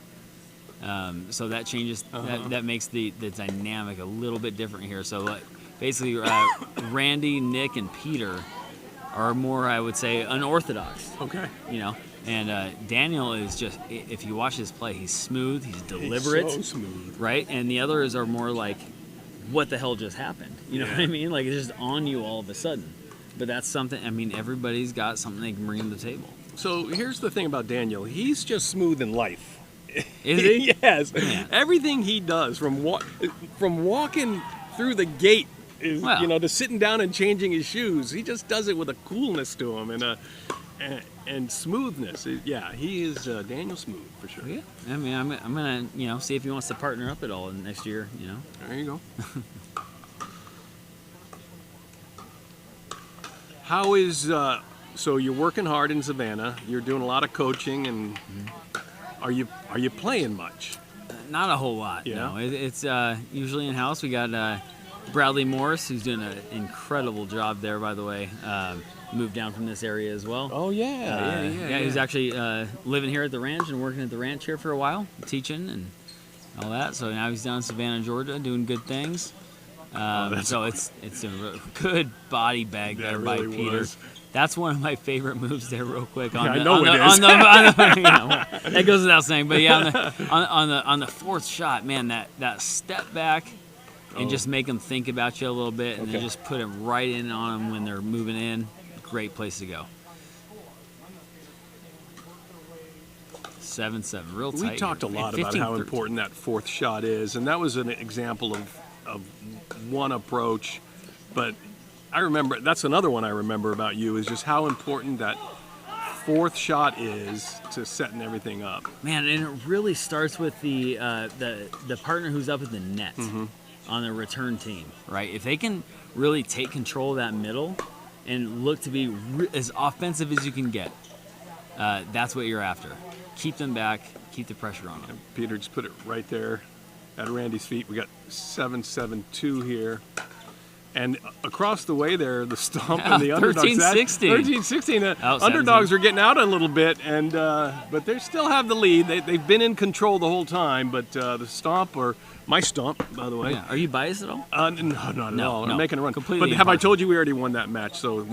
So that changes. That makes the dynamic a little bit different here. So like basically, Randy, Nick, and Peter are more, I would say, unorthodox. Okay. And Daniel is just, if you watch his play, he's smooth, he's deliberate. He's so smooth. Right? And the others are more like, what the hell just happened? You know what I mean? Like, it's just on you all of a sudden. But that's something, I mean, everybody's got something they can bring to the table. So here's the thing about Daniel. He's just smooth in life. Is he? Yes. Man. Everything he does, from walking through the gate, is, to sitting down and changing his shoes, he just does it with a coolness to him and smoothness. Yeah, he is Daniel Smooth for sure. Yeah. I mean, I'm gonna see if he wants to partner up at all next year. There you go. How is so you're working hard in Savannah? You're doing a lot of coaching, and are you playing much? Not a whole lot. Yeah. No, it's usually in house. We got Bradley Morris, who's doing an incredible job there, by the way. Moved down from this area as well. Oh yeah, yeah. He's actually living here at the ranch and working at the ranch here for a while, teaching and all that. So now he's down in Savannah, Georgia, doing good things. So it's a good body bag there by really Peter. was. That's one of my favorite moves there, real quick. I know it is. That goes without saying, but yeah, on the fourth shot, man, that step back and just make them think about you a little bit, and then just put it right in on them when they're moving in. Great place to go. 7-7, real tight. We talked a lot about how important that fourth shot is, and that was an example of one approach. But I remember, that's another one I remember about you, is just how important that fourth shot is to setting everything up. Man, and it really starts with the partner who's up at the net on the return team, right? If they can really take control of that middle and look to be as offensive as you can get, that's what you're after. Keep them back, keep the pressure on them. Peter just put it right there at Randy's feet. We got 7-7-2 here. And across the way there, the stomp and the underdogs. 13-16. 13-16. Underdogs are getting out a little bit, and but they still have the lead. They've been in control the whole time, but the stomp, or my stomp, by the way. Yeah. Are you biased at all? No, not at all. I'm making a run. Completely but have I told you we already won that match? So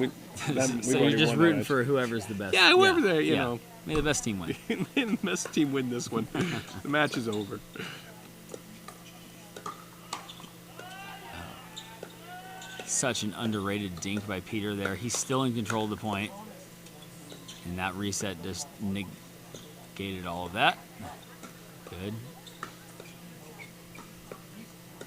so you're just rooting for whoever's the best. Yeah, whoever there, you know. May the best team win. May the best team win this one. The match is over. Such an underrated dink by Peter there. He's still in control of the point. And that reset just negated all of that. Good.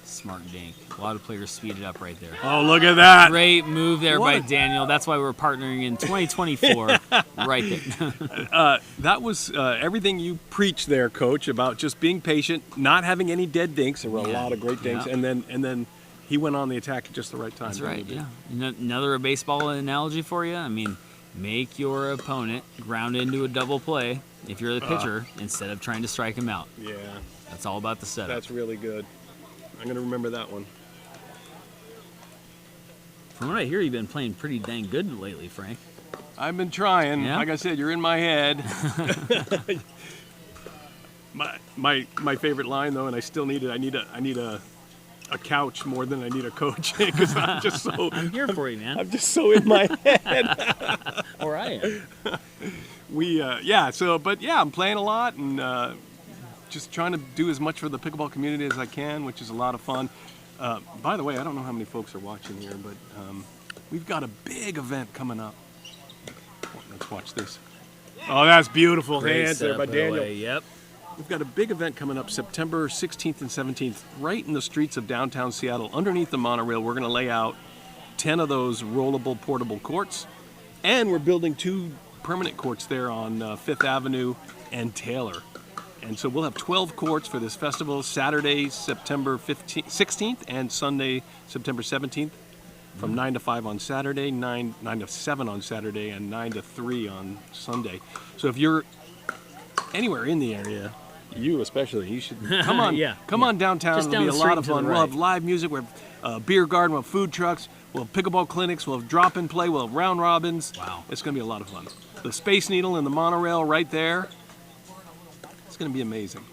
Smart dink. A lot of players speeded up right there. Oh, look at that. Great move there by Daniel. That's why we're partnering in 2024. Right there. That was everything you preached there, Coach, about just being patient, not having any dead dinks. There were a lot of great dinks. And then he went on the attack at just the right time. That's right, yeah. Another baseball analogy for you. I mean, make your opponent ground into a double play if you're the pitcher instead of trying to strike him out. Yeah. That's all about the setup. That's really good. I'm going to remember that one. From what I hear, you've been playing pretty dang good lately, Frank. I've been trying. Yeah? Like I said, you're in my head. my favorite line, though, and I still need it. I need a couch more than I need a coach, because I'm just so. I'm here for you, man. I'm just so in my head. Or I am. I'm playing a lot and just trying to do as much for the pickleball community as I can, which is a lot of fun. By the way, I don't know how many folks are watching here, but we've got a big event coming up. Let's watch this. Oh, that's beautiful. Great Hands there by Daniel. Yep. We've got a big event coming up September 16th and 17th, right in the streets of downtown Seattle, underneath the monorail. We're going to lay out 10 of those rollable, portable courts, and we're building 2 permanent courts there on Fifth Avenue and Taylor. And so we'll have 12 courts for this festival, Saturday, September 16th, and Sunday, September 17th, from 9 to 5 on Saturday, 9 to 7 on Saturday, and 9 to 3 on Sunday. So if you're anywhere in the area, you especially, you should come on. Come on downtown. It'll be a lot of fun. We'll have live music. We'll have beer garden. We'll have food trucks. We'll have pickleball clinics. We'll have drop and play. We'll have round robins. Wow. It's going to be a lot of fun. The Space Needle and the monorail right there. It's going to be amazing.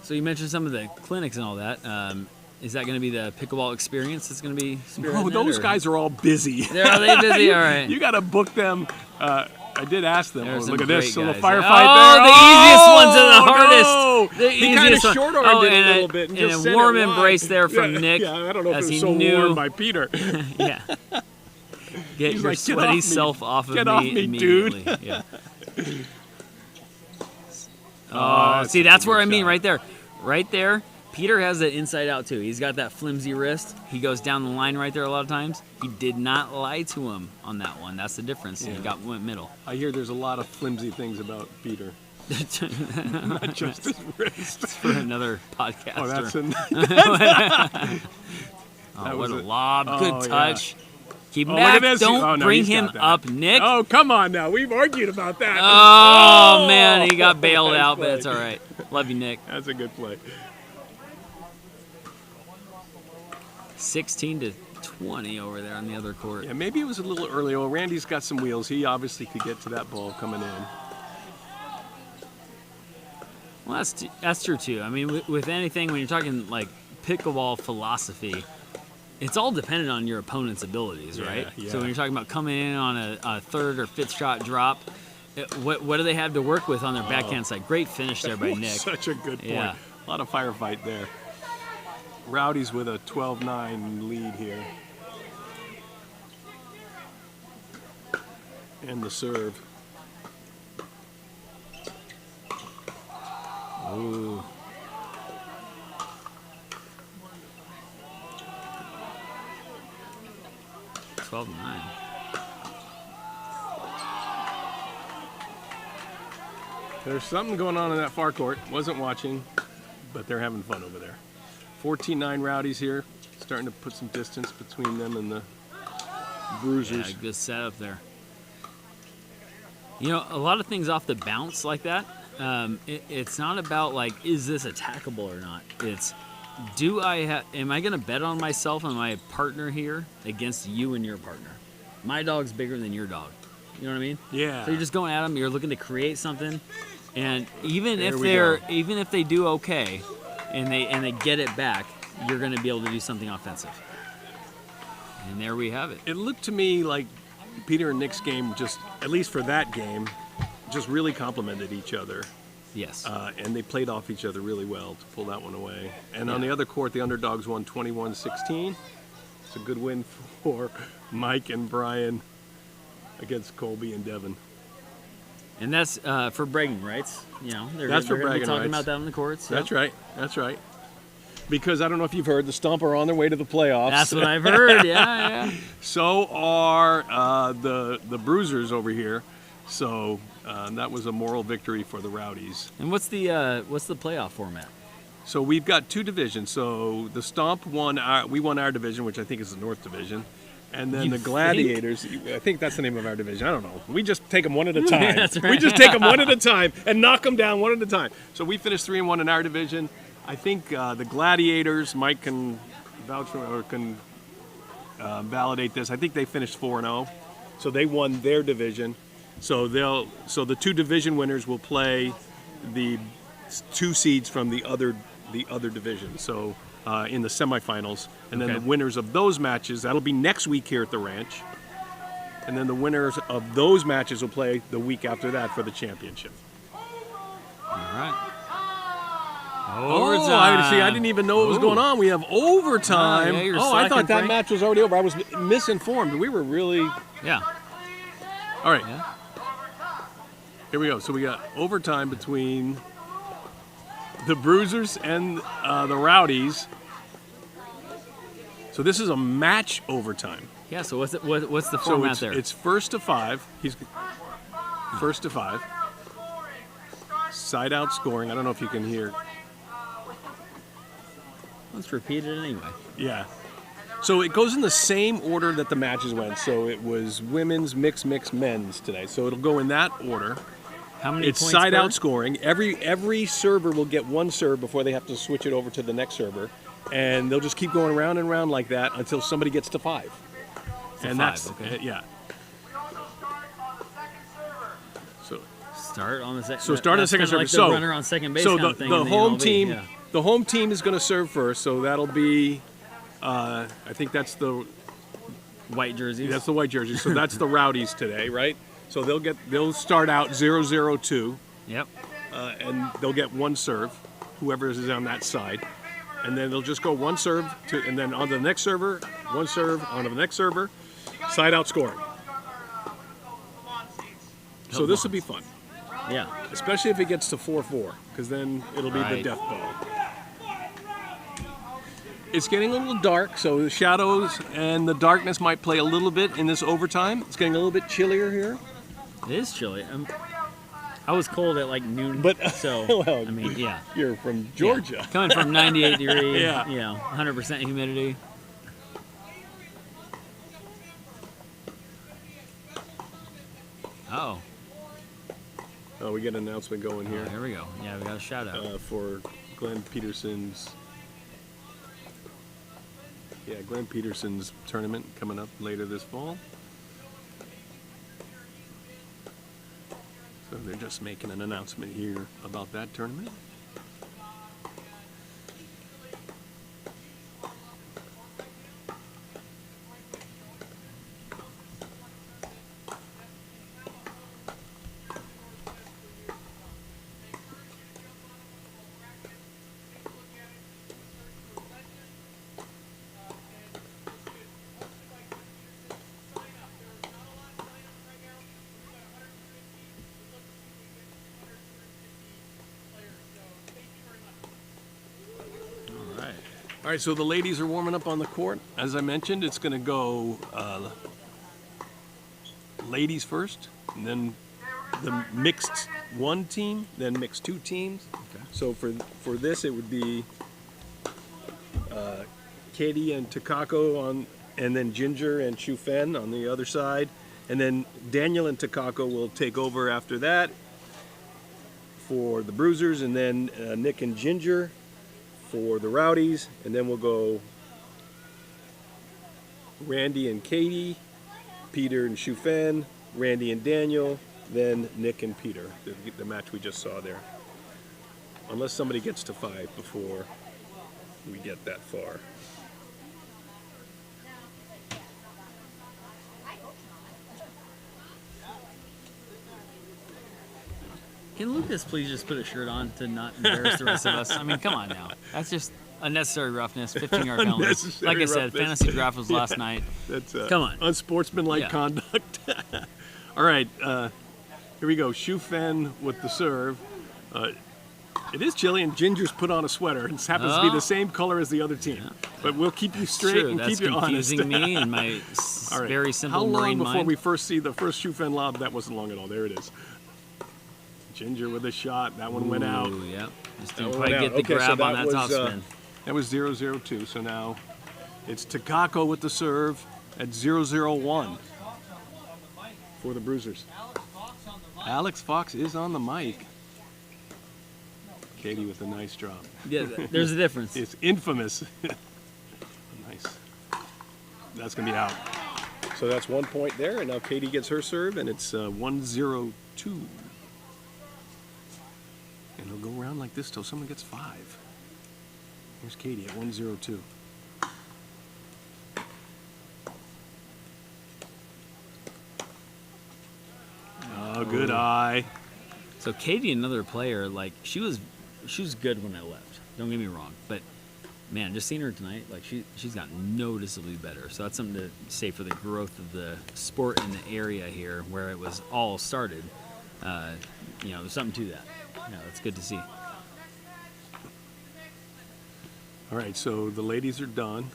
So you mentioned some of the clinics and all that. Is that going to be the pickleball experience that's going to be spearheading? No, those guys are all busy. Are they busy? All right. You got to book them I did ask them. There's Look some at this. great So the guys. firefight Oh, there. the easiest ones are the Oh, hardest. no. The He kind of easiest one. short-armed it a little bit. And just a sent warm it wide. embrace there from Yeah, Nick. Yeah, I don't know if as it was he so knew. warm by Peter. Yeah. Get He's your like, sweaty off me. self off of Get me off me, immediately. dude. Yeah. Oh, See, that's a where good I mean, shot. right there. Right there. Peter has that inside out too. He's got that flimsy wrist. He goes down the line right there a lot of times. He did not lie to him on that one. That's the difference. Yeah. He went middle. I hear there's a lot of flimsy things about Peter. Not just his wrist. It's for another podcast. Oh, that's Oh, what a lob. Good Oh, touch. yeah. Keep him Oh, look at back. this. Don't Oh, no, bring he's got him that. up, Nick. Oh, come on now. We've argued about that. Oh, man. He got bailed Nice out, but play. it's all right. Love you, Nick. That's a good play. 16-20 over there on the other court. Yeah, maybe it was a little early. Well, Randy's got some wheels. He obviously could get to that ball coming in. Well, that's true too. I mean, with anything, when you're talking like pickleball philosophy, it's all dependent on your opponent's abilities, right? Yeah. So when you're talking about coming in on a third or fifth shot drop, what do they have to work with on their backhand side? Great finish there by Nick. Such a good point. Yeah. A lot of firefight there. Rowdy's with a 12-9 lead here. And the serve. Ooh. $12-9. There's something going on in that far court. Wasn't watching, but they're having fun over there. 14-9 Rowdies here. Starting to put some distance between them and the Bruisers. Yeah, good setup there. You know, a lot of things off the bounce like that, it's not about like, is this attackable or not? It's, am I going to bet on myself and my partner here against you and your partner? My dog's bigger than your dog. You know what I mean? Yeah. So you're just going at them. You're looking to create something, and even There if they do okay, and they get it back, you're going to be able to do something offensive. And there we have it. It looked to me like Peter and Nick's game, just at least for that game, just really complemented each other. Yes. And they played off each other really well to pull that one away. And on Yeah. the other court, the underdogs won 21-16. It's a good win for Mike and Brian against Colby and Devin. And that's for bragging rights. You know, That's for they're gonna be bragging talking rights. about that on the courts. That's right. That's right. Because I don't know if you've heard, the Stomp are on their way to the playoffs. That's what I've heard. Yeah. So are the Bruisers over here. So that was a moral victory for the Rowdies. And what's the playoff format? So we've got two divisions. So the Stomp we won our division, which I think is the North Division. And then You the Gladiators, I think that's the name of our division. I don't know. We just take them one at a time. That's right. We just take them one at a time and knock them down one at a time. So we finished 3-1 in our division. I think the Gladiators, Mike can vouch for or can validate this. I think they finished 4-0. So they won their division. So the two division winners will play the two seeds from the other division. So in the semifinals, and then Okay. the winners of those matches, that'll be next week here at the ranch. And then the winners of those matches will play the week after that for the championship. All right. Oh, I didn't even know what was going on. We have overtime. yeah, you're I slacking, thought that Frank. match was already over. I was misinformed. We were really... Yeah. All right. Here we go. So we got overtime between the Bruisers and the Rowdies. So this is a match overtime. Yeah. So what's the So format it's, there? it's first to five. He's first to five. Side out scoring. I don't know if you can hear. Let's repeat it anyway. Yeah. So it goes in the same order that the matches went. So it was women's, mixed, men's today. So it'll go in that order. How many It's points side per? out scoring. Every server will get one serve before they have to switch it over to the next server. And they'll just keep going round and round like that until somebody gets to five. To and five, that's okay. yeah. So Start on the second. So start on the second server. Like the So runner on second base so kind the, of thing the in home MLB, team, yeah. the home team is going to serve first. So that'll be, I think that's the white jerseys. That's the white jerseys. So that's the Rowdies today, right? So they'll start out 0-0-2. Yep. And they'll get one serve, whoever is on that side, and then they'll just go one serve and then on to the next server, one serve onto the next server, side out scoring. So this will be fun. Yeah. Especially if it gets to 4-4, because then it'll be the Right. death ball. It's getting a little dark, so the shadows and the darkness might play a little bit in this overtime. It's getting a little bit chillier here. It is chilly. I was cold at like noon, but so well, I mean, yeah. You're from Georgia. Yeah. Coming from 98 degrees, Yeah. you know, 100% humidity. Oh. Oh, we get an announcement going here. Here we go. Yeah, we got a shout out. For Glenn Peterson's. Yeah, Glenn Peterson's tournament coming up later this fall. So they're just making an announcement here about that tournament. All right, so the ladies are warming up on the court. As I mentioned, it's going to go ladies first, and then the mixed one team, then mixed two teams. Okay. So for this, it would be Katie and Takako on, and then Ginger and Shufen on the other side, and then Daniel and Takako will take over after that for the Bruisers, and then Nick and Ginger for the Rowdies, and then we'll go Randy and Katie, Peter and Shufen, Randy and Daniel, then Nick and Peter, the match we just saw there. Unless somebody gets to 5 before we get that far. Can Lucas please just put a shirt on to not embarrass the rest of us? I mean, come on now. That's just unnecessary roughness, 15-yard penalty. Like I said, fantasy draft was last night. That's come on. Unsportsmanlike conduct. All right, here we go. Shufen with the serve. It is chilly, and Ginger's put on a sweater. It happens to be the same color as the other team. Yeah. But we'll keep you straight and keep you honest. That's confusing me and my very simple marine mind. How long before we first see the first Shufen lob? That wasn't long at all. There it is. Ginger with a shot. That one went out. Yep. Just didn't quite get the grab on that top spin. That was 0-0-2. So now it's Takako with the serve at 0-0-1 for the Bruisers. Alex Fox is on the mic. Katie with a nice drop. Yeah, there's a difference. It's infamous. Nice. That's going to be out. So that's 1 point there, and now Katie gets her serve, and it's 1-0-2. And it'll go around like this till someone gets 5. Here's Katie at 1-0-2. Oh, good eye. So Katie, another player, like she was good when I left. Don't get me wrong, but man, just seeing her tonight, like she's gotten noticeably better. So that's something to say for the growth of the sport in the area here, where it was all started. There's something to that. It's good to see. All right, so the ladies are done.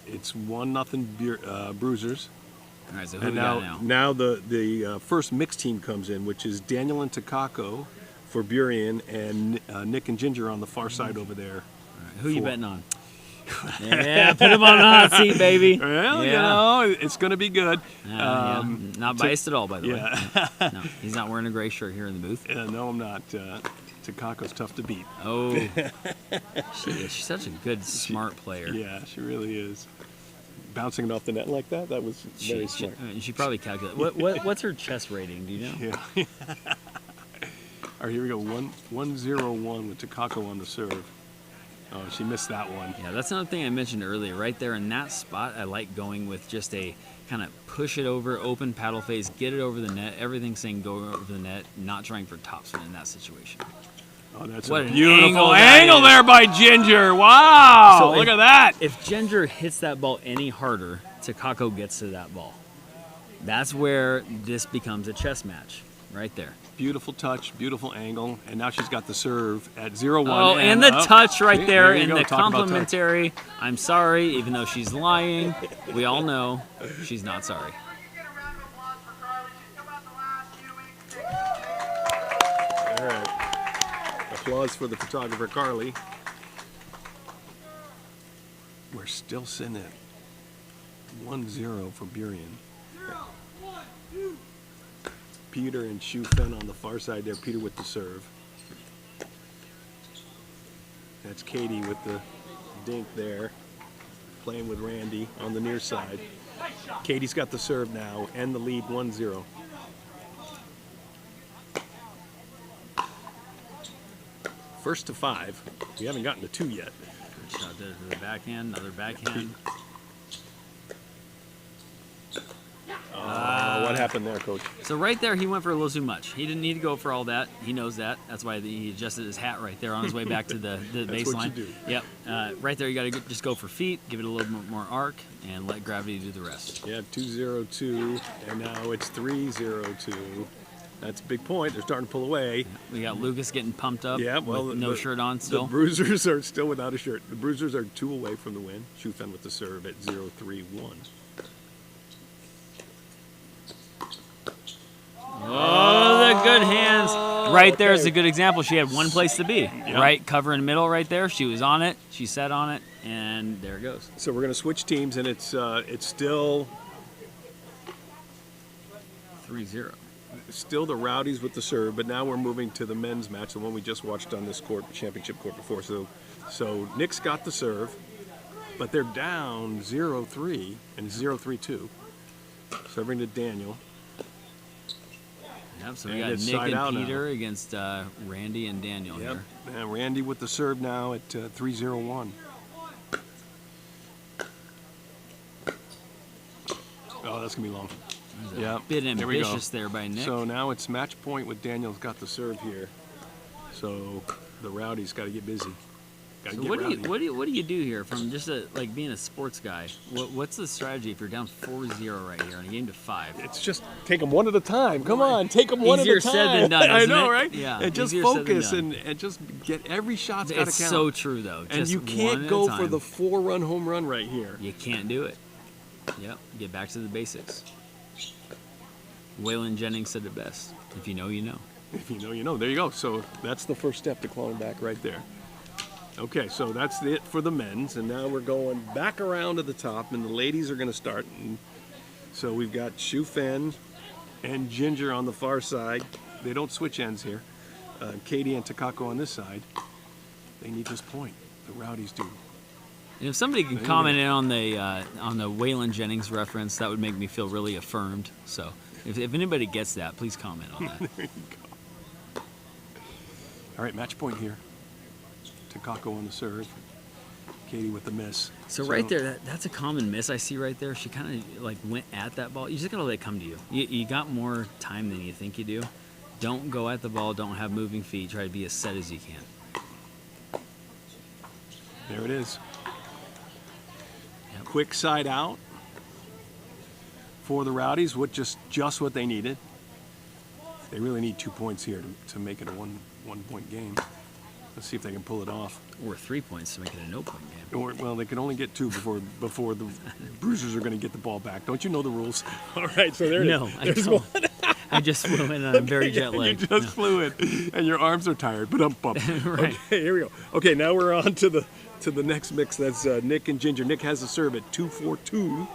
It's 1-0 Bruisers. All right, so who we got now? Now the first mixed team comes in, which is Daniel and Takako for Burien and Nick and Ginger on the far side over there. All right, who you betting on? Yeah, put him on the hot seat, baby. Well, it's going to be good. Not biased at all, by the way. No, he's not wearing a gray shirt here in the booth. No, I'm not. Takako's tough to beat. Oh, she's such a good, smart player. Yeah, she really is. Bouncing it off the net like that was very smart. She probably calculated. What's her chess rating? Do you know? Yeah. All right, here we go. 1-0-1 with Takako on the serve. Oh, she missed that one. Yeah, that's another thing I mentioned earlier. Right there in that spot, I like going with just a kind of push it over, open paddle face, get it over the net. Everything's saying go over the net, not trying for topspin in that situation. Oh, that's what a an beautiful angle there by Ginger. Wow, So look at that. If Ginger hits that ball any harder, Takako gets to that ball. That's where this becomes a chess match, right there. Beautiful touch, beautiful angle, and now she's got the serve at 0-1. Oh, and the touch right See, there, you and go. the Talk about touch. complimentary. I'm sorry, even though she's lying. We all know she's not sorry. All right. Applause for the photographer, Carly. We're still sitting at 1-0 for Burien. Peter and Shu Fen on the far side there. Peter with the serve. That's Katie with the dink there, playing with Randy on the near side. Katie's got the serve now and the lead 1-0. First to 5. We haven't gotten to 2 yet. Good shot there to the backhand, another backhand. What happened there, Coach? So right there, he went for a little too much. He didn't need to go for all that. He knows that. That's why he adjusted his hat right there on his way back to the That's baseline. what you do. Yep. Right there, you got to just go for feet, give it a little bit more arc, and let gravity do the rest. Yeah, 2-0-2, and now it's 3-0-2. That's a big point. They're starting to pull away. We got Lucas getting pumped up. Yeah, well, with no shirt on still. The Bruisers are still without a shirt. The Bruisers are 2 away from the win. Shu Fen with the serve at 0-3-1. Oh, the good hands. Right there is a good example. She had one place to be. Yep. Right, cover in the middle right there. She was on it. She sat on it, and there it goes. So we're going to switch teams, and it's still 3-0. Still the Rowdies with the serve, but now we're moving to the men's match, the one we just watched on this court, championship court before. So Nick's got the serve, but they're down 0-3 and 0-3-2. Serving to Daniel. Yep, so we And got it's Nick side out and now. Peter against Randy and Daniel here. And Randy with the serve now at 3-0-1. Oh, that's going to be long. Yeah, bit there we go. ambitious there by Nick. So now it's match point with Daniel's got the serve here. So the Rowdies got to get busy. Gotta So get what rowdy. do you do here from just like being a sports guy? What's the strategy if you're down 4-0 right here in a game to 5? It's just take them one at a time. Come on, take them one Easier at a time. said than done, I isn't know, it? right? Yeah, And just easier said than focus done. and just get every shot's got to count. It's so true though. And Just you one can't at a go for time. the 4-run home run right here. You can't do it. Yep. Get back to the basics. Waylon Jennings said it best. If you know, you know. If you know, you know. There you go. So that's the first step to clawing back right there. Okay, so that's it for the men's, and now we're going back around to the top, and the ladies are going to start. And so we've got Shu Fen and Ginger on the far side. They don't switch ends here. Katie and Takako on this side. They need this point. The Rowdies do. And if somebody can There you comment in on the Waylon Jennings reference, that would make me feel really affirmed. So if anybody gets that, please comment on that. There you go. All right, match point here. Takako on the serve. Katie with the miss. So right there, that's a common miss I see right there. She kind of like went at that ball. You just gotta let it come to you. You got more time than you think you do. Don't go at the ball. Don't have moving feet. Try to be as set as you can. There it is. Quick side out for the Rowdies. Just what they needed. They really need 2 points here to make it a one-point game. Let's see if they can pull it off. Or 3 points to make it a no-point game. Or, well, they can only get 2 before the Bruisers are going to get the ball back. Don't you know the rules? All right, so there it is. No, I There's don't. one. I just flew in on a very jet lag. You just flew in, and your arms are tired. But Right. Okay, here we go. Okay, now we're on to the next mix. That's Nick and Ginger. Nick has the serve at 2-4-2,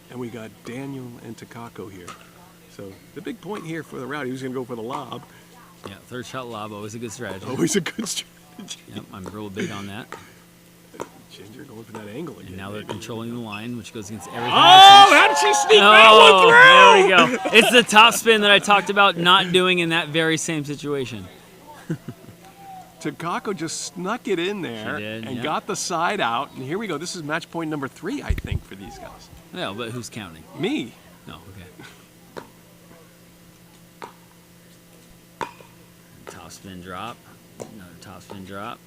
and we got Daniel and Takako here. So the big point here for the Rowdy, who's going to go for the lob. Yeah, third shot lob, always a good strategy. Always a good strategy. Yep, I'm real big on that. Ginger going for that angle again. And now they're controlling the line, which goes against everything. Oh, how did she sneak that one through? There we go. It's the top spin that I talked about not doing in that very same situation. Takako just snuck it in there She did, and yeah. got the side out. And here we go. This is match point number 3, I think, for these guys. No, but who's counting? Me. No, okay. Top spin drop. Another top spin drop.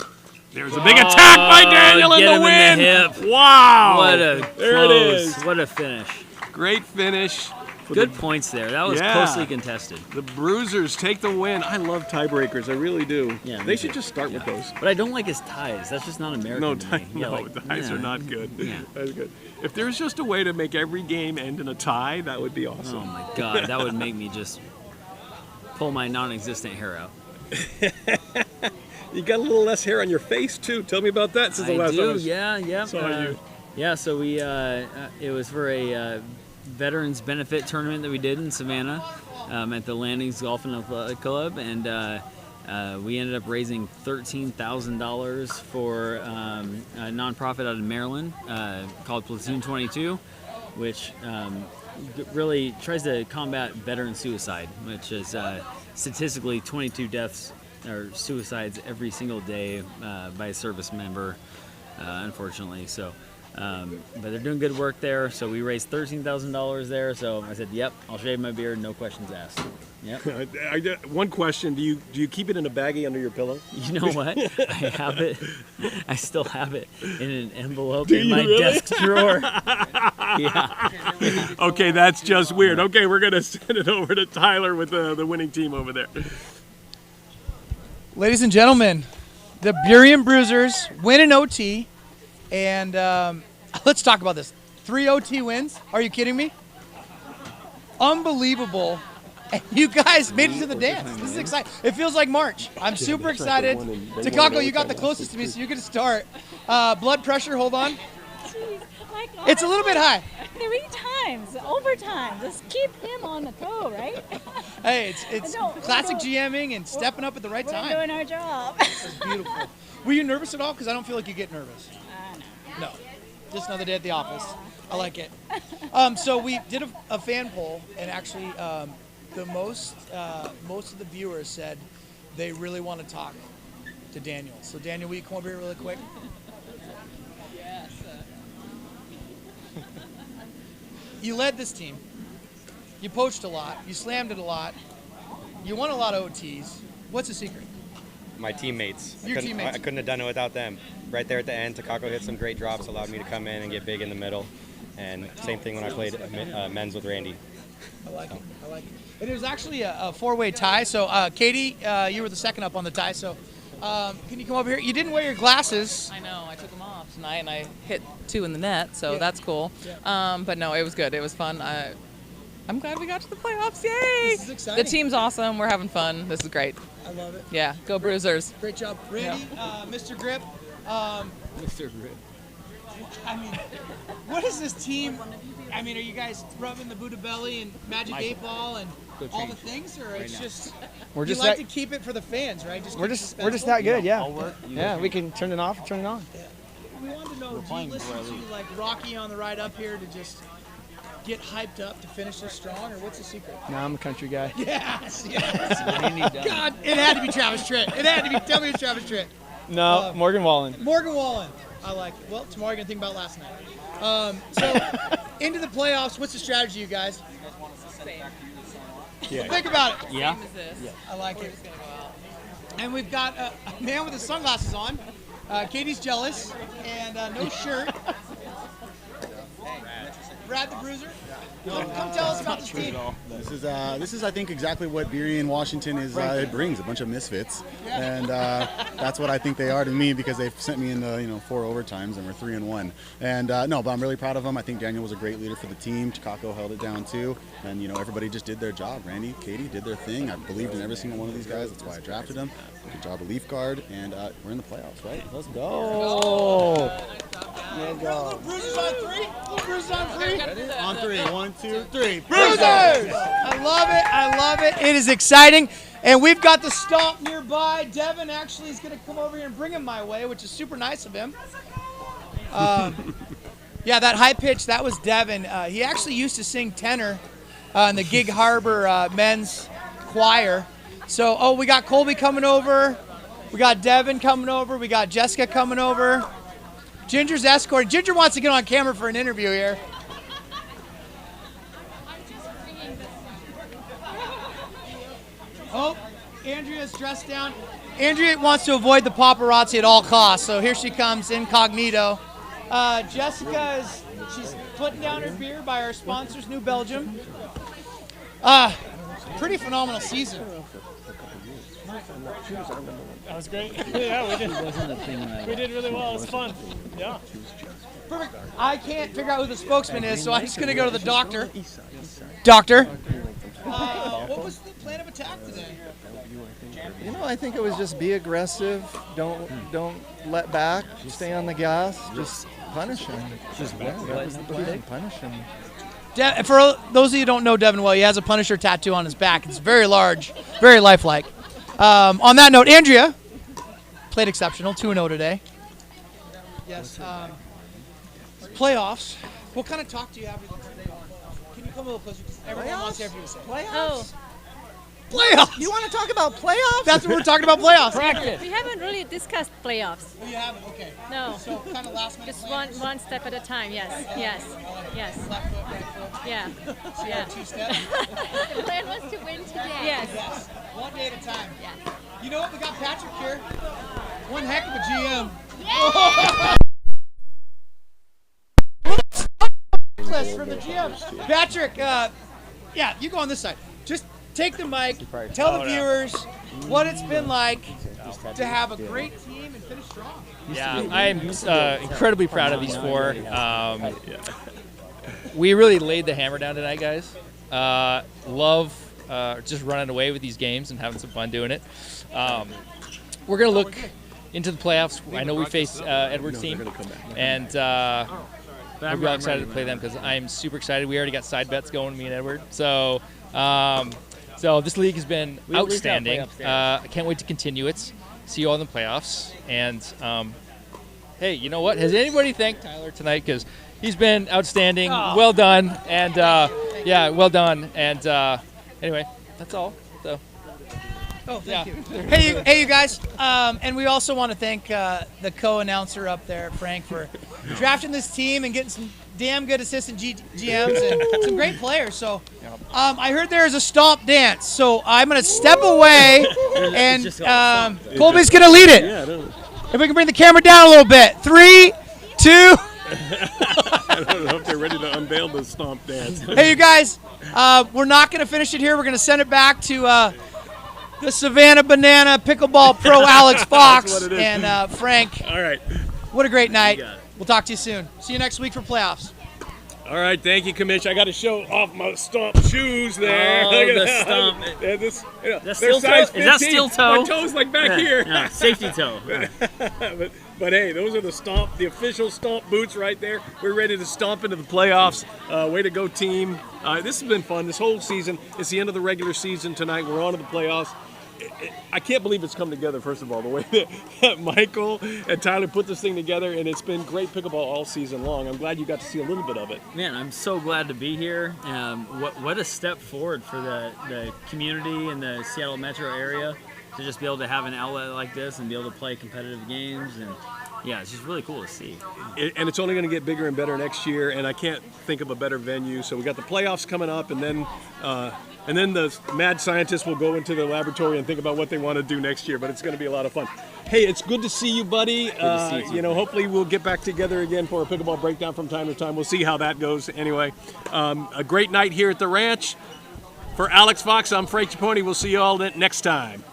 There's a big attack by Daniel in get the him win. In the hip. Wow. What a there close. It is. What a finish. Great finish. Good points there. That was closely contested. The Bruisers take the win. I love tiebreakers. I really do. Yeah, they should just start with those. But I don't like his ties. That's just not American. No, to me. ties are not good. Yeah. That's good. If there's just a way to make every game end in a tie, that would be awesome. Oh my God, that would make me just pull my non-existent hair out. You got a little less hair on your face too. Tell me about that since the last time I saw you. Yeah, so we it was for a veterans benefit tournament that we did in Savannah at the Landings Golf and Athletic Club, and we ended up raising $13,000 for a nonprofit out of Maryland called Platoon 22, which really tries to combat veteran suicide, which is statistically 22 deaths or suicides every single day by a service member, unfortunately. So. But they're doing good work there, so we raised $13,000 there. So I said, "Yep, I'll shave my beard, no questions asked." Yep. One question: Do you keep it in a baggie under your pillow? You know what? I have it. I still have it in an envelope Do in you my really? desk drawer. Yeah. Okay, that's just weird. Okay, we're gonna send it over to Tyler with the winning team over there. Ladies and gentlemen, the Burien Bruisers win an OT, and let's talk about this. 3 OT wins. Are you kidding me? Unbelievable. And you guys made it to the dance. This is exciting. It feels like March. I'm super excited. Takako, you got the closest to me, so you're going to start. Blood pressure, hold on. It's a little bit high. 3 times, overtime. Just keep him on the toe, right? Hey, it's classic GMing and stepping up at the right We're time. doing our job. It's beautiful. Were you nervous at all? Because I don't feel like you get nervous. No. Just another day at the office. I like it. So we did a fan poll, and actually the most of the viewers said they really want to talk to Daniel. So Daniel, will you come over here really quick? Yes. You led this team. You poached a lot. You slammed it a lot. You won a lot of OTs. What's the secret? My teammates. Your teammates. I couldn't have done it without them. Right there at the end, Takako hit some great drops, allowed me to come in and get big in the middle. And same thing when I played men's with Randy. I like it. I like it. And it was actually a 4-way tie. So Katie, you were the second up on the tie. So can you come over here? You didn't wear your glasses. I know. I took them off tonight, and I hit 2 in the net, so that's cool. Yeah. But no, it was good. It was fun. I'm glad we got to the playoffs. Yay! This is exciting. The team's awesome. We're having fun. This is great. I love it. Yeah, go Bruisers. Great job, Randy, Mr. Grip. Mr. Grip. I mean, what is this team? I mean, are you guys rubbing the Buddha belly and Magic 8-Ball and all the things, or it's just We're you just like that- to keep it for the fans, right? We're keep just it that good, yeah. I'll work. Yeah, we can turn it off and turn it on. We wanted to know, do you listen to like Rocky on the ride up here to just get hyped up to finish this strong, or what's the secret? No, I'm a country guy. Yes, yes. God, it had to be Travis Tritt. It had to be. Tell me it's Travis Tritt. No, Morgan Wallen. Morgan Wallen. I like it. Well, tomorrow you're going to think about last night. So, into the playoffs, what's the strategy, you guys? Yeah. Think about it. Yeah. I like it. And we've got a man with his sunglasses on. Katie's jealous. And no shirt. Brad the Bruiser. Come tell us about this team. This is I think exactly what Burien Washington is. It brings a bunch of misfits, and that's what I think they are to me, because they've sent me into 4 overtimes and we're 3-1. And no, but I'm really proud of them. I think Daniel was a great leader for the team. Takako held it down too, and everybody just did their job. Randy, Katie did their thing. I believed in every single one of these guys. That's why I drafted them. Good job, relief guard, and we're in the playoffs, right? Let's go. Let's go. Bruisers on 3. Bruisers on 3. On 3. 1, 2, 3. Bruisers! I love it. I love it. It is exciting. And we've got the stomp nearby. Devin actually is going to come over here and bring him my way, which is super nice of him. Yeah, that high pitch, that was Devin. He actually used to sing tenor in the Gig Harbor men's choir. So, we got Colby coming over. We got Devin coming over. We got Jessica coming over. Ginger's escorting. Ginger wants to get on camera for an interview here. Oh, Andrea's dressed down. Andrea wants to avoid the paparazzi at all costs, so here she comes incognito. Jessica she's putting down her beer by our sponsors, New Belgium. Pretty phenomenal season. That was great. Yeah, we did. We did really well. It was fun. Yeah. Perfect. I can't figure out who the spokesman is, so I'm just going to go to the doctor. Doctor, what was the plan of attack today? You know, I think it was just be aggressive. Don't let back. Stay on the gas. Just punish him. That was the plan. Punish him. For those of you who don't know Devin well, he has a Punisher tattoo on his back. It's very large, very lifelike. On that note, Andrea played exceptional, 2-0 today. Yes. Playoffs. What kind of talk do you have with them today? Can you come a little closer? Everyone wants everything to say. Playoffs? Playoffs! You want to talk about playoffs? That's what we're talking about, playoffs. We haven't really discussed playoffs. Oh, you haven't? Okay. No. So kind of last minute. Just one step at a time. Yes. Yes. Yes. Left foot, right foot. Yeah. So you have 2 steps. The plan was to win today. Yes. One day at a time. Yes. You know what? We got Patrick here. One heck of a GM. From the GM. Patrick, yeah, you go on this side. Just take the mic, tell the viewers what it's been like to have a great team and finish strong. Yeah, I'm incredibly proud of these 4. We really laid the hammer down tonight, guys. Love just running away with these games and having some fun doing it. We're going to look into the playoffs. I know we face Edward's team, and I'm real excited to play them because I'm super excited. We already got side bets going, me and Edward. So this league has been outstanding. I can't wait to continue it. See you all in the playoffs. And hey, you know what? Has anybody thanked Tyler tonight? Because he's been outstanding. Oh. Well done. And yeah, well done. And anyway, that's all. So. Oh, thank you. Hey, you guys. And we also want to thank the co-announcer up there, Frank, for drafting this team and getting some damn good assistant GMs and some great players. So I heard there is a stomp dance. So I'm going to step away, and Colby's going to lead it. If we can bring the camera down a little bit. 3, 2. I don't know if they're ready to unveil the stomp dance. Hey, you guys. We're not going to finish it here. We're going to send it back to the Savannah Banana Pickleball Pro Alex Fox and Frank. All right. What a great night. We'll talk to you soon. See you next week for playoffs. All right, thank you, Commish. I got to show off my stomp shoes there. Oh, Look at the that. stomp. Yeah, this, you know, That's they're steel toe? size Is that 15. steel toe? My toe's like back here. Yeah, safety toe. But hey, those are the official stomp boots right there. We're ready to stomp into the playoffs. Way to go, team. This has been fun this whole season. It's the end of the regular season tonight. We're on to the playoffs. I can't believe it's come together, first of all, the way that Michael and Tyler put this thing together, and it's been great pickleball all season long. I'm glad you got to see a little bit of it. Man, I'm so glad to be here. What a step forward for the community in the Seattle metro area to just be able to have an outlet like this and be able to play competitive games. And yeah, it's just really cool to see. And it's only going to get bigger and better next year, and I can't think of a better venue. So we got the playoffs coming up, and then the mad scientists will go into the laboratory and think about what they want to do next year, but it's going to be a lot of fun. Hey, it's good to see you, buddy. Good to see you, you know, hopefully we'll get back together again for a pickleball breakdown from time to time. We'll see how that goes. Anyway, a great night here at the ranch. For Alex Fox, I'm Frank Chaponi. We'll see you all next time.